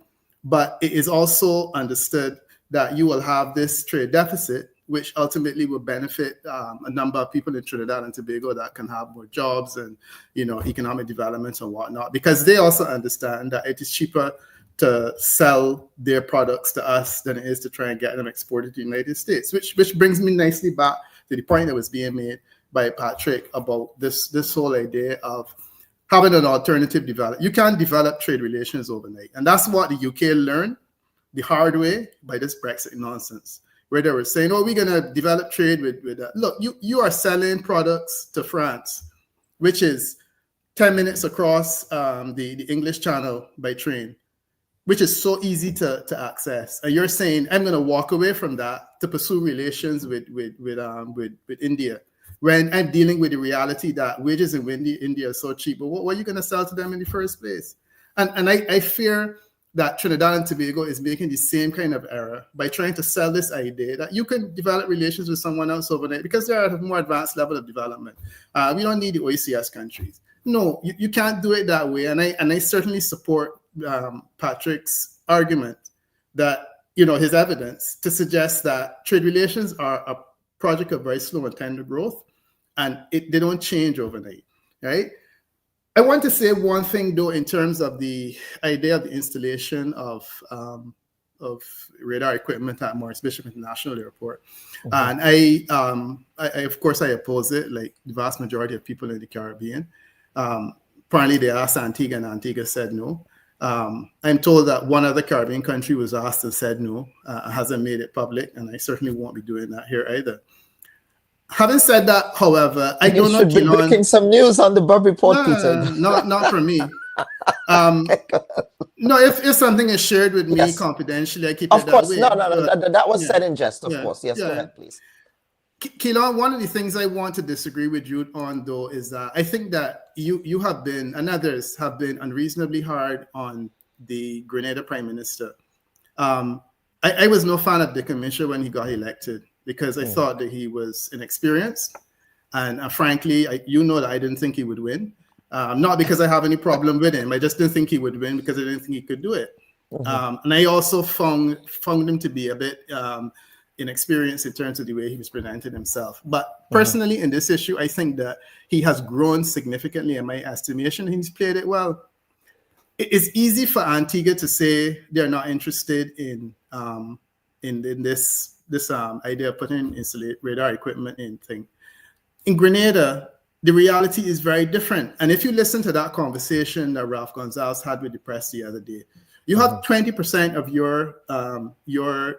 but it is also understood that you will have this trade deficit, which ultimately will benefit a number of people in Trinidad and Tobago that can have more jobs and economic developments and whatnot, because they also understand that it is cheaper to sell their products to us than it is to try and get them exported to the United States, which brings me nicely back to the point that was being made by Patrick about this whole idea of having an alternative development. You can't develop trade relations overnight. And that's what the UK learned the hard way by this Brexit nonsense, where they were saying, oh, we're going to develop trade with that. Look, you are selling products to France, which is 10 minutes across the English Channel by train, which is so easy to access. And you're saying, I'm going to walk away from that to pursue relations with India, when I'm dealing with the reality that wages in India are so cheap. But what are you going to sell to them in the first place? And I fear that Trinidad and Tobago is making the same kind of error by trying to sell this idea that you can develop relations with someone else overnight because they're at a more advanced level of development. We don't need the OECS countries. No, you can't do it that way. And I certainly support Patrick's argument that, his evidence to suggest that trade relations are a project of very slow and tender growth, and they don't change overnight, right? I want to say one thing, though, in terms of the idea of the installation of radar equipment at Maurice Bishop International Airport. And I of course, I oppose it, like the vast majority of people in the Caribbean. apparently they asked Antigua and Antigua said no. I'm told that one other Caribbean country was asked and said no, hasn't made it public, and I certainly won't be doing that here either. Having said that, however, I don't know. You should be breaking some news on the Bubb Report, Peter. Not for me. No, if something is shared with me confidentially, I keep it that way. No. That was said in jest, of course. Yes, go ahead, please. Keelan, one of the things I want to disagree with you on, though, is that I think that you have been, and others have been, unreasonably hard on the Grenada Prime Minister. I was no fan of Dick Mitchell when he got elected because I thought that he was inexperienced. And frankly, you know that I didn't think he would win. Not because I have any problem with him. I just didn't think he would win because I didn't think he could do it. And I also found him to be a bit inexperienced in terms of the way he was presenting himself. But personally, in this issue, I think that he has grown significantly in my estimation. He's played it well. It's easy for Antigua to say they're not interested in this idea of putting radar equipment in thing. In Grenada, the reality is very different. And if you listen to that conversation that Ralph Gonzalez had with the press the other day, you have 20% of your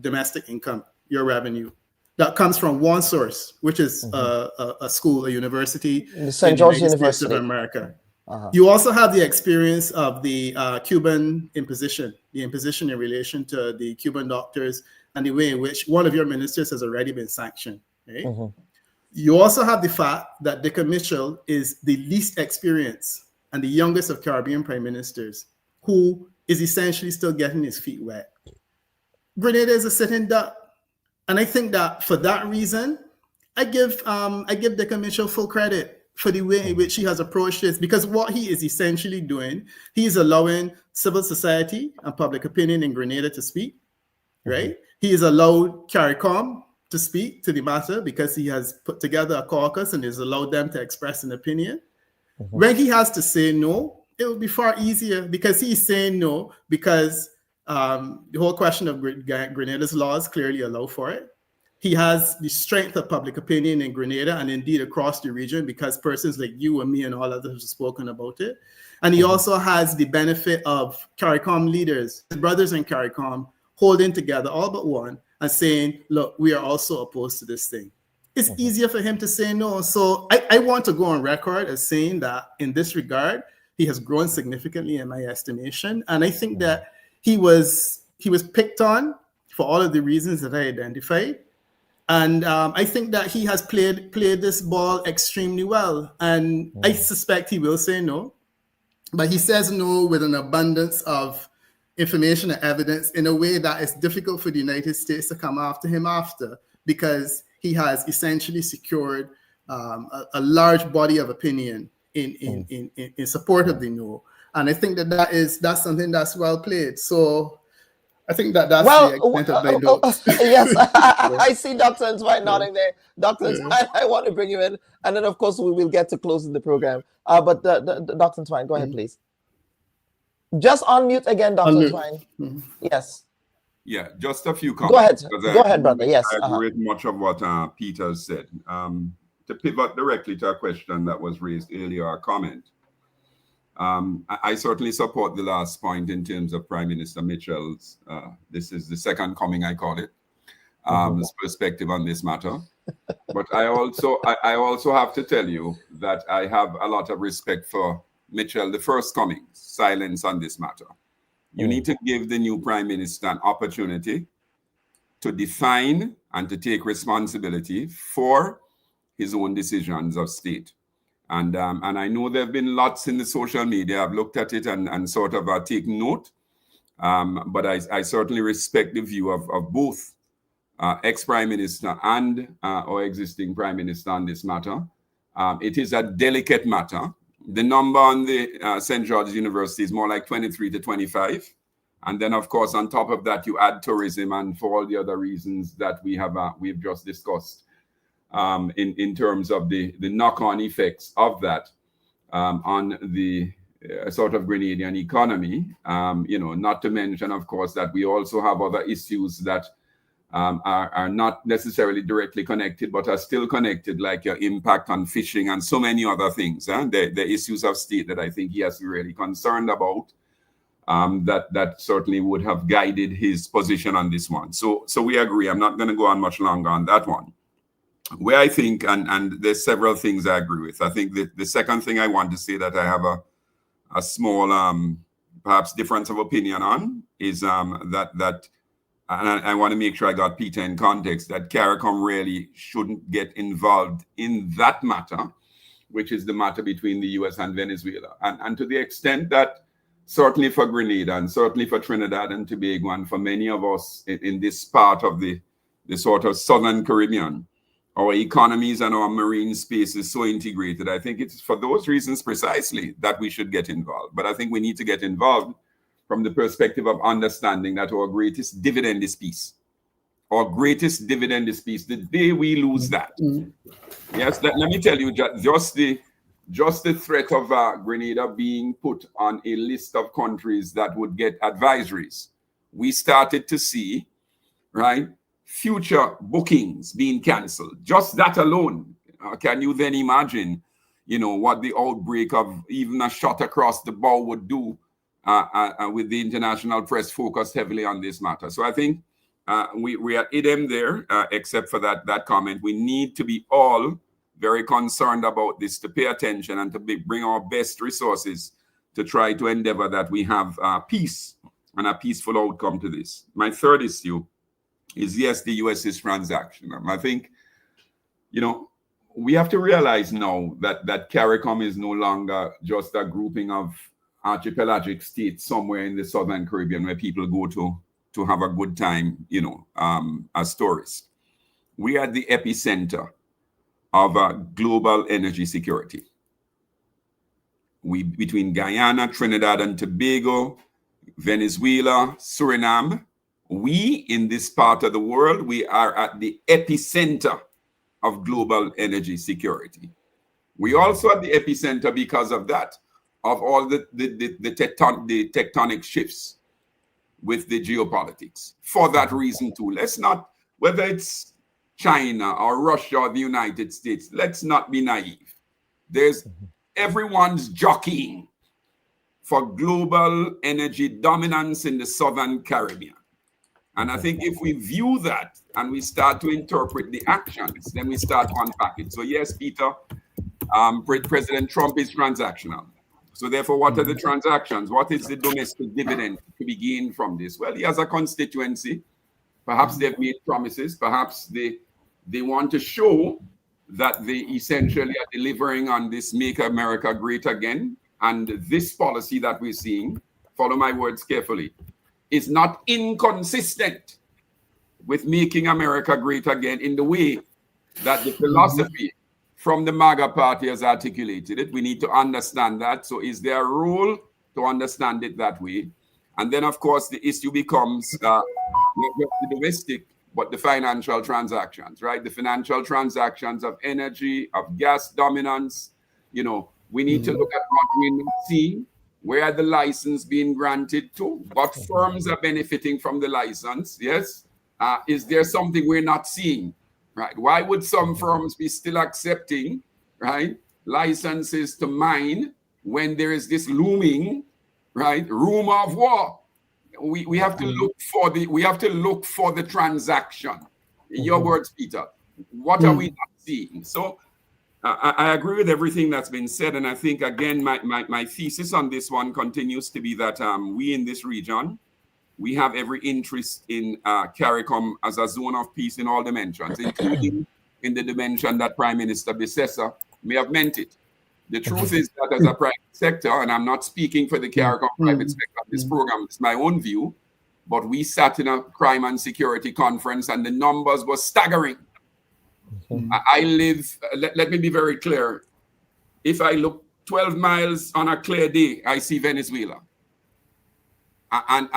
domestic income, your revenue, that comes from one source, which is a school, a university, the St. George University States of America. You also have the experience of the Cuban imposition, the imposition in relation to the Cuban doctors and the way in which one of your ministers has already been sanctioned. Right? You also have the fact that Dick Mitchell is the least experienced and the youngest of Caribbean prime ministers, who is essentially still getting his feet wet. Grenada is a sitting duck. And I think that for that reason, I give Dick Mitchell full credit for the way in which he has approached this, because what he is essentially doing, he's allowing civil society and public opinion in Grenada to speak, right? He has allowed CARICOM to speak to the matter because he has put together a caucus and has allowed them to express an opinion. When he has to say no, it will be far easier because he's saying no because the whole question of Grenada's laws clearly allow for it. He has the strength of public opinion in Grenada and indeed across the region because persons like you and me and all others have spoken about it. And he also has the benefit of CARICOM leaders, his brothers in CARICOM, holding together, all but one, and saying, look, we are also opposed to this thing. It's easier for him to say no. So I want to go on record as saying that in this regard, he has grown significantly in my estimation. And I think that he was picked on for all of the reasons that I identified. And I think that he has played this ball extremely well. And I suspect he will say no. But he says no with an abundance of information and evidence in a way that is difficult for the United States to come after him after, because he has essentially secured a large body of opinion in support of the no. And I think that's something that's well played. So I think that's the extent of my notes. Yes, I see Dr. Ntwine nodding there. Dr. Ntwine, I want to bring you in. And then, of course, we will get to closing the program. But Dr. Ntwine, go ahead, please. Just unmute again, Dr. Ntwine. Yes. Yeah, just a few comments. Go ahead, brother. Yes. I agree with much of what Peter said. To pivot directly to a question that was raised earlier, a comment. I certainly support the last point in terms of Prime Minister Mitchell's, this is the second coming, I call it, his perspective on this matter. But I also have to tell you that I have a lot of respect for Mitchell, the first coming, silence on this matter. You need to give the new Prime Minister an opportunity to define and to take responsibility for his own decisions of state. And I know there have been lots in the social media. I've looked at it and sort of taken note. But I certainly respect the view of both ex-Prime Minister and our existing Prime Minister on this matter. It is a delicate matter. The number on the St. George's University is more like 23 to 25. And then, of course, on top of that, you add tourism and for all the other reasons that we've just discussed. In terms of the knock-on effects of that on the sort of Grenadian economy, not to mention, of course, that we also have other issues that are not necessarily directly connected, but are still connected, like your impact on fishing and so many other things. The issues of state that I think he has to be really concerned about, that certainly would have guided his position on this one. So we agree. I'm not going to go on much longer on that one. Where I think, and there's several things I agree with. I think the second thing I want to say that I have a small, perhaps difference of opinion on is that and I want to make sure I got Peter in context, that CARICOM really shouldn't get involved in that matter, which is the matter between the US and Venezuela. And to the extent that certainly for Grenada and certainly for Trinidad and Tobago and for many of us in this part of the sort of Southern Caribbean, our economies and our marine space is so integrated. I think it's for those reasons precisely that we should get involved. But I think we need to get involved from the perspective of understanding that our greatest dividend is peace. Our greatest dividend is peace. The day we lose that, yes, let me tell you, just the threat of Grenada being put on a list of countries that would get advisories, we started to see, right, future bookings being canceled. Just that alone, can you then imagine, what the outbreak of even a shot across the bow would do with the international press focused heavily on this matter? So I think we are idem there, except for that comment. We need to be all very concerned about this, to pay attention and to bring our best resources to try to endeavor that we have peace and a peaceful outcome to this. My third issue is, yes, the US is transactional. I think, we have to realize now that CARICOM is no longer just a grouping of archipelagic states somewhere in the Southern Caribbean where people go to have a good time, as tourists. We are at the epicenter of global energy security. Between Guyana, Trinidad and Tobago, Venezuela, Suriname, we in this part of the world, we are at the epicenter of global energy security. We also at the epicenter because of that, of all the tectonic shifts with the geopolitics. For that reason too, let's not, whether it's China or Russia or the United States, let's not be naive. Everyone's jockeying for global energy dominance in the Southern Caribbean. And I think if we view that and we start to interpret the actions, then we start to unpack it. So yes, Peter, President Trump is transactional. So therefore, what are the transactions? What is the domestic dividend to be gained from this? Well, he has a constituency. Perhaps they've made promises. Perhaps they want to show that they essentially are delivering on this Make America Great Again. And this policy that we're seeing, follow my words carefully, is not inconsistent with making America great again in the way that the philosophy from the MAGA party has articulated it. We need to understand that. So is there a role to understand it that way? And then, of course, the issue becomes not just the domestic, but the financial transactions, right? The financial transactions of energy, of gas dominance. We need to look at what we're not seeing. Where are the license being granted to? What firms are benefiting from the license? Yes. Is there something we're not seeing? Right? Why would some firms be still accepting, right, licenses to mine when there is this looming, right, rumor of war? We have to look for the transaction. In your words, Peter, what are we not seeing? So I agree with everything that's been said, and I think again my thesis on this one continues to be that we in this region, we have every interest in CARICOM as a zone of peace in all dimensions, including in the dimension that Prime Minister Bisessar may have meant it. The truth is that as a private sector, and I'm not speaking for the CARICOM private sector of this program, it's my own view, but we sat in a crime and security conference and the numbers were staggering. I live, let me be very clear. If I look 12 miles on a clear day, I see Venezuela. And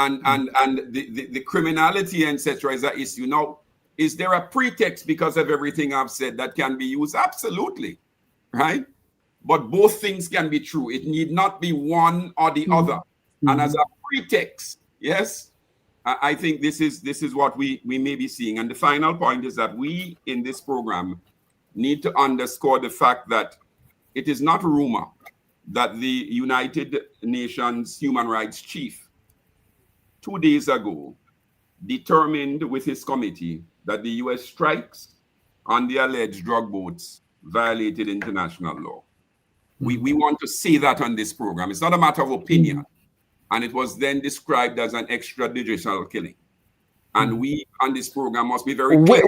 the criminality, etc., is an issue. Now, is there a pretext because of everything I've said that can be used? Absolutely, right? But both things can be true. It need not be one or the other. And as a pretext, yes, I think this is what we may be seeing. And the final point is that we in this program need to underscore the fact that it is not rumor that the United Nations Human Rights Chief 2 days ago determined with his committee that the US strikes on the alleged drug boats violated international law. We want to say that on this program. It's not a matter of opinion. And it was then described as an extrajudicial killing. And we on this program must be very clear.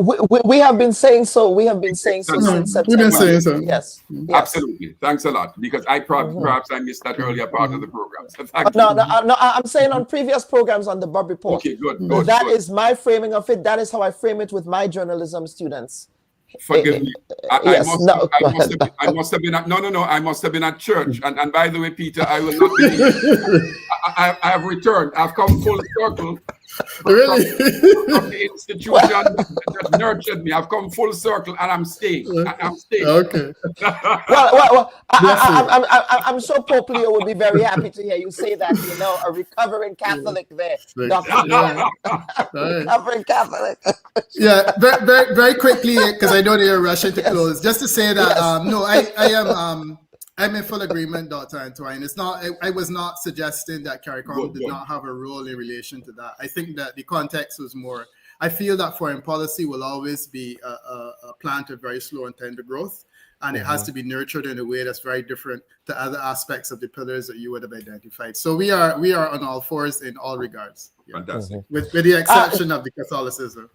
We have been saying so. We have been saying so since September. We've been saying so. Yes. Absolutely. Thanks a lot. Because perhaps I missed that earlier part of the program. So no, I'm saying on previous programs on the Bubb Report. Okay, good. That is my framing of it. That is how I frame it with my journalism students. Forgive me. I must have been at church. And by the way, Peter, I will not be. I have returned. I've come full circle. Really? From the institution that nurtured me. I've come full circle and I'm staying. I'm staying. Okay. Well, I'm sure Pope Leo would be very happy to hear you say that, a recovering Catholic there. Recovering Catholic. Yeah, very, very quickly, because I know that you're rushing to close. Just to say that, no, I'm in full agreement, Dr. Antoine. It's not. I was not suggesting that CARICOM did not have a role in relation to that. I think that the context was more. I feel that foreign policy will always be a plant of very slow and tender growth, and it has to be nurtured in a way that's very different to other aspects of the pillars that you would have identified. So we are on all fours in all regards. Yeah. Fantastic. With the exception of the Catholicism.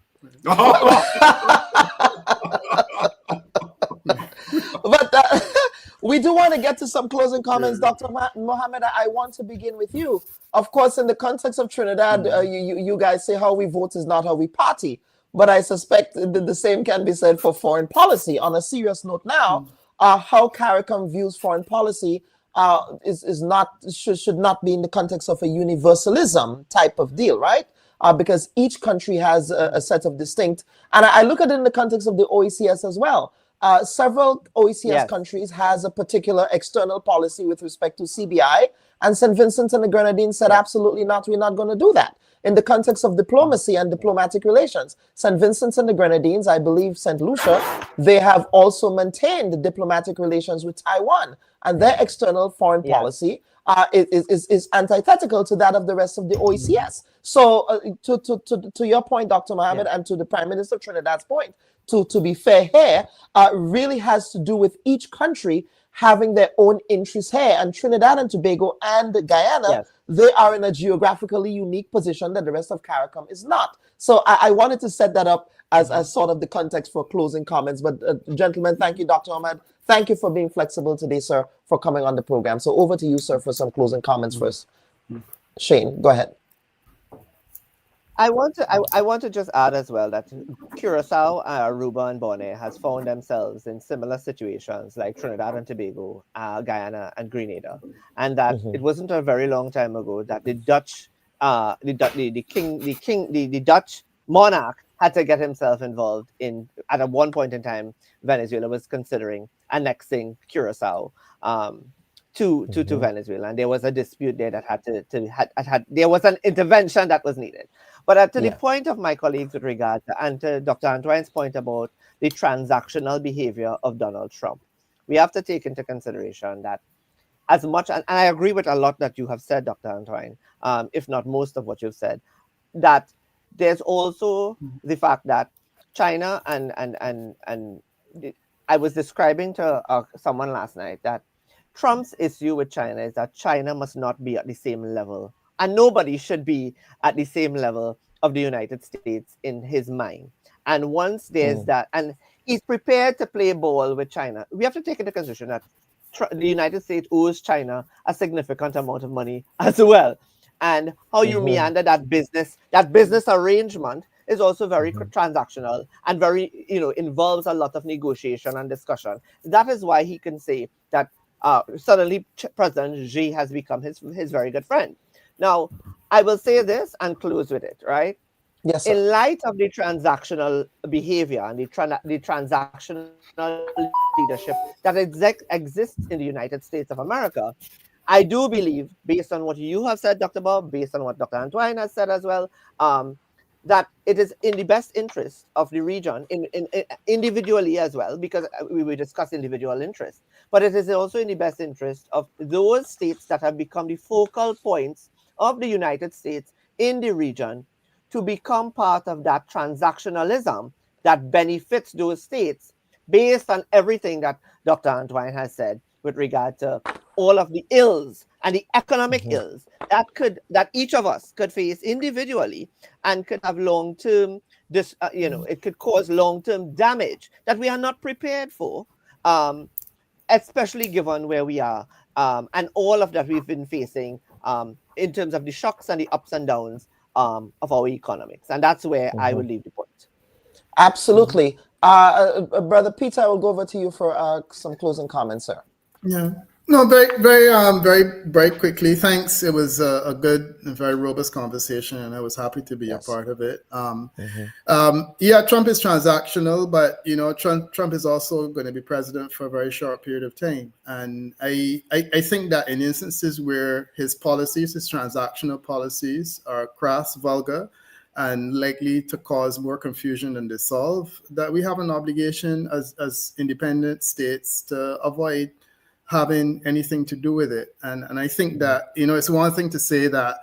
But we do want to get to some closing comments, Dr. Mohammed. I want to begin with you. Of course, in the context of Trinidad, you guys say how we vote is not how we party. But I suspect the same can be said for foreign policy. On a serious note now, how CARICOM views foreign policy should not be in the context of a universalism type of deal, right? Because each country has a set of distinct, and I look at it in the context of the OECS as well. Several OECS countries has a particular external policy with respect to CBI, and St. Vincent and the Grenadines said absolutely not, we're not going to do that. In the context of diplomacy and diplomatic relations, St. Vincent and the Grenadines, I believe St. Lucia, they have also maintained diplomatic relations with Taiwan, and their external foreign policy is antithetical to that of the rest of the OECS. So to your point, Dr. Mohammed, and to the Prime Minister of Trinidad's point, to be fair here, really has to do with each country having their own interests here. And Trinidad and Tobago and Guyana, they are in a geographically unique position that the rest of CARICOM is not. So I wanted to set that up as sort of the context for closing comments. But gentlemen, thank you, Dr. Ahmed. Thank you for being flexible today, sir, for coming on the program. So over to you, sir, for some closing comments first. Shane, go ahead. I want to just add as well that Curacao, Aruba, and Bonaire has found themselves in similar situations like Trinidad and Tobago, Guyana, and Grenada, and that it wasn't a very long time ago that the Dutch, the Dutch monarch had to get himself involved in. At one point in time, Venezuela was considering annexing Curacao to Venezuela, and there was a dispute there that there was an intervention that was needed. But to the point of my colleagues with regard to Dr. Antoine's point about the transactional behavior of Donald Trump, we have to take into consideration that as much, and I agree with a lot that you have said, Dr. Antoine, if not most of what you've said, that there's also the fact that China and I was describing to someone last night that Trump's issue with China is that China must not be at the same level, and nobody should be at the same level of the United States in his mind. And once there's that, and he's prepared to play ball with China, we have to take into consideration that the United States owes China a significant amount of money as well. And how you meander that business arrangement is also very transactional and very, involves a lot of negotiation and discussion. That is why he can say that suddenly President Xi has become his very good friend. Now, I will say this and close with it, right? Yes, sir. In light of the transactional behavior and the transactional leadership that exists in the United States of America, I do believe, based on what you have said, Dr. Bob, based on what Dr. Antoine has said as well, that it is in the best interest of the region, individually as well, because we will discuss individual interests, but it is also in the best interest of those states that have become the focal points of the United States in the region to become part of that transactionalism that benefits those states based on everything that Dr. Antoine has said with regard to all of the ills and the economic ills that each of us could face individually and could have long-term, it could cause long-term damage that we are not prepared for, especially given where we are and all of that we've been facing in terms of the shocks and the ups and downs of our economics. And that's where I will leave the point. Absolutely. Brother Peter, I will go over to you for some closing comments, sir. Yeah. No, very quickly. Thanks. It was a good and very robust conversation, and I was happy to be a part of it. Yeah, Trump is transactional, but Trump is also going to be president for a very short period of time, and I think that in instances where his policies, his transactional policies, are crass, vulgar, and likely to cause more confusion than they solve, that we have an obligation as independent states to avoid having anything to do with it. And I think that, it's one thing to say that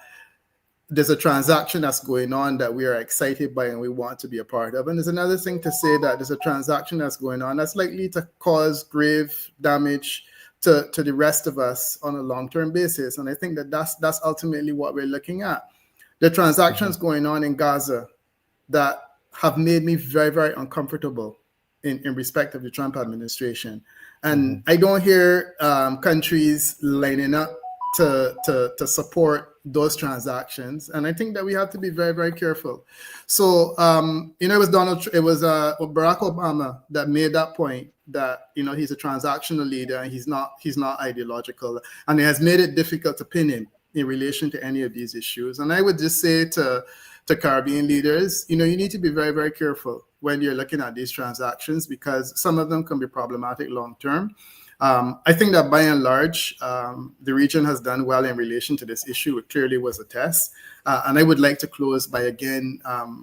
there's a transaction that's going on that we are excited by and we want to be a part of. And there's another thing to say that there's a transaction that's going on that's likely to cause grave damage to the rest of us on a long-term basis. And I think that that's ultimately what we're looking at. The transactions going on in Gaza that have made me very, very uncomfortable in respect of the Trump administration. And I don't hear countries lining up to support those transactions. And I think that we have to be very, very careful. So, it was Barack Obama that made that point that, he's a transactional leader and he's not ideological. And it has made it difficult to pin him in relation to any of these issues. And I would just say to Caribbean leaders, you need to be very, very careful when you're looking at these transactions, because some of them can be problematic long term. I think that by and large, the region has done well in relation to this issue. It clearly was a test. And I would like to close by again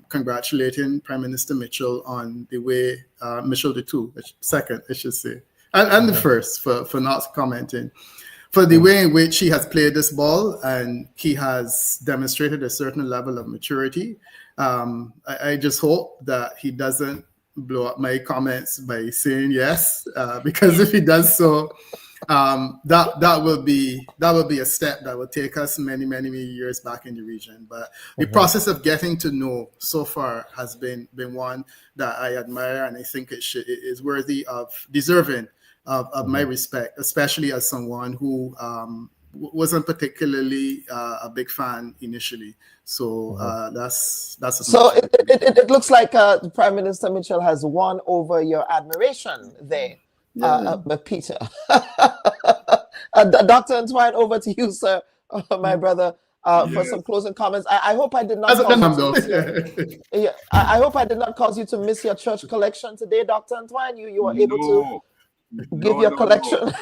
congratulating Prime Minister Mitchell on the way, Mitchell the second, I should say, and the first for not commenting, for the way in which he has played this ball, and he has demonstrated a certain level of maturity. I just hope that he doesn't blow up my comments by saying yes, because if he does so, that will be a step that will take us many, many, many years back in the region. But the process of getting to know so far has been one that I admire, and I think it is worthy of deserving of my respect, especially as someone who wasn't particularly a big fan initially. So that's so it looks like Prime Minister Mitchell has won over your admiration there, Peter. Dr. Antoine, over to you, sir, my brother, for some closing comments. I hope I did not cause you I hope I did not cause you to miss your church collection today, Dr. Antoine. You were able to give your collection.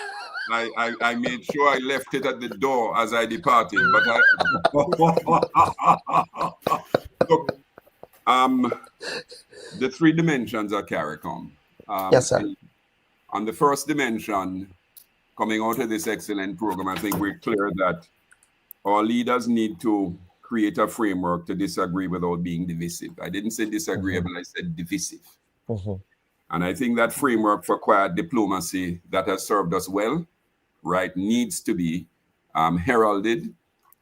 No. I made sure I left it at the door as I departed, but look, the three dimensions are CARICOM. Yes, sir. On the first dimension, coming out of this excellent program, I think we're clear that our leaders need to create a framework to disagree without being divisive. I didn't say disagreeable, I said divisive. And I think that framework for quiet diplomacy that has served us well, right, needs to be heralded,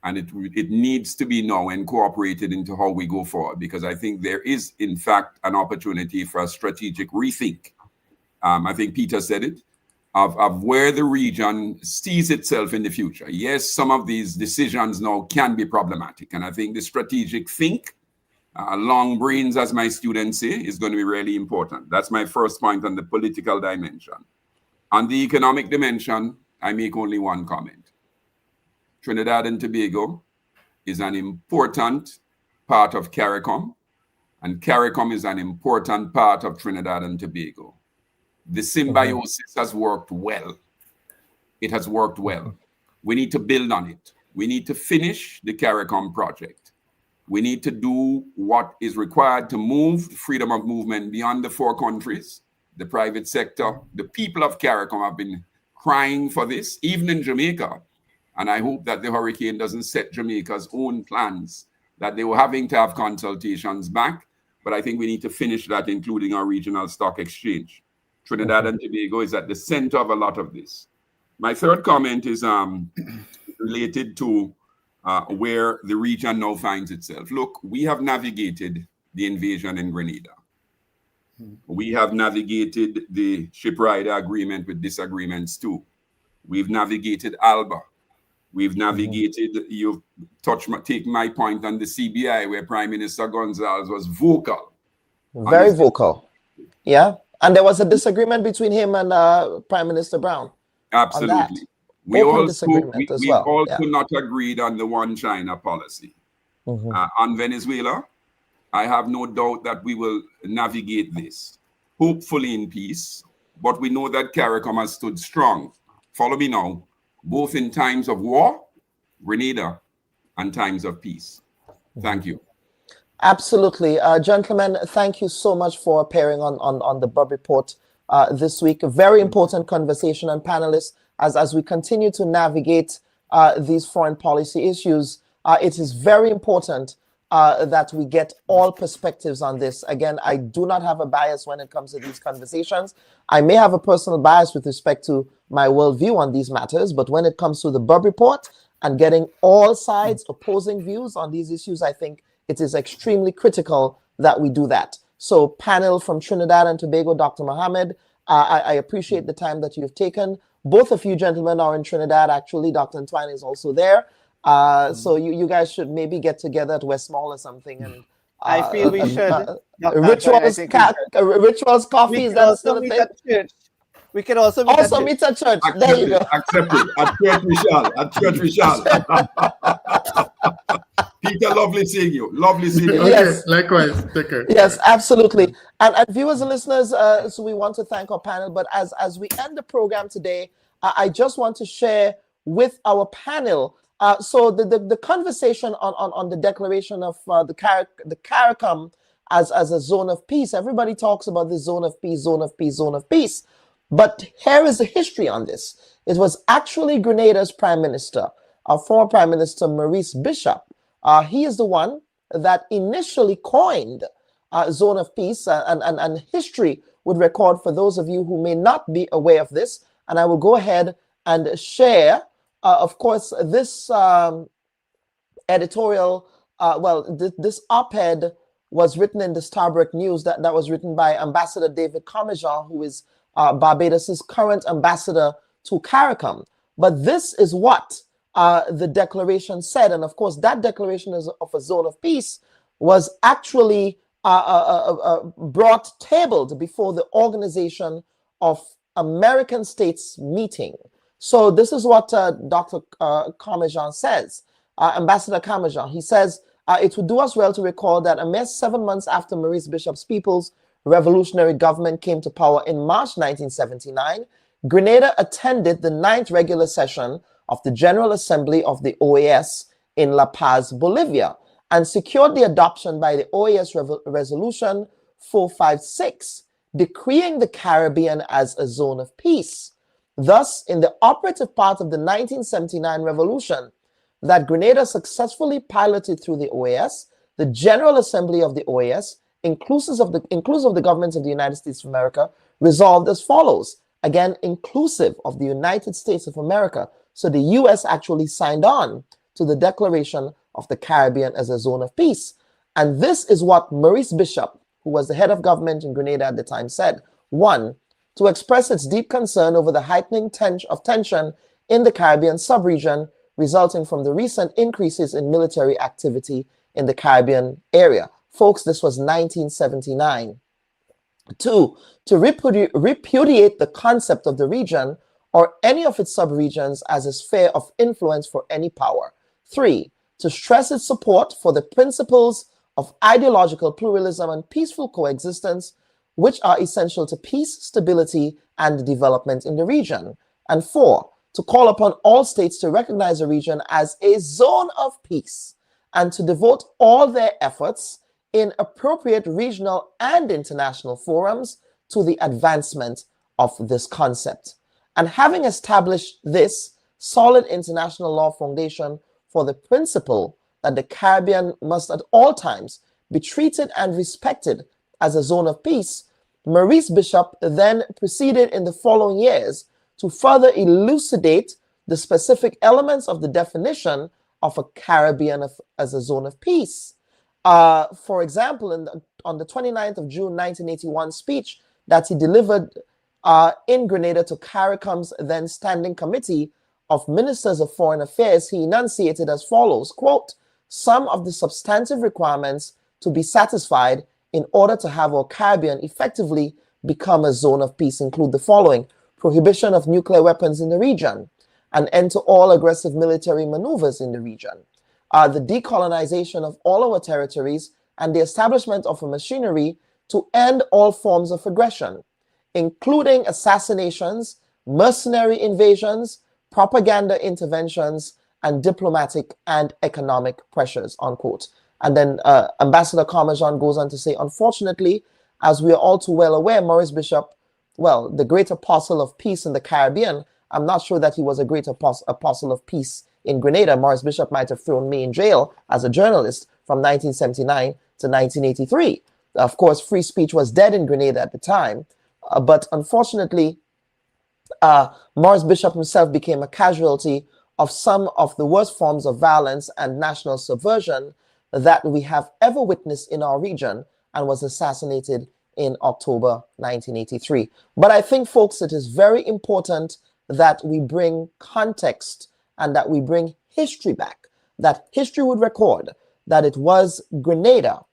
and it needs to be now incorporated into how we go forward, because I think there is, in fact, an opportunity for a strategic rethink. I think Peter said it, of where the region sees itself in the future. Yes, some of these decisions now can be problematic, and I think the strategic think, long brains, as my students say, is going to be really important. That's my first point on the political dimension. On the economic dimension, I make only one comment. Trinidad and Tobago is an important part of CARICOM, and CARICOM is an important part of Trinidad and Tobago. The symbiosis has worked well. It has worked well. We need to build on it. We need to finish the CARICOM project. We need to do what is required to move freedom of movement beyond the 4 countries, the private sector. The people of CARICOM have been crying for this, even in Jamaica. And I hope that the hurricane doesn't set Jamaica's own plans, that they were having to have consultations back. But I think we need to finish that, including our regional stock exchange. Trinidad and Tobago is at the center of a lot of this. My third comment is related to where the region now finds itself. Look, we have navigated the invasion in Grenada. We have navigated the Shiprider agreement with disagreements too. We've navigated ALBA. We've navigated, you've take my point on the CBI, where Prime Minister Gonzalez was vocal. Very vocal. Yeah. And there was a disagreement between him and Prime Minister Brown. Absolutely. We also could not agreed on the one China policy. On Venezuela, I have no doubt that we will navigate this, hopefully in peace. But we know that CARICOM has stood strong. Follow me now. Both in times of war, Grenada, and times of peace. Thank you. Absolutely. Gentlemen, thank you so much for appearing on the Bubb Report this week. A very important conversation. And panelists, as we continue to navigate these foreign policy issues, it is very important that we get all perspectives on this. Again, I do not have a bias when it comes to these conversations. I may have a personal bias with respect to my worldview on these matters, but when it comes to the Bubb Report and getting all sides opposing views on these issues, I think it is extremely critical that we do that. So panel from Trinidad and Tobago, Dr. Mohammed, I appreciate the time that you've taken. Both of you gentlemen are in Trinidad, actually. Dr. Entwine is also there. So you guys should maybe get together at Westmall or something. And I feel we should. Rituals, coffee, is that still a thing? We can also meet at church. There you go. Accepted. At church we shall. Peter, lovely seeing you. Lovely seeing you. Yes, likewise. Take care. Yes, absolutely. And viewers and listeners, so we want to thank our panel. But as we end the program today, I just want to share with our panel. So the conversation on the declaration of the CARICOM as a zone of peace. Everybody talks about the zone of peace, zone of peace, zone of peace. But here is the history on this. It was actually Grenada's prime minister, our former prime minister, Maurice Bishop. He is the one that initially coined zone of peace, and history would record for those of you who may not be aware of this. And I will go ahead and share, of course, this editorial, this op-ed was written in the Starbreak News that was written by Ambassador David Commejean, who is Barbados's current ambassador to CARICOM. But this is what the declaration said. And of course, that declaration of a zone of peace was actually tabled before the Organization of American States meeting. So this is what Dr. Commejean says, Ambassador Commejean. He says, it would do us well to recall that a mere 7 months after Maurice Bishop's People's Revolutionary Government came to power in March 1979, Grenada attended the 9th regular session of the General Assembly of the OAS in La Paz, Bolivia, and secured the adoption by the OAS Resolution 456, decreeing the Caribbean as a zone of peace. Thus, in the operative part of the 1979 revolution that Grenada successfully piloted through the OAS, the General Assembly of the OAS, inclusive of the governments of the United States of America, resolved as follows. Again, inclusive of the United States of America. So the U.S. actually signed on to the declaration of the Caribbean as a zone of peace. And this is what Maurice Bishop, who was the head of government in Grenada at the time, said. 1, to express its deep concern over the heightening of tension in the Caribbean sub-region resulting from the recent increases in military activity in the Caribbean area. Folks, this was 1979. 2, to repudiate the concept of the region or any of its subregions as a sphere of influence for any power. 3, to stress its support for the principles of ideological pluralism and peaceful coexistence, which are essential to peace, stability, and development in the region. And 4, to call upon all states to recognize the region as a zone of peace and to devote all their efforts in appropriate regional and international forums to the advancement of this concept. And having established this solid international law foundation for the principle that the Caribbean must at all times be treated and respected as a zone of peace, Maurice Bishop then proceeded in the following years to further elucidate the specific elements of the definition of a Caribbean as a zone of peace. For example, on the 29th of June 1981 speech that he delivered in Grenada to CARICOM's then Standing Committee of Ministers of Foreign Affairs, he enunciated as follows, quote, "Some of the substantive requirements to be satisfied in order to have our Caribbean effectively become a zone of peace include the following: prohibition of nuclear weapons in the region, an end to all aggressive military maneuvers in the region, the decolonization of all our territories, and the establishment of a machinery to end all forms of aggression, including assassinations, mercenary invasions, propaganda interventions, and diplomatic and economic pressures," unquote. And then Ambassador Carmajan goes on to say, unfortunately, as we are all too well aware, Maurice Bishop, well, the great apostle of peace in the Caribbean, I'm not sure that he was a great apostle of peace in Grenada. Maurice Bishop might have thrown me in jail as a journalist from 1979 to 1983. Of course, free speech was dead in Grenada at the time. But unfortunately, Maurice Bishop himself became a casualty of some of the worst forms of violence and national subversion that we have ever witnessed in our region, and was assassinated in October 1983. But I think, folks, it is very important that we bring context and that we bring history back, that history would record that it was Grenada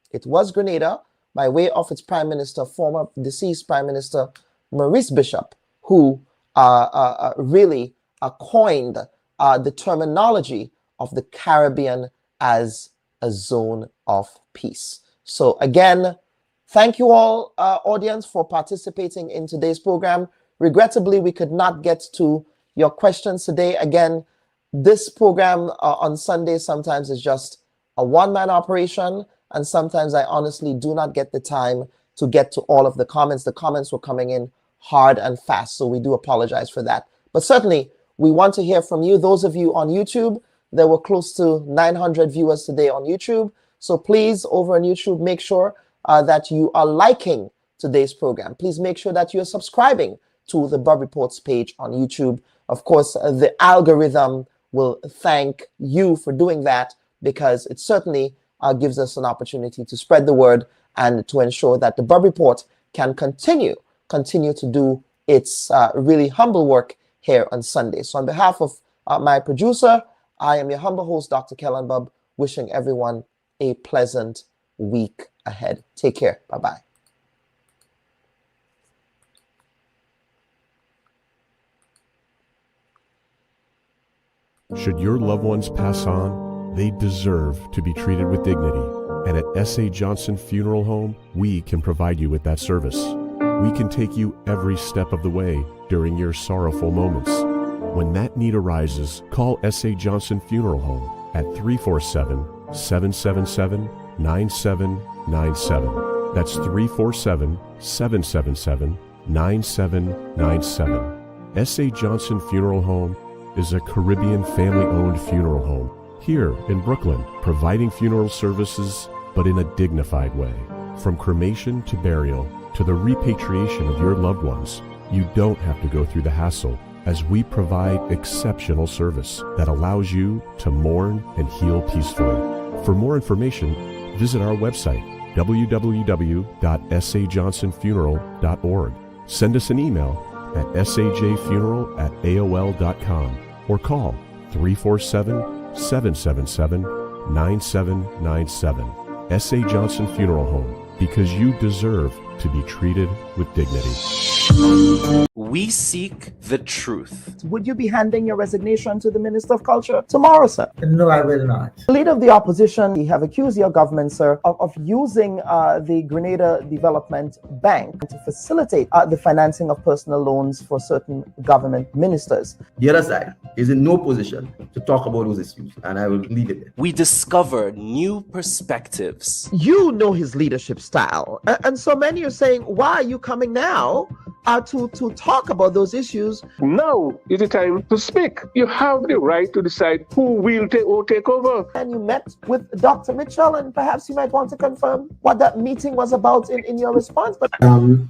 by way of its prime minister, former deceased prime minister Maurice Bishop, who really coined the terminology of the Caribbean as a zone of peace. So again, thank you all, audience, for participating in today's program. Regrettably, we could not get to your questions today. Again, this program on Sunday sometimes is just a one-man operation, and sometimes I honestly do not get the time to get to all of the comments. The comments were coming in hard and fast, so we do apologize for that. But certainly, we want to hear from you. Those of you on YouTube, there were close to 900 viewers today on YouTube. So please, over on YouTube, make sure that you are liking today's program. Please make sure that you're subscribing to the Bubb Reports page on YouTube. Of course, the algorithm will thank you for doing that, because it certainly gives us an opportunity to spread the word and to ensure that the Bubb Report can continue to do its really humble work here on Sunday. So on behalf of my producer, I am your humble host, Dr. Kellan Bubb, wishing everyone a pleasant week ahead. Take care. Bye-bye. Should your loved ones pass on, they deserve to be treated with dignity. And at S.A. Johnson Funeral Home, we can provide you with that service. We can take you every step of the way during your sorrowful moments. When that need arises, call S.A. Johnson Funeral Home at 347-777-9797. That's 347-777-9797. S.A. Johnson Funeral Home is a Caribbean family-owned funeral home here in Brooklyn, providing funeral services, but in a dignified way. From cremation to burial to the repatriation of your loved ones, you don't have to go through the hassle, as we provide exceptional service that allows you to mourn and heal peacefully. For more information, visit our website, www.sajohnsonfuneral.org. Send us an email at sajfuneral@aol.com or call 347-777-9797. S.A. Johnson Funeral Home, because you deserve to be treated with dignity. We seek the truth. Would you be handing your resignation to the Minister of Culture tomorrow, sir? No, I will not. The leader of the opposition, you have accused your government, sir, of using the Grenada Development Bank to facilitate the financing of personal loans for certain government ministers. The other side is in no position to talk about those issues, and I will leave it there. We discover new perspectives. You know his leadership style, and so many are saying, why are you coming now to talk about those issues? Now is the time to speak. You have the right to decide who will take over. And you met with Dr. Mitchell, and perhaps you might want to confirm what that meeting was about in your response. But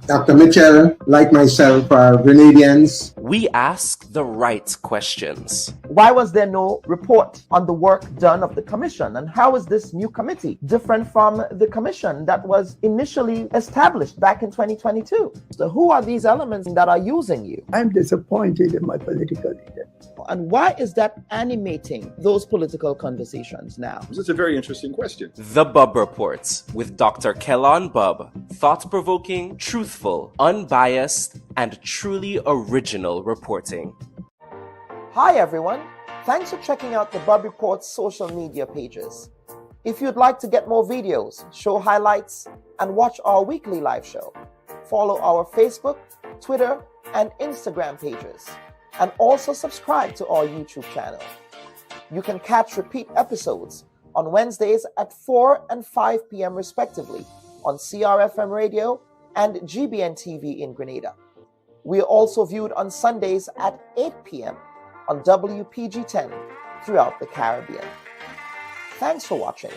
Dr. Mitchell, like myself, are Grenadians. We ask the right questions. Why was there no report on the work done of the commission? And how is this new committee different from the commission that was initially established back in 2022? So who are these elements that are using you? I'm disappointed in my political leader. And why is that animating those political conversations now? This is a very interesting question. The Bubb Report with Dr. Kellon Bubb. Thought-provoking, truthful, unbiased, and truly original reporting. Hi everyone. Thanks for checking out the Bubb Report's social media pages. If you'd like to get more videos, show highlights, and watch our weekly live show, follow our Facebook, Twitter, and Instagram pages, and also subscribe to our YouTube channel. You can catch repeat episodes on Wednesdays at 4 and 5 p.m. respectively on CRFM Radio and GBN TV in Grenada. We are also viewed on Sundays at 8 p.m. on WPG 10 throughout the Caribbean. Thanks for watching.